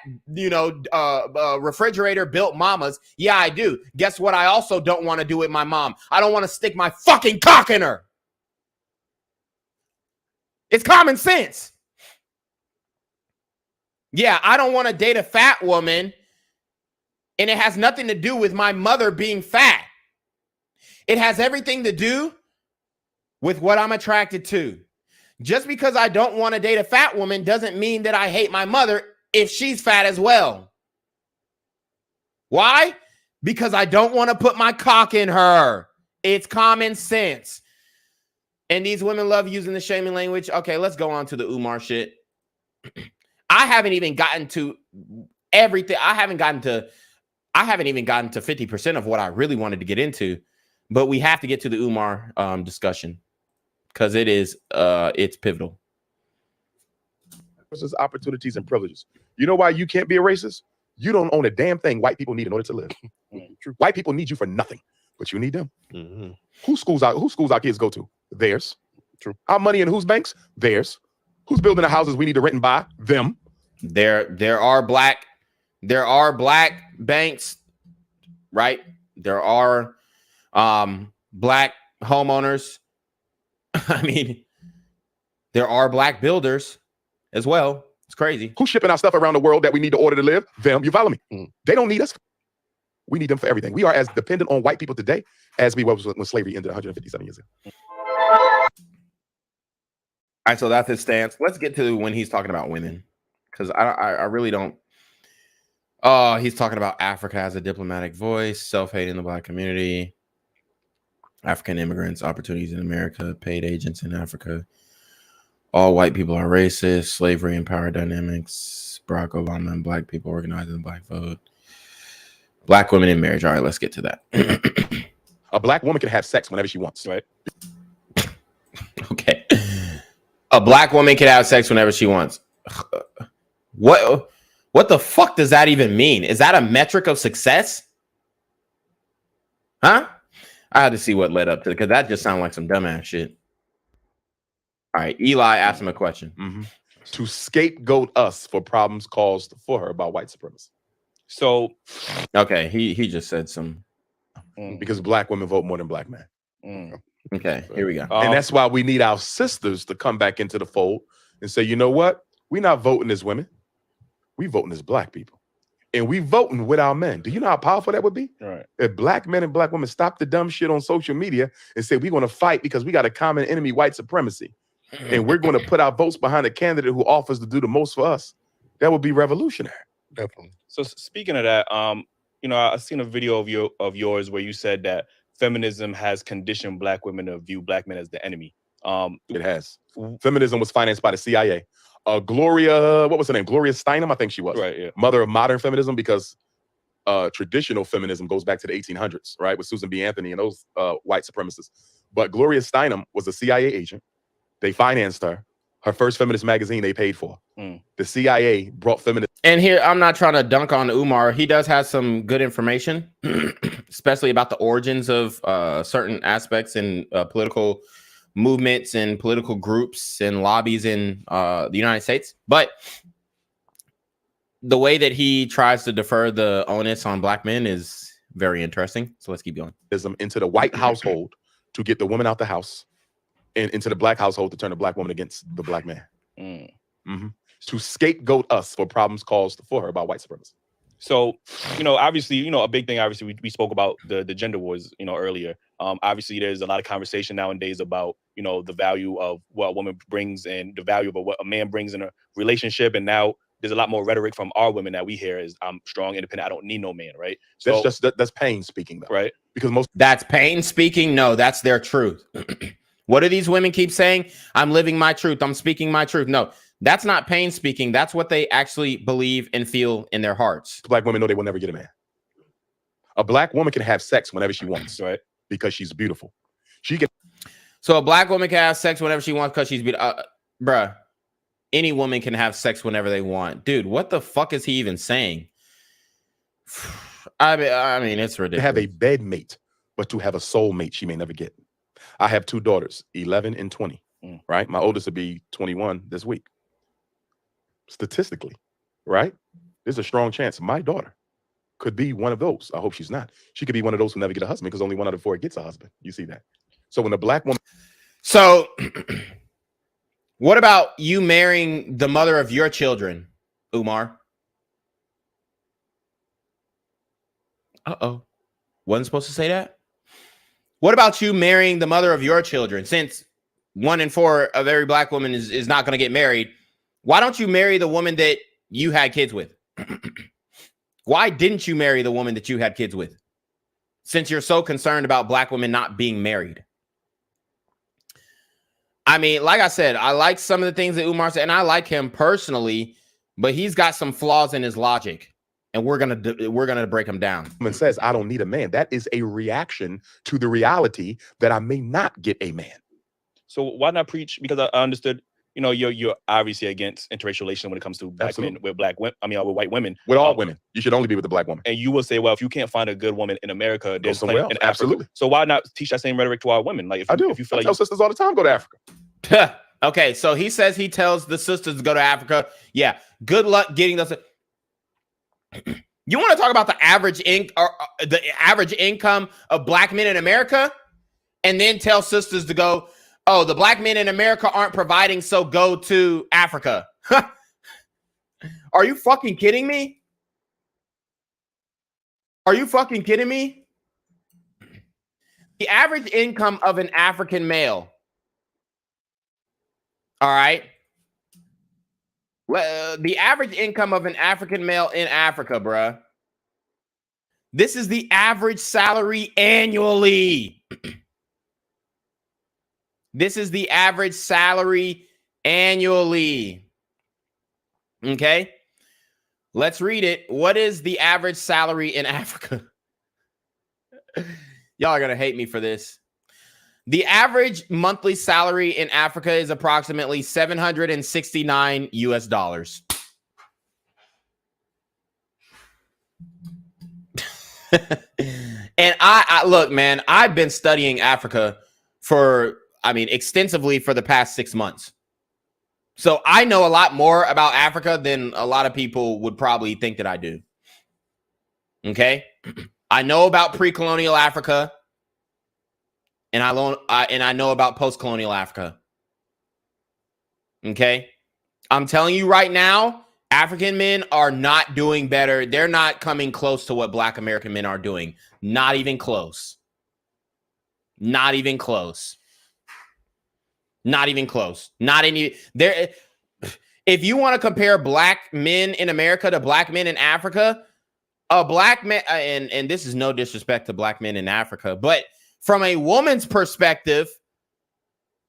refrigerator built mamas. Yeah, I do. Guess what? I also don't want to do with my mom. I don't want to stick my fucking cock in her. It's common sense. Yeah, I don't want to date a fat woman. And it has nothing to do with my mother being fat. It has everything to do with what I'm attracted to. Just because I don't want to date a fat woman doesn't mean that I hate my mother if she's fat as well. Why? Because I don't want to put my cock in her. It's common sense. And these women love using the shaming language. Okay, let's go on to the Umar shit. I haven't even gotten to everything. I haven't even gotten to 50% of what I really wanted to get into. But we have to get to the Umar discussion because it's pivotal. Versus opportunities and privileges. You know why you can't be a racist? You don't own a damn thing white people need in order to live. True. White people need you for nothing, but you need them. Mm-hmm. Whose schools our kids go to? Theirs. True. Our money in whose banks? Theirs. Who's building the houses we need to rent and buy? Them. There are black banks, right? There are black homeowners. I mean, there are black builders as well. It's crazy. Who's shipping our stuff around the world that we need to order to live? Them. You follow me? They don't need us. We need them for everything. We are as dependent on white people today as we were when slavery ended 157 years ago. All right, so that's his stance. Let's get to when he's talking about women, because I really don't. He's talking about Africa as a diplomatic voice, self-hate in the black community, African immigrants, opportunities in America, paid agents in Africa. All white people are racist, slavery and power dynamics, Barack Obama and black people organizing the black vote, black women in marriage. All right, let's get to that. A black woman can have sex whenever she wants, right? Okay. A black woman can have sex whenever she wants. What the fuck does that even mean? Is that a metric of success? Huh? I had to see what led up to it, because that just sounded like some dumbass shit. All right, Eli asked him a question. To scapegoat us for problems caused for her by white supremacy. So, okay, he just said some. Because black women vote more than black men. Okay, here we go. And that's why we need our sisters to come back into the fold and say, you know what? We're not voting as women. We voting as black people. And we voting with our men. Do you know how powerful that would be? Right. If black men and black women stop the dumb shit on social media and say, we're going to fight because we got a common enemy, white supremacy. And we're going to put our votes behind a candidate who offers to do the most for us. That would be revolutionary. Definitely. So speaking of that, you know, I've seen a video of yours where you said that feminism has conditioned black women to view black men as the enemy. It has. Feminism was financed by the CIA. Gloria, what was her name? Gloria Steinem, I think she was. Right, yeah. Mother of modern feminism, because traditional feminism goes back to the 1800s, right? With Susan B. Anthony and those white supremacists. But Gloria Steinem was a CIA agent. They financed her. Her first feminist magazine they paid for. The CIA brought feminists. And here, I'm not trying to dunk on Umar. He does have some good information, especially about the origins of certain aspects in political movements and political groups and lobbies in the United States. But the way that he tries to defer the onus on black men is very interesting. So let's keep going. Into the white household to get the woman out the house, and into the black household to turn the black woman against the black man. To scapegoat us for problems caused for her by white supremacy. So, you know, obviously, you know, a big thing, obviously, we spoke about the gender wars, you know, earlier. Obviously, there's a lot of conversation nowadays about, you know, the value of what a woman brings and the value of what a man brings in a relationship. And now there's a lot more rhetoric from our women that we hear is, I'm strong, independent, I don't need no man, right? So that's pain speaking, though. Right. Because that's pain speaking. No, that's their truth. What do these women keep saying? I'm living my truth. I'm speaking my truth. No, that's not pain speaking. That's what they actually believe and feel in their hearts. Black women know they will never get a man. A black woman can have sex whenever she wants, right? Because she's beautiful. She can. So a black woman can have sex whenever she wants because she's beautiful. Bruh, any woman can have sex whenever they want. Dude, what the fuck is he even saying? I mean, it's ridiculous. To have a bed mate, but to have a soul mate, she may never get. I have two daughters, 11 and 20, right? My oldest will be 21 this week. Statistically, right? There's a strong chance my daughter could be one of those. I hope she's not. She could be one of those who never get a husband, because only 1 out of 4 gets a husband. You see that? So when a black woman... So what about you marrying the mother of your children, Umar? Uh-oh. Wasn't supposed to say that? What about you marrying the mother of your children? Since 1 in 4 of every black woman is not going to get married, why don't you marry the woman that you had kids with? Why didn't you marry the woman that you had kids with? Since you're so concerned about black women not being married. I mean, like I said, I like some of the things that Umar said, and I like him personally, but he's got some flaws in his logic. And we're gonna break him down. Woman says, I don't need a man. That is a reaction to the reality that I may not get a man. So why not preach? Because I understood, you know, you're obviously against interracial relations when it comes to black men with black women. I mean, with white women. With all women, you should only be with a black woman. And you will say, well, if you can't find a good woman in America, there's somewhere else. In Absolutely. Africa. So why not teach that same rhetoric to our women? Like, if you feel I tell sisters all the time, go to Africa. Okay, so he says he tells the sisters to go to Africa. Yeah, good luck getting those. You want to talk about the average income of black men in America? and then tell sisters to go, oh, the black men in America aren't providing, so go to Africa. Are you fucking kidding me? Are you fucking kidding me? The average income of an African male, all right? Well, the average income of an African male in Africa, bruh. This is the average salary annually. This is the average salary annually. Okay? Let's read it. What is the average salary in Africa? Y'all are going to hate me for this. The average monthly salary in Africa is approximately $769 US. And I look, man, I've been studying Africa extensively for the past 6 months. So I know a lot more about Africa than a lot of people would probably think that I do. Okay? I know about pre-colonial Africa, and I know about post-colonial Africa. Okay? I'm telling you right now, African men are not doing better. They're not coming close to what Black American men are doing. Not even close. Not even close. Not even close. Not any there. If you want to compare Black men in America to Black men in Africa, a Black man, and this is no disrespect to Black men in Africa, but from a woman's perspective,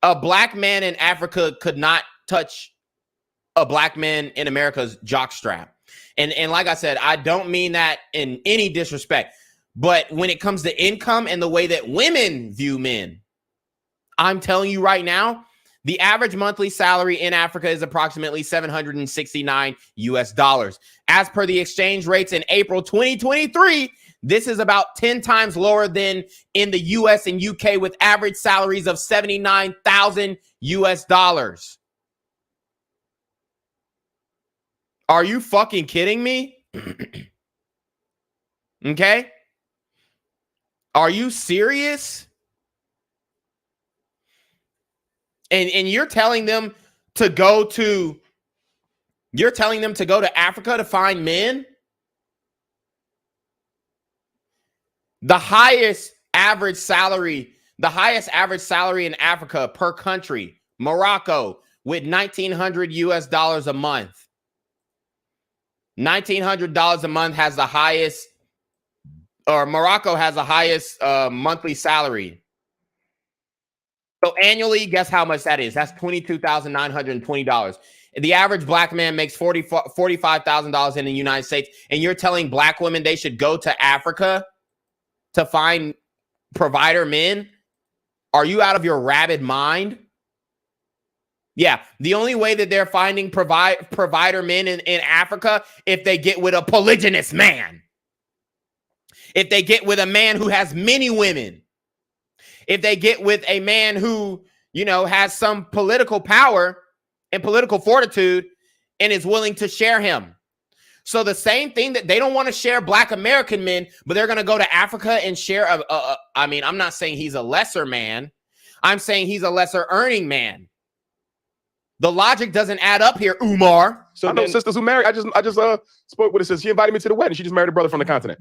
a Black man in Africa could not touch a Black man in America's jockstrap. And like I said, I don't mean that in any disrespect, but when it comes to income and the way that women view men, I'm telling you right now, the average monthly salary in Africa is approximately $769 US. As per the exchange rates in April 2023, this is about 10 times lower than in the US and UK, with average salaries of $79,000 US. Are you fucking kidding me? Okay? Are you serious? And you're telling them to go to Africa to find men? The highest average salary in Africa per country, Morocco, with $1,900 US a month. $1,900 a month has the highest, or Morocco has the highest monthly salary. So annually, guess how much that is? That's $22,920. The average Black man makes $45,000 in the United States, and you're telling Black women they should go to Africa to find provider men? Are you out of your rabid mind? Yeah, the only way that they're finding provider men in Africa, if they get with a polygynous man. If they get with a man who has many women. If they get with a man who, has some political power and political fortitude and is willing to share him. So the same thing that they don't want to share Black American men, but they're going to go to Africa and share. I'm not saying he's a lesser man. I'm saying he's a lesser earning man. The logic doesn't add up here, Umar. So I know sisters who married. I just spoke with her. She invited me to the wedding. She just married a brother from the continent.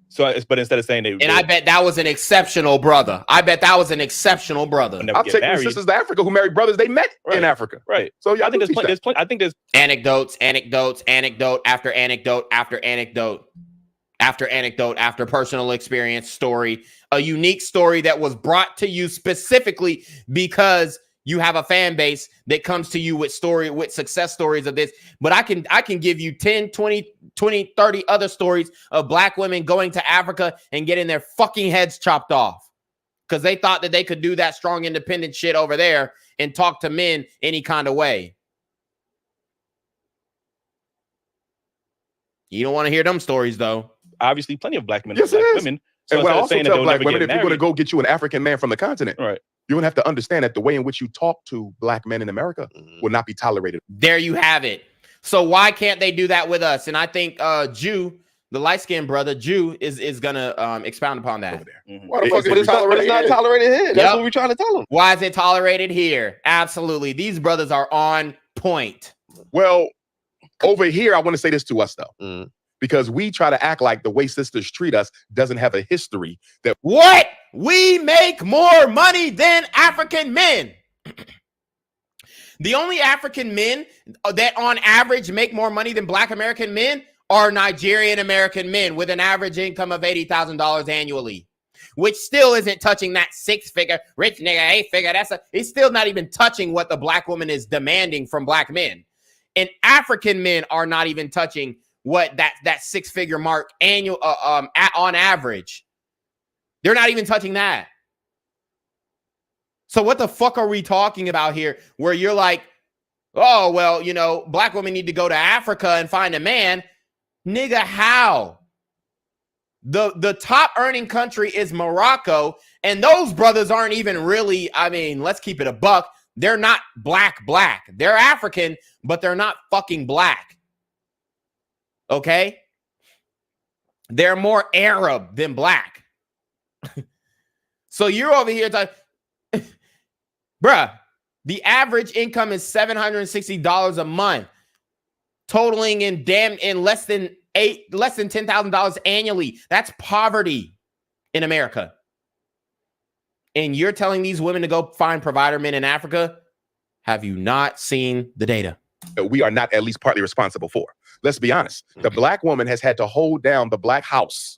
So, but instead of saying I bet that was an exceptional brother. I'll take the sisters to Africa who married brothers they met in Africa. Right. So I think there's anecdote after anecdote after anecdote after anecdote after personal experience story, a unique story that was brought to you specifically because you have a fan base that comes to you with success stories of this. But I can give you 10, 20, 30 other stories of Black women going to Africa and getting their fucking heads chopped off because they thought that they could do that strong, independent shit over there and talk to men any kind of way. You don't want to hear them stories, though. Obviously, plenty of Black men and Black women. So and what I also tell Black women, if you're going to go get you an African man from the continent, right, you're going to have to understand that the way in which you talk to Black men in America will not be tolerated. There you have it. So why can't they do that with us? And I think Jew, the light-skinned brother, Jew, is gonna expound upon that. Why the fuck it's not tolerated here? That's what we're trying to tell them. Why is it tolerated here? Absolutely. These brothers are on point. Well, over here, I want to say this to us, though. Because we try to act like the way sisters treat us doesn't have a history. That what? We make more money than African men. The only African men that on average make more money than Black American men are Nigerian American men with an average income of $80,000 annually, which still isn't touching that six-figure rich nigga, eight-figure. It's still not even touching what the Black woman is demanding from Black men. And African men are not even touching what that six-figure mark annual on average. They're not even touching that. So what the fuck are we talking about here where you're like, oh, well, you know, Black women need to go to Africa and find a man. Nigga, how? The top earning country is Morocco, and those brothers aren't even really, I mean, let's keep it a buck. They're not black. They're African, but they're not fucking Black. Okay? They're more Arab than Black. So you're over here talking, bruh, the average income is $760 a month, totaling in less than $10,000 annually. That's poverty in America. And you're telling these women to go find provider men in Africa? Have you not seen the data? We are not at least partly responsible for. Let's be honest. The Black woman has had to hold down the Black house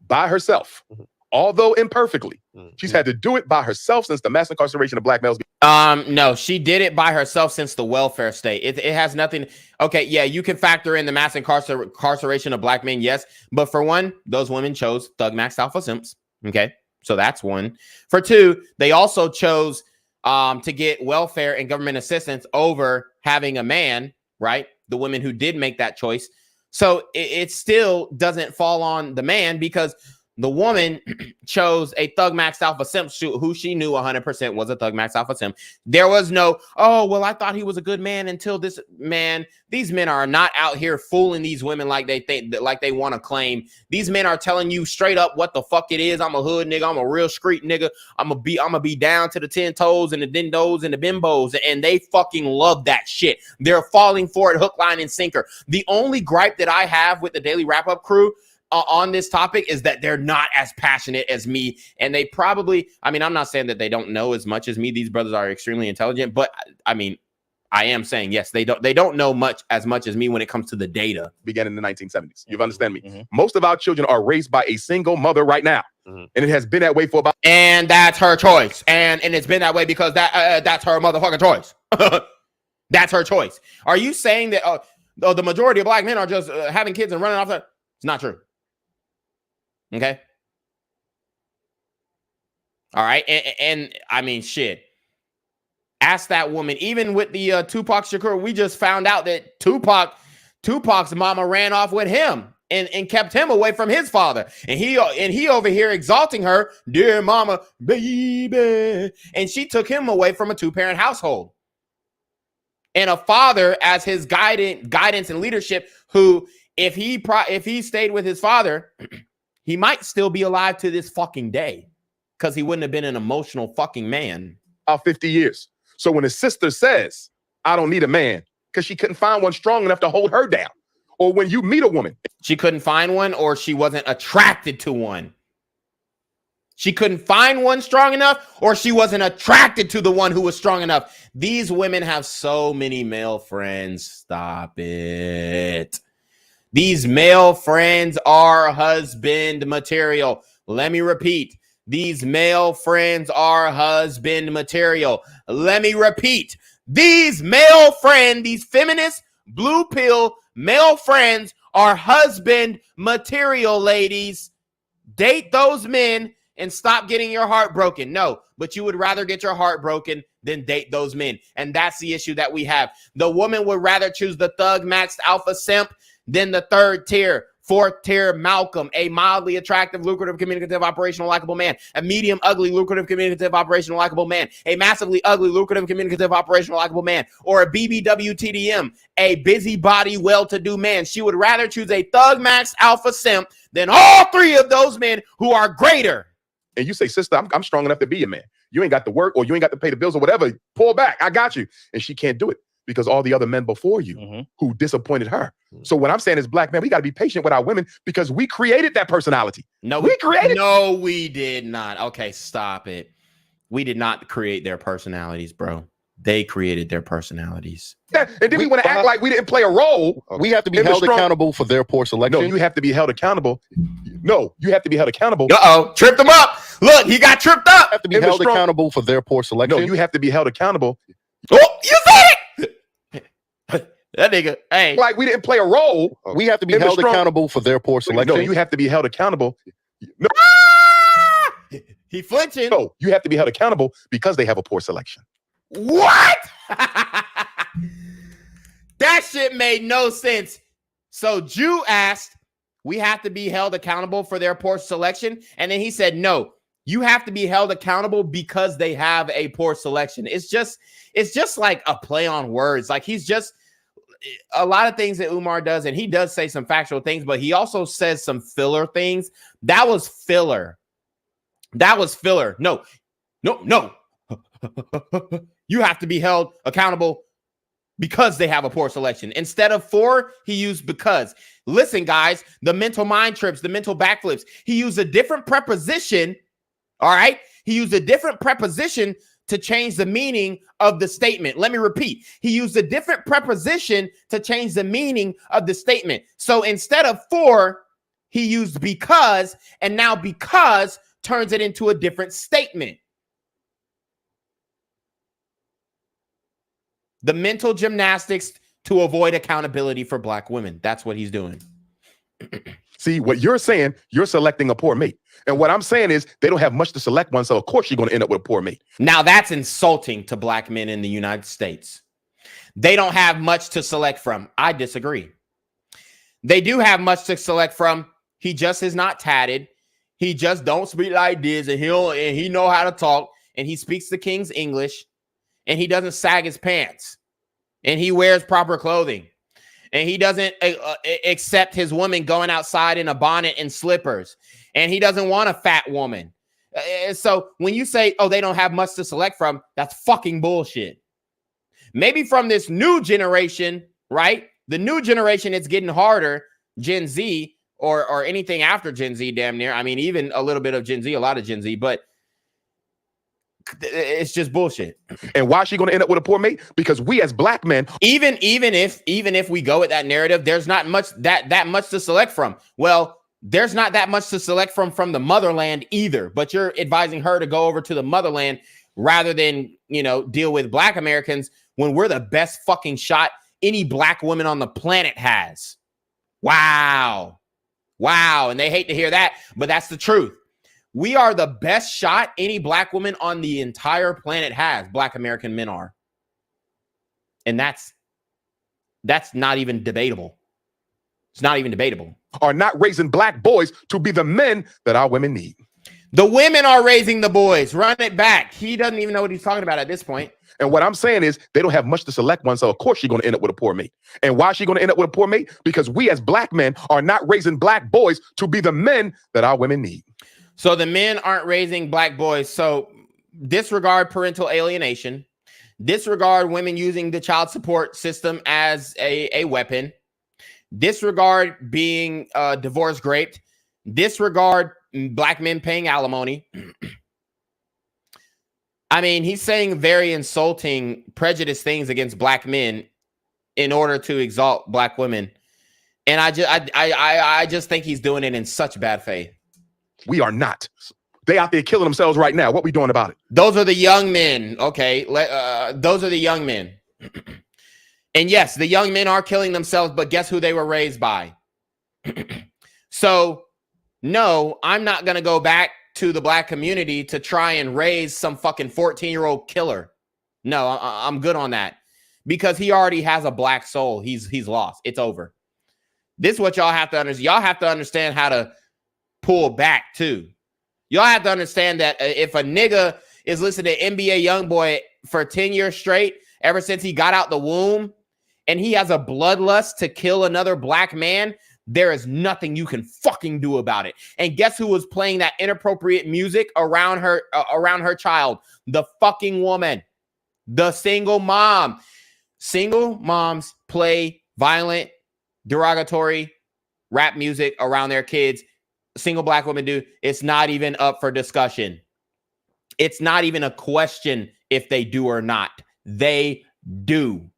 by herself. Although imperfectly, she's had to do it by herself since the mass incarceration of Black males. No, she did it by herself since the welfare state. It has nothing. Okay, yeah, you can factor in the mass incarceration of Black men, yes. But for one, those women chose thug max alpha simps. Okay, so that's one. For two, they also chose to get welfare and government assistance over having a man, right? The women who did make that choice. So it still doesn't fall on the man because the woman chose a thug max alpha simp who she knew 100% was a thug max alpha simp. There was no, oh, well, I thought he was a good man until this man. These men are not out here fooling these women like they think, like they want to claim. These men are telling you straight up what the fuck it is. I'm a hood nigga. I'm a real street nigga. I'm gonna be down to the 10 toes and the dindos and the bimbos, and they fucking love that shit. They're falling for it hook, line, and sinker. The only gripe that I have with the Daily Wrap Up crew on this topic is that they're not as passionate as me, and they probably, I mean, I'm not saying that they don't know as much as me. These brothers are extremely intelligent, but I mean, I am saying, yes, they don't know as much as me when it comes to the data. Began in the 1970s. You understand me? Most of our children are raised by a single mother right now, and it has been that way for about. And that's her choice, and it's been that way because that's her motherfucking choice. That's her choice. Are you saying that the majority of Black men are just having kids and running off? It's not true. Okay. All right. And I mean, shit. Ask that woman, even with the Tupac Shakur, we just found out that Tupac's mama ran off with him and kept him away from his father. And he over here exalting her, dear mama, baby. And she took him away from a 2-parent household. And a father as his guidance and leadership, who if he stayed with his father, he might still be alive to this fucking day because he wouldn't have been an emotional fucking man. 50 years. So when his sister says, I don't need a man, because she couldn't find one strong enough to hold her down. Or when you meet a woman. She couldn't find one, or she wasn't attracted to one. She couldn't find one strong enough, or she wasn't attracted to the one who was strong enough. These women have so many male friends. Stop it. These male friends are husband material. Let me repeat. These male friends are husband material. Let me repeat. These feminist, blue pill male friends are husband material, ladies. Date those men and stop getting your heart broken. No, but you would rather get your heart broken than date those men. And that's the issue that we have. The woman would rather choose the thug maxed alpha simp than the third tier Fourth tier, Malcolm, a mildly attractive, lucrative, communicative, operational, likable man. A medium, ugly, lucrative, communicative, operational, likable man. A massively ugly, lucrative, communicative, operational, likable man. Or a BBWTDM, a busybody, well-to-do man. She would rather choose a thug max alpha simp than all three of those men who are greater. And you say, sister, I'm strong enough to be a man. You ain't got to work or you ain't got to pay the bills or whatever. Pull back. I got you. And she can't do it because all the other men before you who disappointed her. So what I'm saying is, black men, we got to be patient with our women because we created that personality. No, we created. No, we did not. Okay, stop it. We did not create their personalities, bro. They created their personalities. Yeah, and then we want to act like we didn't play a role. We have to be held accountable for their poor selection. No, you have to be held accountable. No, you have to be held accountable. Uh-oh, tripped him up. Look, he got tripped up. You have to be held accountable for their poor selection. No, you have to be held accountable. Oh, you said it. That nigga, hey. Like we didn't play a role. We have to be held accountable for their poor selection. No, you have to be held accountable. No. He flinching. No, you have to be held accountable because they have a poor selection. What? That shit made no sense. So Jew asked, we have to be held accountable for their poor selection. And then he said, no, you have to be held accountable because they have a poor selection. It's just like a play on words. Like he's just a lot of things that Umar does. And he does say some factual things, but he also says some filler things. That was filler. That was filler. No. You have to be held accountable because they have a poor selection. Instead of for, he used because. Listen, guys, the mental mind trips, the mental backflips. He used a different preposition. All right. He used a different preposition to change the meaning of the statement. Let me repeat. He used a different preposition to change the meaning of the statement. So instead of for, he used because, and now because turns it into a different statement. The mental gymnastics to avoid accountability for black women. That's what he's doing. See, what you're saying, you're selecting a poor mate. And what I'm saying is they don't have much to select one, so of course you're going to end up with a poor mate. Now that's insulting to black men in the United States. They don't have much to select from. I disagree. They do have much to select from. He just is not tatted. He just don't speak like this, and he know how to talk, and he speaks the king's English, and he doesn't sag his pants, and he wears proper clothing, and he doesn't accept his woman going outside in a bonnet and slippers, and he doesn't want a fat woman. So when you say, oh, they don't have much to select from, that's fucking bullshit. Maybe from this new generation, right? The new generation, it's getting harder, Gen Z, or anything after Gen Z, damn near. I mean, even a little bit of Gen Z, a lot of Gen Z, but it's just bullshit. And why is she going to end up with a poor mate? Because we as black men, even if we go with that narrative, there's not much that much to select from. Well, there's not that much to select from the motherland either. But you're advising her to go over to the motherland rather than, deal with black Americans when we're the best fucking shot any black woman on the planet has. Wow. And they hate to hear that, but that's the truth. We are the best shot any black woman on the entire planet has. Black American men are. And that's not even debatable. It's not even debatable. Are not raising black boys to be the men that our women need. The women are raising the boys. Run it back. He doesn't even know what he's talking about at this point. And what I'm saying is they don't have much to select one, so of course she's going to end up with a poor mate. And why is she going to end up with a poor mate? Because we as black men are not raising black boys to be the men that our women need. So the men aren't raising black boys. So disregard parental alienation. Disregard women using the child support system as a weapon. Disregard being divorce raped. Disregard black men paying alimony. I mean, he's saying very insulting, prejudiced things against black men in order to exalt black women. And I just think he's doing it in such bad faith. We are not. They out there killing themselves right now. What we doing about it? Those are the young men. Okay. Those are the young men. And yes, the young men are killing themselves, but guess who they were raised by? So no, I'm not going to go back to the black community to try and raise some fucking 14-year-old killer. No, I'm good on that because he already has a black soul. He's lost. It's over. This is what y'all have to understand. Y'all have to understand how to pull back too. Y'all have to understand that if a nigga is listening to NBA YoungBoy for 10 years straight, ever since he got out the womb, and he has a bloodlust to kill another black man, there is nothing you can fucking do about it. And guess who was playing that inappropriate music around her child? The fucking woman, the single mom. Single moms play violent, derogatory rap music around their kids. Single black women do. It's not even up for discussion. It's not even a question if they do or not. They do.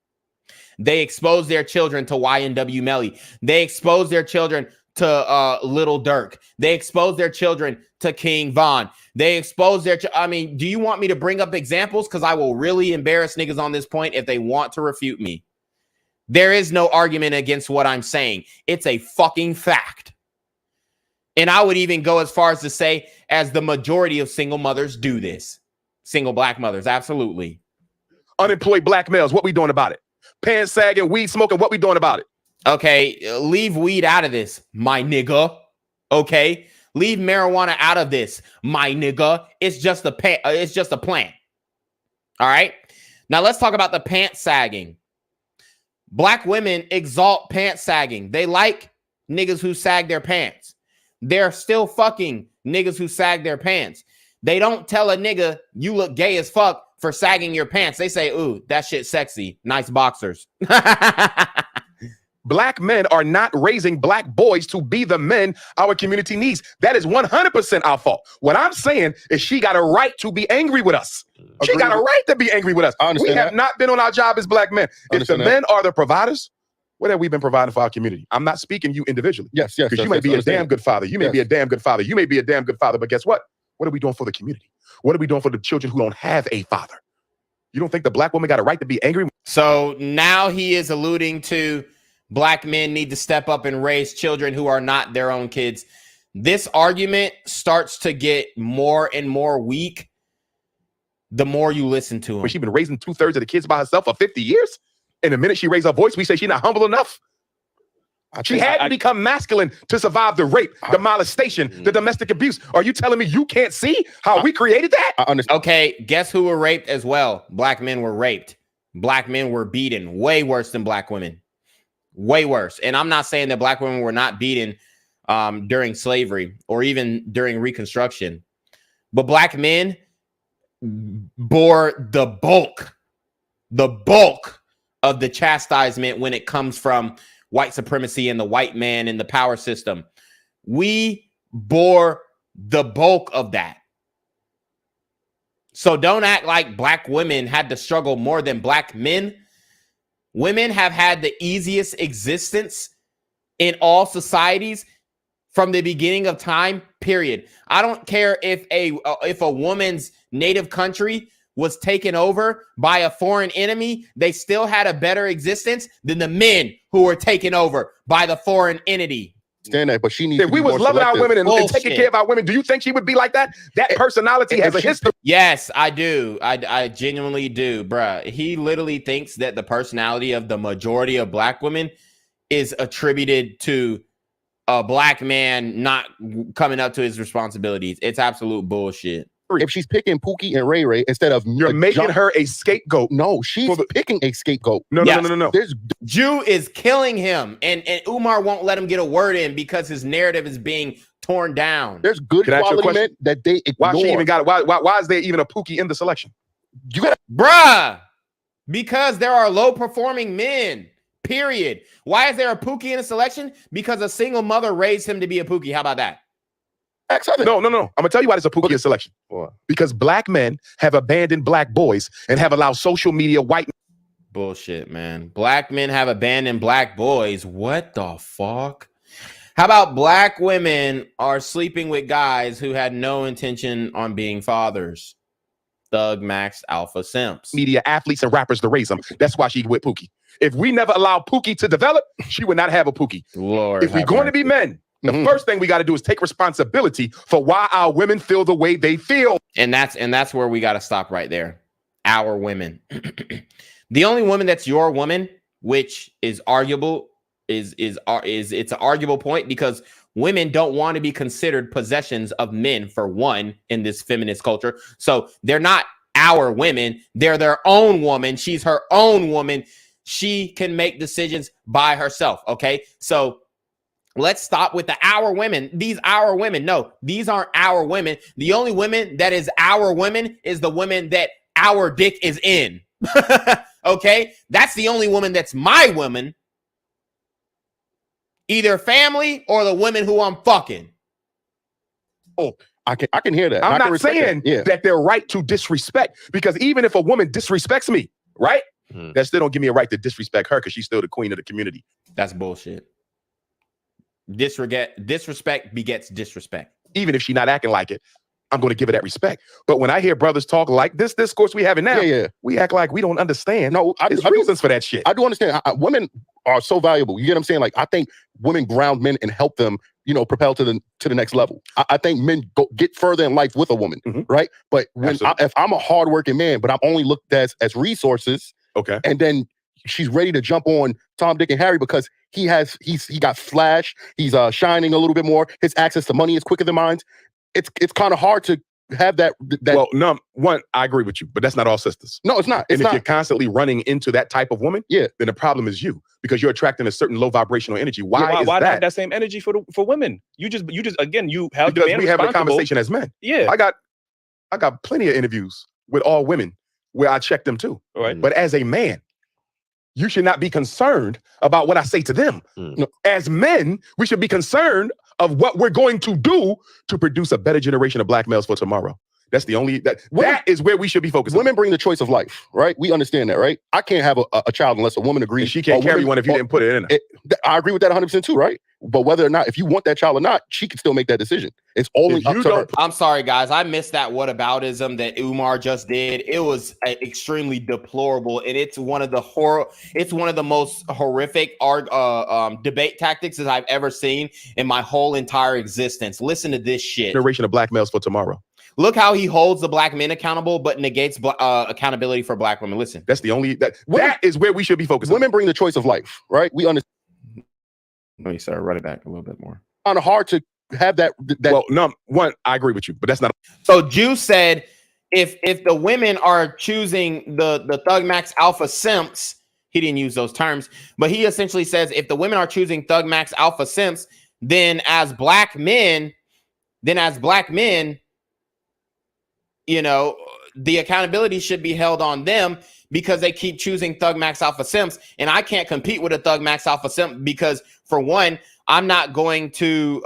They expose their children to YNW Melly. They expose their children to Little Durk. They expose their children to King Von. They expose their... I mean, do you want me to bring up examples? Because I will really embarrass niggas on this point if they want to refute me. There is no argument against what I'm saying. It's a fucking fact. And I would even go as far as to say, as the majority of single mothers do this. Single black mothers, absolutely. Unemployed black males, what we doing about it? Pants sagging, weed smoking, what we doing about it? Okay, leave weed out of this, my nigga. Okay, leave marijuana out of this, my nigga. It's just a plant. All right. Now let's talk about the pants sagging. Black women exalt pants sagging. They like niggas who sag their pants. They're still fucking niggas who sag their pants. They don't tell a nigga you look gay as fuck for sagging your pants. They say, ooh, that shit sexy. Nice boxers. Black men are not raising black boys to be the men our community needs. That is 100% our fault. What I'm saying is she got a right to be angry with us. She got a right to be angry with us. We have not been on our job as black men. If the men are the providers, what have we been providing for our community? I'm not speaking you individually. Yes. Because you may be a damn good father. You may be a damn good father. You may be a damn good father. But guess what? What are we doing for the community? What are we doing for the children who don't have a father? You don't think the black woman got a right to be angry? So now he is alluding to black men need to step up and raise children who are not their own kids. This argument starts to get more and more weak the more you listen to him. She's been raising 2/3 of the kids by herself for 50 years. And the minute she raised her voice, we say she's not humble enough. She had to become masculine to survive the rape, the molestation, the domestic abuse. Are you telling me you can't see how we created that? I understand. Okay, guess who were raped as well? Black men were raped. Black men were beaten way worse than black women. Way worse. And I'm not saying that black women were not beaten during slavery or even during Reconstruction. But black men bore the bulk of the chastisement when it comes from white supremacy and the white man in the power system. We bore the bulk of that. So don't act like black women had to struggle more than black men. Women have had the easiest existence in all societies from the beginning of time, period. I don't care if a woman's native country was taken over by a foreign enemy, they still had a better existence than the men who were taken over by the foreign entity. Stand that, but she needs. If we was loving our women and taking care of our women, do you think she would be like that? That personality has a history. Yes, I do. I genuinely do, bruh. He literally thinks that the personality of the majority of black women is attributed to a black man not coming up to his responsibilities. It's absolute bullshit. If she's picking Pookie and Ray Ray instead of you're making her a scapegoat. No, she's picking a scapegoat. No. Jew is killing him, and Umar won't let him get a word in because his narrative is being torn down. There's good quality men that they ignore. Why she even got it? Why is there even a Pookie in the selection? You got bruh, because there are low performing men. Period. Why is there a Pookie in the selection? Because a single mother raised him to be a Pookie. How about that? No. I'm gonna tell you why there's a Pookie in selection. Because black men have abandoned black boys and have allowed social media white. Bullshit, man. Black men have abandoned black boys. What the fuck? How about black women are sleeping with guys who had no intention on being fathers? Thug, Max, Alpha, Simps. Media athletes and rappers to raise them. That's why she with Pookie. If we never allowed Pookie to develop, she would not have a Pookie. Lord, if we're going to be men, the first thing we got to do is take responsibility for why our women feel the way they feel. And that's where we got to stop right there. Our women. The only woman that's your woman, which is arguable, it's an arguable point because women don't want to be considered possessions of men, for one, in this feminist culture. So they're not our women. They're their own woman. She's her own woman. She can make decisions by herself. Okay. So let's stop with the our women. These our women. No, these aren't our women. The only women that is our women is the women that our dick is in. Okay. That's the only woman that's my woman. Either family or the women who I'm fucking. Oh, I can hear that. I'm not saying that they're right to disrespect, because even if a woman disrespects me, right? That still don't give me a right to disrespect her because she's still the queen of the community. That's bullshit. Disrespect begets disrespect. Even if she's not acting like it, I'm going to give her that respect. But when I hear brothers talk like this discourse we having now, we act like we don't understand. No, there's reasons for that shit. I do understand. Women are so valuable. You get what I'm saying? Like, I think women ground men and help them, propel to the next level. I think men get further in life with a woman, right? But if I'm a hardworking man, but I'm only looked at as resources, okay, and then she's ready to jump on Tom, Dick, and Harry because he got flash, he's shining a little bit more, his access to money is quicker than mine. It's kind of hard to have that. Well, no, one, I agree with you, but that's not all sisters. No, it's not. And if you're constantly running into that type of woman, then the problem is you, because you're attracting a certain low vibrational energy. Why not have that same energy for women? You just again, you have because we have a conversation as men. Yeah, I got plenty of interviews with all women where I check them too. Right. But as a man, you should not be concerned about what I say to them. No, as men, we should be concerned of what we're going to do to produce a better generation of black males for tomorrow. That's the only, that is where we should be focused. Women bring the choice of life, right? We understand that, right? I can't have a child unless a woman agrees. And she can't carry one if you didn't put it in her. I agree with that 100% too, right? But whether or not, if you want that child or not, she can still make that decision. It's only up to her. I'm sorry, guys. I missed that whataboutism that Umar just did. It was extremely deplorable, and it's one of the most horrific debate tactics that I've ever seen in my whole entire existence. Listen to this shit. Generation of black males for tomorrow. Look how he holds the black men accountable, but negates accountability for black women. Listen, that's the only that is where we should be focused. Women bring the choice of life, right? We understand. Let me run it back a little bit more. Kind of hard to have that. Well, no, one, I agree with you, but that's not. So Juice said, if the women are choosing the Thug Max Alpha Simps, he didn't use those terms, but he essentially says if the women are choosing Thug Max Alpha Simps, then as black men, the accountability should be held on them because they keep choosing Thug Max Alpha Simps. And I can't compete with a Thug Max Alpha Simp because, for one, I'm not going to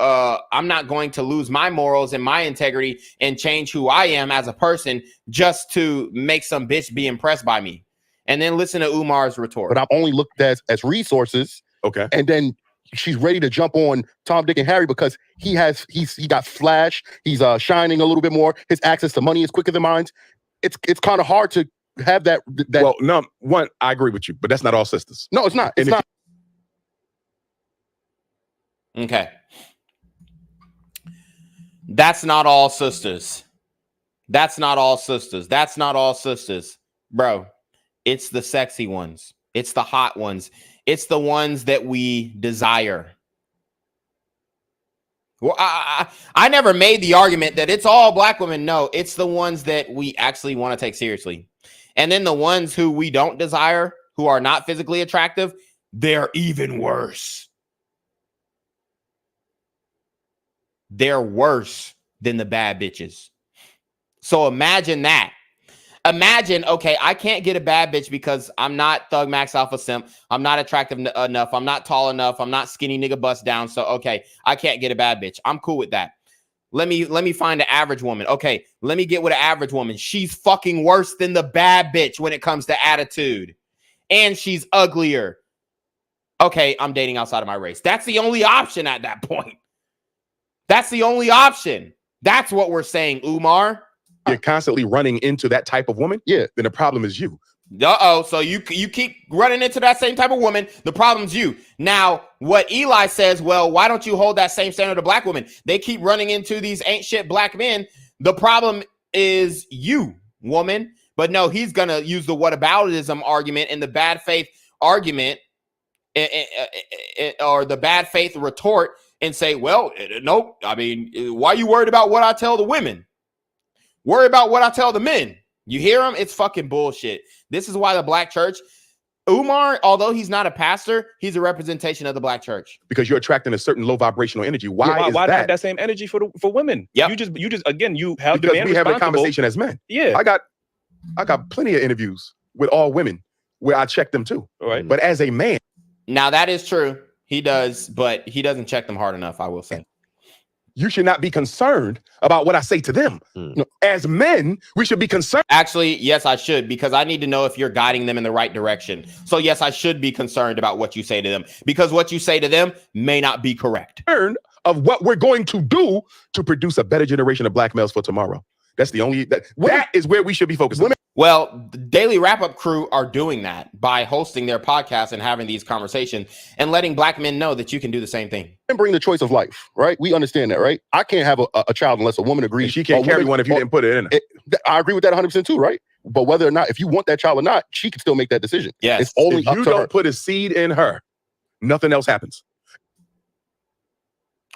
lose my morals and my integrity and change who I am as a person just to make some bitch be impressed by me. And then listen to Umar's retort. But I'm only looked at as resources. Okay. And then she's ready to jump on Tom, Dick, and Harry because he got flash, he's shining a little bit more, his access to money is quicker than mine. It's kind of hard to have that. Well, no, one, I agree with you, but that's not all sisters. No, it's not. It's not. Okay. That's not all sisters. That's not all sisters. That's not all sisters. Bro, it's the sexy ones. It's the hot ones. It's the ones that we desire. Well, I never made the argument that it's all black women. No, it's the ones that we actually want to take seriously. And then the ones who we don't desire, who are not physically attractive, they're even worse. They're worse than the bad bitches. So imagine that. Imagine, okay, I can't get a bad bitch because I'm not Thug Max Alpha Simp. I'm not attractive enough. I'm not tall enough. I'm not skinny nigga bust down. So, okay, I can't get a bad bitch. I'm cool with that. Let me find an average woman. Okay, let me get with an average woman. She's fucking worse than the bad bitch when it comes to attitude. And she's uglier. Okay, I'm dating outside of my race. That's the only option at that point. That's the only option. That's what we're saying, Umar. You're constantly running into that type of woman, then the problem is you. So you keep running into that same type of woman. The problem's you. Now, what Eli says, well, why don't you hold that same standard of black women? They keep running into these ain't shit black men. The problem is you, woman. But no, he's going to use the whataboutism argument and the bad faith argument or the bad faith retort and say, well, nope. I mean, why are you worried about what I tell the women? Worry about what I tell the men. You hear them? It's fucking bullshit. This is why the black church, Umar, although he's not a pastor, he's a representation of the black church. Because you're attracting a certain low vibrational energy. Why not have that same energy for women? Yeah. You just again, you have because the man we have a responsible. conversation as men. Yeah. I got plenty of interviews with all women where I check them too. All right. But as a man. Now that is true. He does, but he doesn't check them hard enough, I will say. You should not be concerned about what I say to them. No, as men, we should be concerned. Actually, yes, I should, because I need to know if you're guiding them in the right direction. So yes, I should be concerned about what you say to them, because what you say to them may not be correct. Of what we're going to do to produce a better generation of black males for tomorrow. That's the only, that is where we should be focused. Well, the Daily Wrap-Up crew are doing that by hosting their podcast and having these conversations and letting black men know that you can do the same thing. And bring the choice of life, right? We understand that, right? I can't have a child unless a woman agrees. She can't carry one if you didn't put it in her. I agree with that 100% too, right? But whether or not, if you want that child or not, she can still make that decision. Yes. It's only if up you to don't her. put a seed in her, nothing else happens.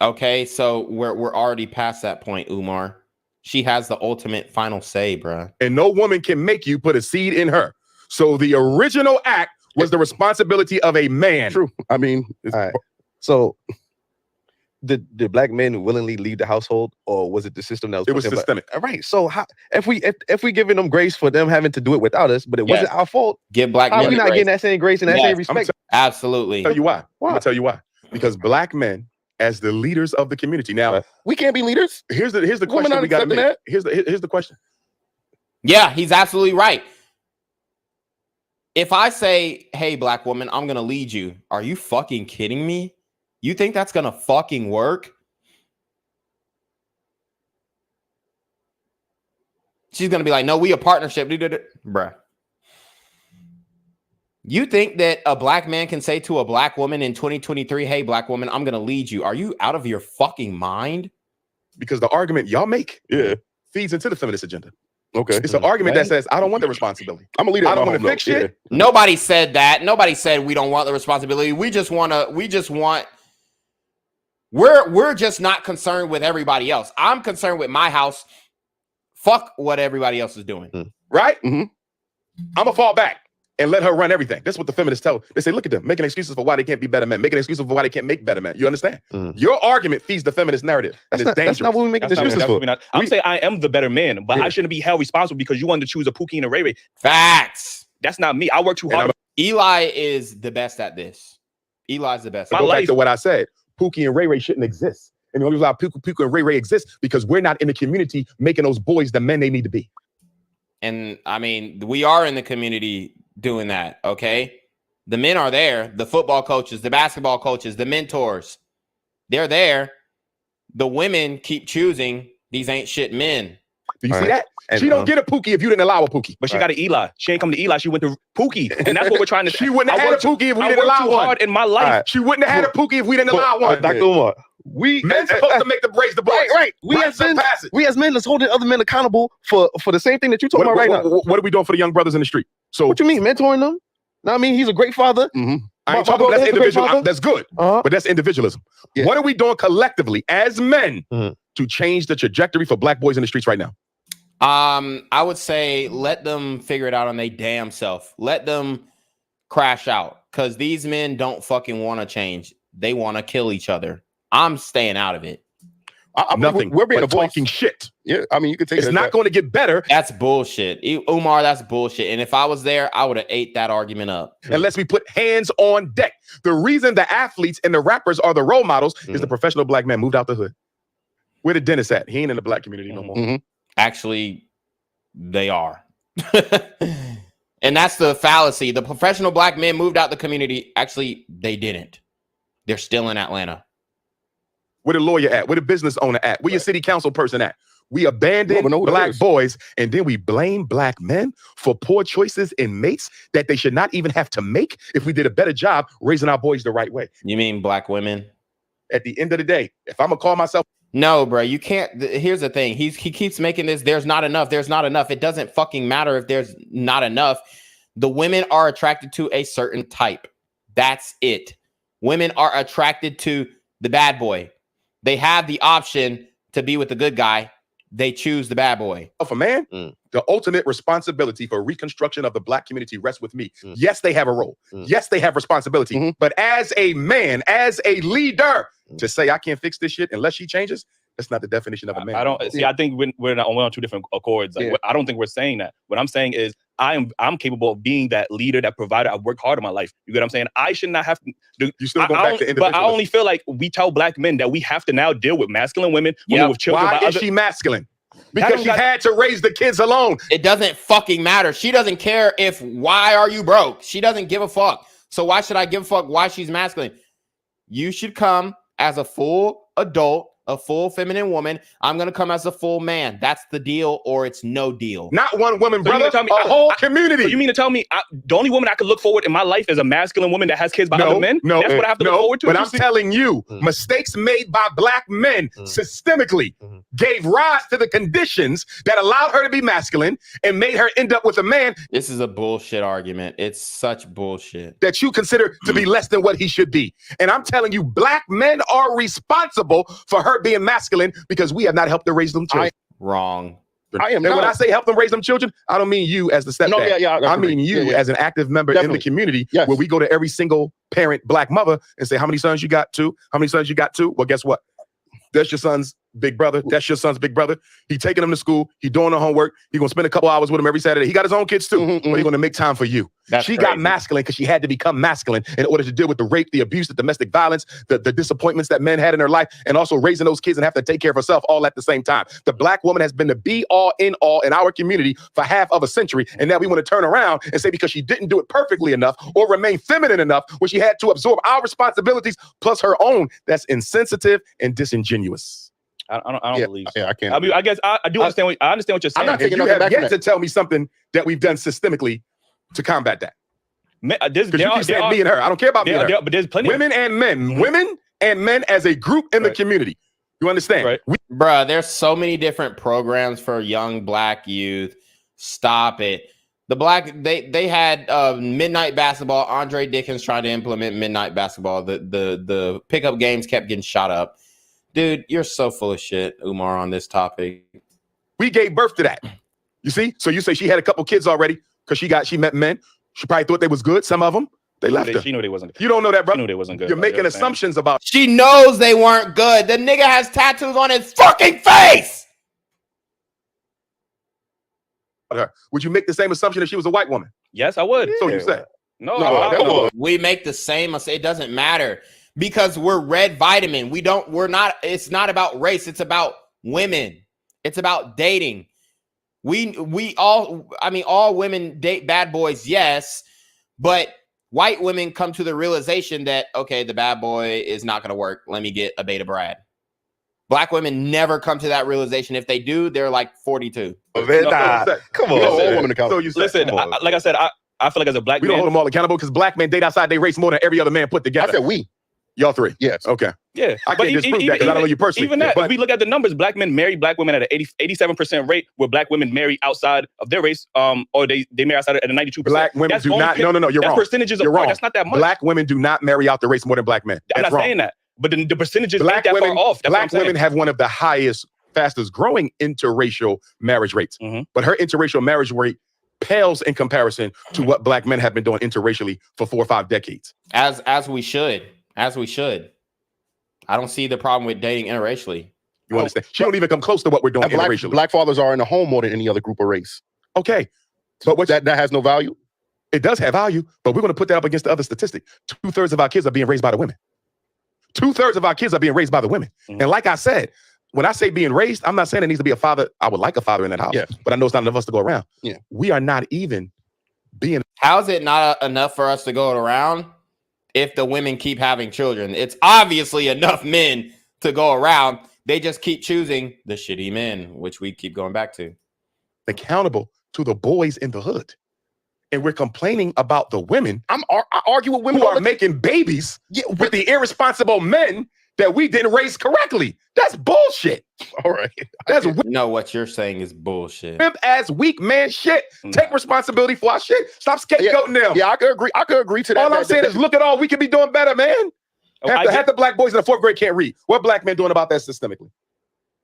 Okay, so we're already past that point, Umar. She has the ultimate final say, bruh. And no woman can make you put a seed in her. So the original act was the responsibility of a man. True. I mean, all right. So did black men willingly leave the household, or was it the system that was? It was systemic. All right. So how, if we giving them grace for them having to do it without us, but it wasn't our fault, give black men we not grace. getting that same grace and that same respect? Absolutely. I'll tell you why. I'm gonna tell you why. Because black men, as the leaders of the community, now we can't be leaders. Here's the Women question aren't we got to make. accepting Here's the question. Yeah, he's absolutely right. If I say, hey, black woman, I'm going to lead you, are you fucking kidding me? You think that's going to fucking work? She's going to be like, no, we a partnership. Bruh. You think that a black man can say to a black woman in 2023, hey, black woman, I'm going to lead you. Are you out of your fucking mind? Because the argument y'all make feeds into the feminist agenda. Okay. It's an argument that says, I don't want the responsibility. I'm a leader. I don't want to fix shit. Nobody said that. Nobody said we don't want the responsibility. We're just not concerned with everybody else. I'm concerned with my house. Fuck what everybody else is doing. Right? I'm going to fall back and let her run everything. That's what the feminists tell. They say, look at them, making excuses for why they can't be better men, making excuses for why they can't make better men. You understand? Your argument feeds the feminist narrative. That's dangerous. not what we make excuses for. I'm saying I am the better man, but I shouldn't be held responsible because you wanted to choose a Pookie and a Ray Ray. Facts. That's not me. I work too hard. Eli is the best at this. Eli's the best. Go back to what I said. Pookie and Ray Ray shouldn't exist. And the only reason why Pookie and Ray Ray exist because we're not in the community making those boys the men they need to be. And I mean, we are in the community doing that, okay? The men are there, the football coaches, the basketball coaches, the mentors. They're there. The women keep choosing these ain't shit men. Do you see that? And she don't get a Pookie if you didn't allow a Pookie. But she got an Eli. She ain't come to Eli. She went to Pookie. And that's what we're trying to She wouldn't have had a Pookie if we didn't allow one. Hard in my life. She wouldn't have had a Pookie if we didn't allow one. Dr. Umar, men supposed to make the raise the boys. Right. We as men, let's holding other men accountable for the same thing that you're talking about right now. What are we doing for the young brothers in the street? So what you mean, mentoring them? No, I mean, he's a great father. I ain't talking about that's individual. That's good, but that's individualism. Yeah. What are we doing collectively as men to change the trajectory for black boys in the streets right now? I would say let them figure it out on their damn self. Let them crash out because these men don't fucking want to change. They want to kill each other. I'm staying out of it. Nothing. We're being talking shit. Yeah, I mean, you could take it's not going to get better. That's bullshit. Umar, that's bullshit. And if I was there, I would have ate that argument up. Unless we put hands on deck. The reason the athletes and the rappers are the role models is the professional black man moved out the hood. Where the dentist at? He ain't in the black community no more. Actually, they are. And that's the fallacy. The professional black men moved out the community. Actually, they didn't. They're still in Atlanta. Where the lawyer at? Where the business owner at? Where your city council person at? We abandon black boys and then we blame black men for poor choices in mates that they should not even have to make if we did a better job raising our boys the right way. You mean black women? At the end of the day, if I'm gonna call myself no, bro, you can't. Here's the thing. He keeps making this. There's not enough. There's not enough. It doesn't fucking matter if there's not enough. The women are attracted to a certain type. That's it. Women are attracted to the bad boy. They have the option to be with the good guy. They choose the bad boy. Of a man, the ultimate responsibility for reconstruction of the Black community rests with me. Yes, they have a role. Yes, they have responsibility. But as a man, as a leader, to say I can't fix this shit unless she changes, that's not the definition of a man. I don't see. I think we're on two different accords. Like, I don't think we're saying that. What I'm saying is I'm capable of being that leader, that provider. I've worked hard in my life. You get what I'm saying? I should not have to. You still go back to individualism. But I only feel like we tell Black men that we have to now deal with masculine women with children. Why is she masculine? Because she had to raise the kids alone. It doesn't fucking matter. She doesn't care why are you broke? She doesn't give a fuck. So why should I give a fuck why she's masculine? You should come as a full adult, a full feminine woman. I'm going to come as a full man. That's the deal, or it's no deal. Not one woman, So you brother. mean to tell me, a whole community. So you mean to tell me the only woman I could look forward in my life is a masculine woman that has kids by other men? No, That's what I have to look forward to? But I'm telling you, mistakes made by Black men systemically gave rise to the conditions that allowed her to be masculine and made her end up with a man. This is a bullshit argument. It's such bullshit. That you consider to be less than what he should be. And I'm telling you, Black men are responsible for her being masculine because we have not helped her raise them children. Wrong. I am and when not. I say help them raise them children, I don't mean you as the stepdad. No, yeah, I mean you as an active member in the community where we go to every single parent Black mother and say, how many sons you got? 2? How many sons you got? 2? Well, guess what? That's your son's big brother. That's your son's big brother. He taking him to school. He doing the homework. He gonna spend a couple hours with him every Saturday. He got his own kids too, but he gonna make time for you. She got masculine because she had to become masculine in order to deal with the rape, the abuse, the domestic violence, the disappointments that men had in her life, and also raising those kids and have to take care of herself all at the same time. The Black woman has been the be all in all in our community for half of a century, and now we want to turn around and say because she didn't do it perfectly enough or remain feminine enough when she had to absorb our responsibilities plus her own, that's insensitive and disingenuous. I don't believe so. I can't. I mean, I guess I do understand. I understand what you're saying. I'm not taking nothing back. You have yet to tell me something that we've done systemically to combat that. Because you keep saying me and her. I don't care about me and her. But there's plenty women and men. Women and men as a group in the community. You understand? Right. Bruh, there's so many different programs for young Black youth. Stop it. They had midnight basketball. Andre Dickens tried to implement midnight basketball. The pickup games kept getting shot up. Dude, you're so full of shit, Umar, on this topic. We gave birth to that. You see? So you say she had a couple kids already because she met men. She probably thought they was good. Some of them, they left her. She knew they wasn't good. You don't know that, bro. She knew they wasn't good. You're making assumptions about. She knows they weren't good. The nigga has tattoos on his fucking face. Would you make the same assumption if she was a white woman? Yes, I would. So you say. No. We make the same. It doesn't matter. Because we're red vitamin. It's not about race. It's about women. It's about dating. All women date bad boys, yes. But white women come to the realization that, okay, the bad boy is not going to work. Let me get a beta Brad. Black women never come to that realization. If they do, they're like 42. Come on. So you listen, like I said, I feel like as a Black man. We don't hold them all accountable because Black men date outside their race more than every other man put together. I said we. Y'all 3. Yes. Okay. Yeah. I can't disprove that because I don't know you personally. Even that, if we look at the numbers, Black men marry Black women at an 87% rate, where Black women marry outside of their race, or they marry outside at a 92%. Black women do not. No, you're wrong. Percentages you're apart. wrong. That's not that much. Black women do not marry out the race more than Black men. I'm not saying that, but the percentages ain't that far off. That's Black women have one of the highest, fastest growing interracial marriage rates. But her interracial marriage rate pales in comparison to what Black men have been doing interracially for 4 or 5 decades. As we should. I don't see the problem with dating interracially. You understand? She don't even come close to what we're doing interracially. Black fathers are in the home more than any other group or race. Okay. But that has no value? It does have value, but we're going to put that up against the other statistic. 2/3 of our kids are being raised by the women. 2/3 of our kids are being raised by the women. And like I said, when I say being raised, I'm not saying it needs to be a father. I would like a father in that house, but I know it's not enough of us to go around. Yeah. We are not even being. How is it not enough for us to go around if the women keep having children? It's obviously enough men to go around. They just keep choosing the shitty men, which we keep going back to. Accountable to the boys in the hood. And we're complaining about the women. I argue with women who are making babies with the irresponsible men that we didn't raise correctly. That's bullshit. All right. That's no, what you're saying is bullshit. Pimp ass weak man shit. Take responsibility for our shit. Stop scapegoating them. Yeah, I could agree to that. All I'm saying is look at all we can be doing better, man. Half the black boys in the 4th grade can't read. What black men doing about that systemically?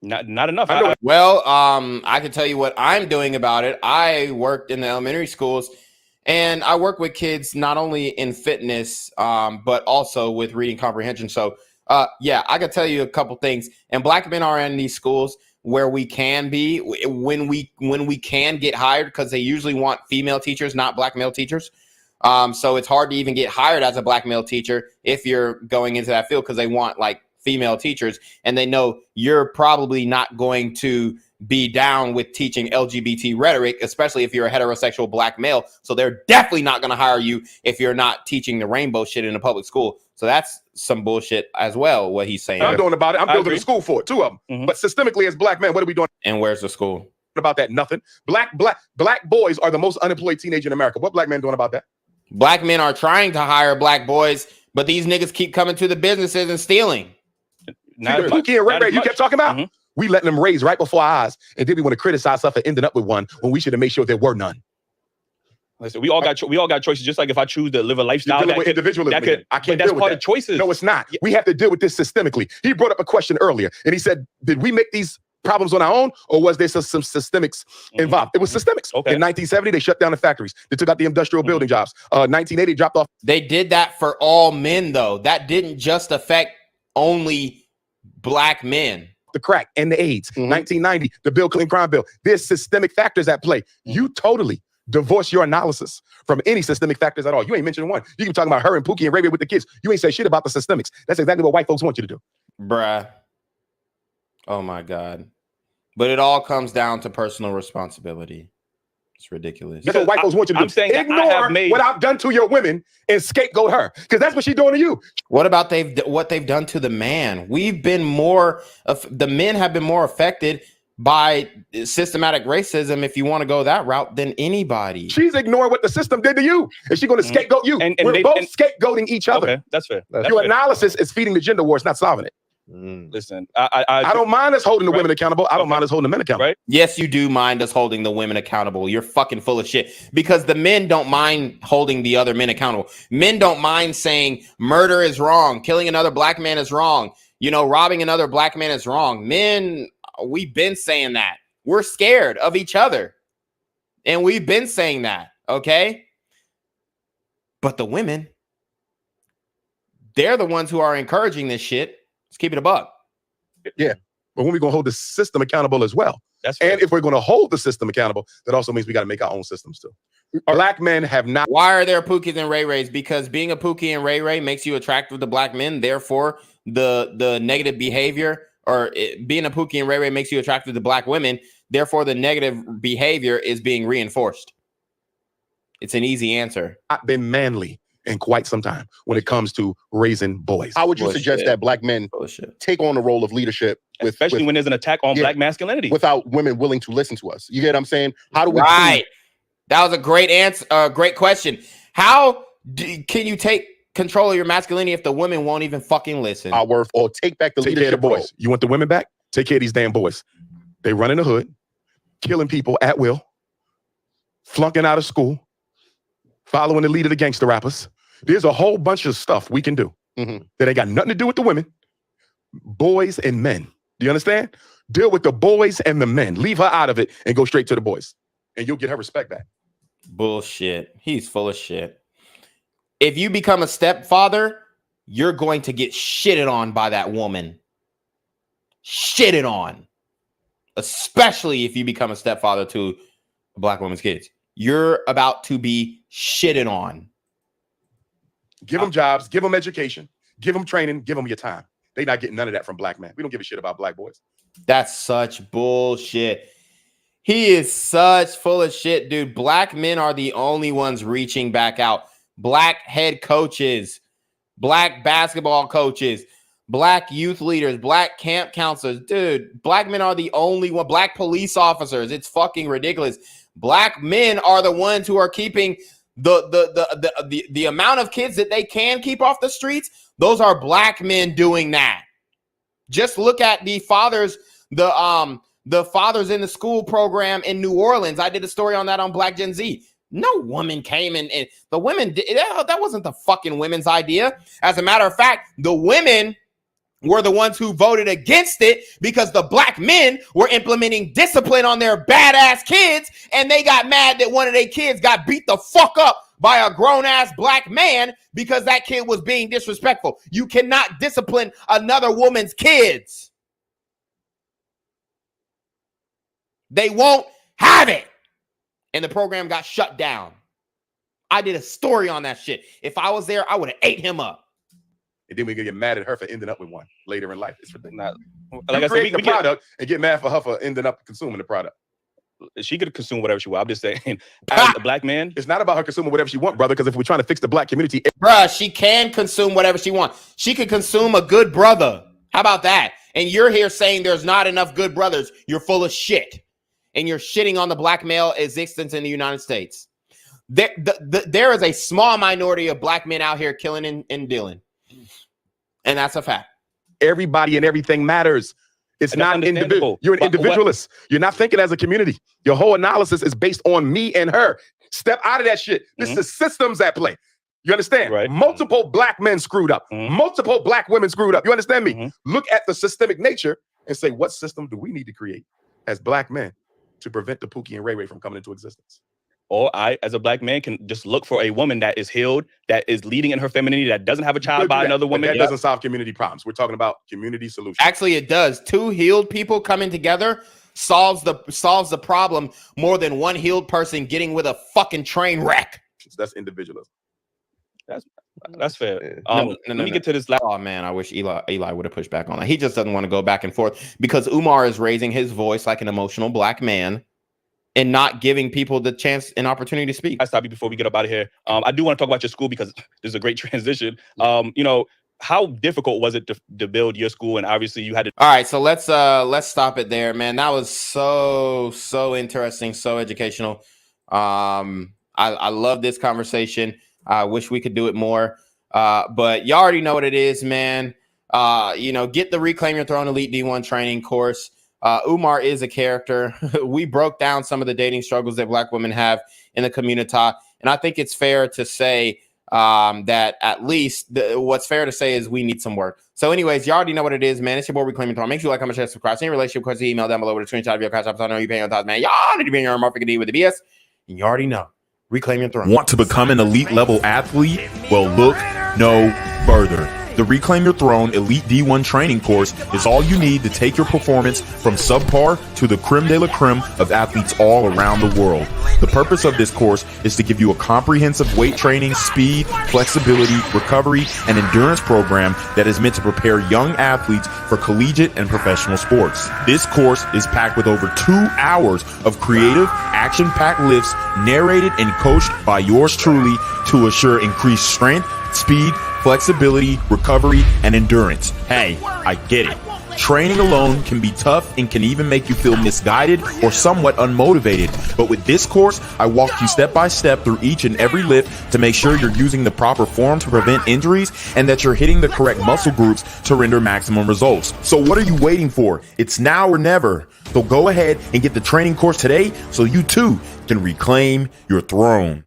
Not enough. Well, I can tell you what I'm doing about it. I worked in the elementary schools, and I work with kids not only in fitness, but also with reading comprehension. So, yeah, I can tell you a couple things. And black men are in these schools where we can be when we can get hired, because they usually want female teachers, not black male teachers. So it's hard to even get hired as a black male teacher if you're going into that field, because they want like female teachers, and they know you're probably not going to be down with teaching LGBT rhetoric, especially if you're a heterosexual black male. So they're definitely not going to hire you if you're not teaching the rainbow shit in a public school. So that's some bullshit as well, what he's saying. I'm doing about it. I'm building a school for it, 2 of them. Mm-hmm. But systemically as black men, what are we doing? And where's the school? About that, nothing. Black boys are the most unemployed teenager in America. What black men doing about that? Black men are trying to hire black boys, but these niggas keep coming to the businesses and stealing. Pookie and Ray Ray you kept talking about? Mm-hmm. We letting them raise right before our eyes, and then we want to criticize stuff for ending up with one when we should have made sure there were none. Listen, we all got choices. Just like if I choose to live a lifestyle, with individualism. I can't. That's part of choices. No, it's not. Yeah. We have to deal with this systemically. He brought up a question earlier, and he said, "Did we make these problems on our own, or was there some systemics involved?" It was systemics. Okay. In 1970, they shut down the factories. They took out the industrial building jobs. 1980, dropped off. They did that for all men, though. That didn't just affect only black men. The crack and the AIDS. 1990, the Bill Clinton crime bill. There's systemic factors at play. You totally divorce your analysis from any systemic factors at all. You ain't mentioned one. You can talk about her and Pookie and Ray Ray with the kids. You ain't say shit about the systemics. That's exactly what white folks want you to do. Bruh. Oh my God. But it all comes down to personal responsibility. It's ridiculous. That's what white folks want you to do. I'm saying ignore what I've done to your women and scapegoat her, because that's what she's doing to you. What about what they've done to the man? The men have been more affected by systematic racism, if you want to go that route, than anybody. She's ignoring what the system did to you, and she's going to scapegoat you. And we're both scapegoating each other. Okay, that's fair. Your analysis is feeding the gender war. It's not solving it. Listen, I don't mind us holding the women accountable. I don't mind us holding the men accountable. Right? Yes, you do mind us holding the women accountable. You're fucking full of shit, because the men don't mind holding the other men accountable. Men don't mind saying murder is wrong, killing another black man is wrong, robbing another black man is wrong. Men, we've been saying that. We're scared of each other, and we've been saying that, okay? But the women, they're the ones who are encouraging this shit. Let's keep it a buck. Yeah. But when we're going to hold the system accountable as well. And if we're going to hold the system accountable, that also means we got to make our own systems too. Black men have not. Why are there Pookies and Ray Rays? Because being a Pookie and Ray Ray makes you attractive to black men. Therefore, the negative behavior, or being a Pookie and Ray Ray makes you attractive to black women. Therefore, the negative behavior is being reinforced. It's an easy answer. I've been manly in quite some time when it comes to raising boys. How would you suggest that black men take on the role of leadership, especially when there's an attack on black masculinity, without women willing to listen to us? You get what I'm saying? How do we? Right. That was a great answer. Great question. How can you take control of your masculinity if the women won't even fucking listen? Our worth, or take back the leadership boys. role. You want the women back? Take care of these damn boys. They run in the hood, killing people at will, flunking out of school, following the lead of the gangster rappers. There's a whole bunch of stuff we can do that ain't got nothing to do with the women, boys and men. Do you understand? Deal with the boys and the men. Leave her out of it and go straight to the boys, and you'll get her respect back. Bullshit. He's full of shit. If you become a stepfather, you're going to get shitted on by that woman. Shitted on. Especially if you become a stepfather to a black woman's kids. You're about to be shitted on. Give them jobs, give them education, give them training, give them your time. They not getting none of that from black men. We don't give a shit about black boys. That's such bullshit. He is such full of shit, dude. Black men are the only ones reaching back out. Black head coaches, black basketball coaches, black youth leaders, black camp counselors. Dude, black men are the only one. Black police officers. It's fucking ridiculous. Black men are the ones who are keeping the amount of kids that they can keep off the streets. Those are black men doing that. Just look at the fathers, the fathers in the school program in New Orleans. I did a story on that on Black Gen Z. No woman came and the women did that wasn't the fucking women's idea. As a matter of fact, the women were the ones who voted against it because the black men were implementing discipline on their badass kids, and they got mad that one of their kids got beat the fuck up by a grown-ass black man because that kid was being disrespectful. You cannot discipline another woman's kids. They won't have it. And the program got shut down. I did a story on that shit. If I was there, I would have ate him up. And then we could get mad at her for ending up with one later in life. It's ridiculous. Like I said, the product and get mad for her for ending up consuming the product. She could consume whatever she wants. I'm just saying, as a black man, it's not about her consuming whatever she wants, brother. Because if we're trying to fix the black community, bruh, she can consume whatever she wants. She could consume a good brother. How about that? And you're here saying there's not enough good brothers. You're full of shit. And you're shitting on the black male existence in the United States. There is a small minority of black men out here killing and dealing. And that's a fact. Everybody and everything matters. It's not individual. You're an individualist. You're not thinking as a community. Your whole analysis is based on me and her. Step out of that shit. This is the systems at play. You understand? Right. Multiple black men screwed up. Multiple black women screwed up. You understand me? Look at the systemic nature and say, what system do we need to create as black men to prevent the Pookie and Ray Ray from coming into existence? Or I, as a black man, can just look for a woman that is healed, that is leading in her femininity, that doesn't have a child by another woman. That doesn't solve community problems. We're talking about community solutions. Actually, it does. Two healed people coming together solves the problem more than one healed person getting with a fucking train wreck. That's individualism. That's fair. Let me get to this. Oh man, I wish Eli would have pushed back on that. He just doesn't want to go back and forth because Umar is raising his voice like an emotional black man and not giving people the chance and opportunity to speak. I stop you before we get up out of here. I do want to talk about your school because this is a great transition. How difficult was it to build your school? And obviously you had to. All right, so let's stop it there, man. That was so interesting, so educational. I love this conversation. I wish we could do it more. But you already know what it is, man. Get the Reclaim Your Throne Elite D1 training course. Umar is a character. We broke down some of the dating struggles that black women have in the community. And I think it's fair to say that at least what's fair to say is we need some work. So anyways, you already know what it is, man. It's your boy Reclaim Your Throne. Make sure you like, comment, share, subscribe. Send your relationship question, email down below with a screenshot of your CashApp. So I know you're paying your thoughts, man. Y'all need to be in your motherfucking D with the BS. And you already know. Reclaim Your Throne. Want to become an elite level athlete? Well, look no further. The Reclaim Your Throne Elite D1 training course is all you need to take your performance from subpar to the creme de la creme of athletes all around the world. The purpose of this course is to give you a comprehensive weight training, speed, flexibility, recovery, and endurance program that is meant to prepare young athletes for collegiate and professional sports. This course is packed with over 2 hours of creative, action-packed lifts narrated and coached by yours truly to assure increased strength, speed, flexibility, recovery, and endurance. Hey, I get it. Training alone can be tough and can even make you feel misguided or somewhat unmotivated. But with this course, I walk you step by step through each and every lift to make sure you're using the proper form to prevent injuries and that you're hitting the correct muscle groups to render maximum results. So what are you waiting for? It's now or never. So go ahead and get the training course today so you too can reclaim your throne.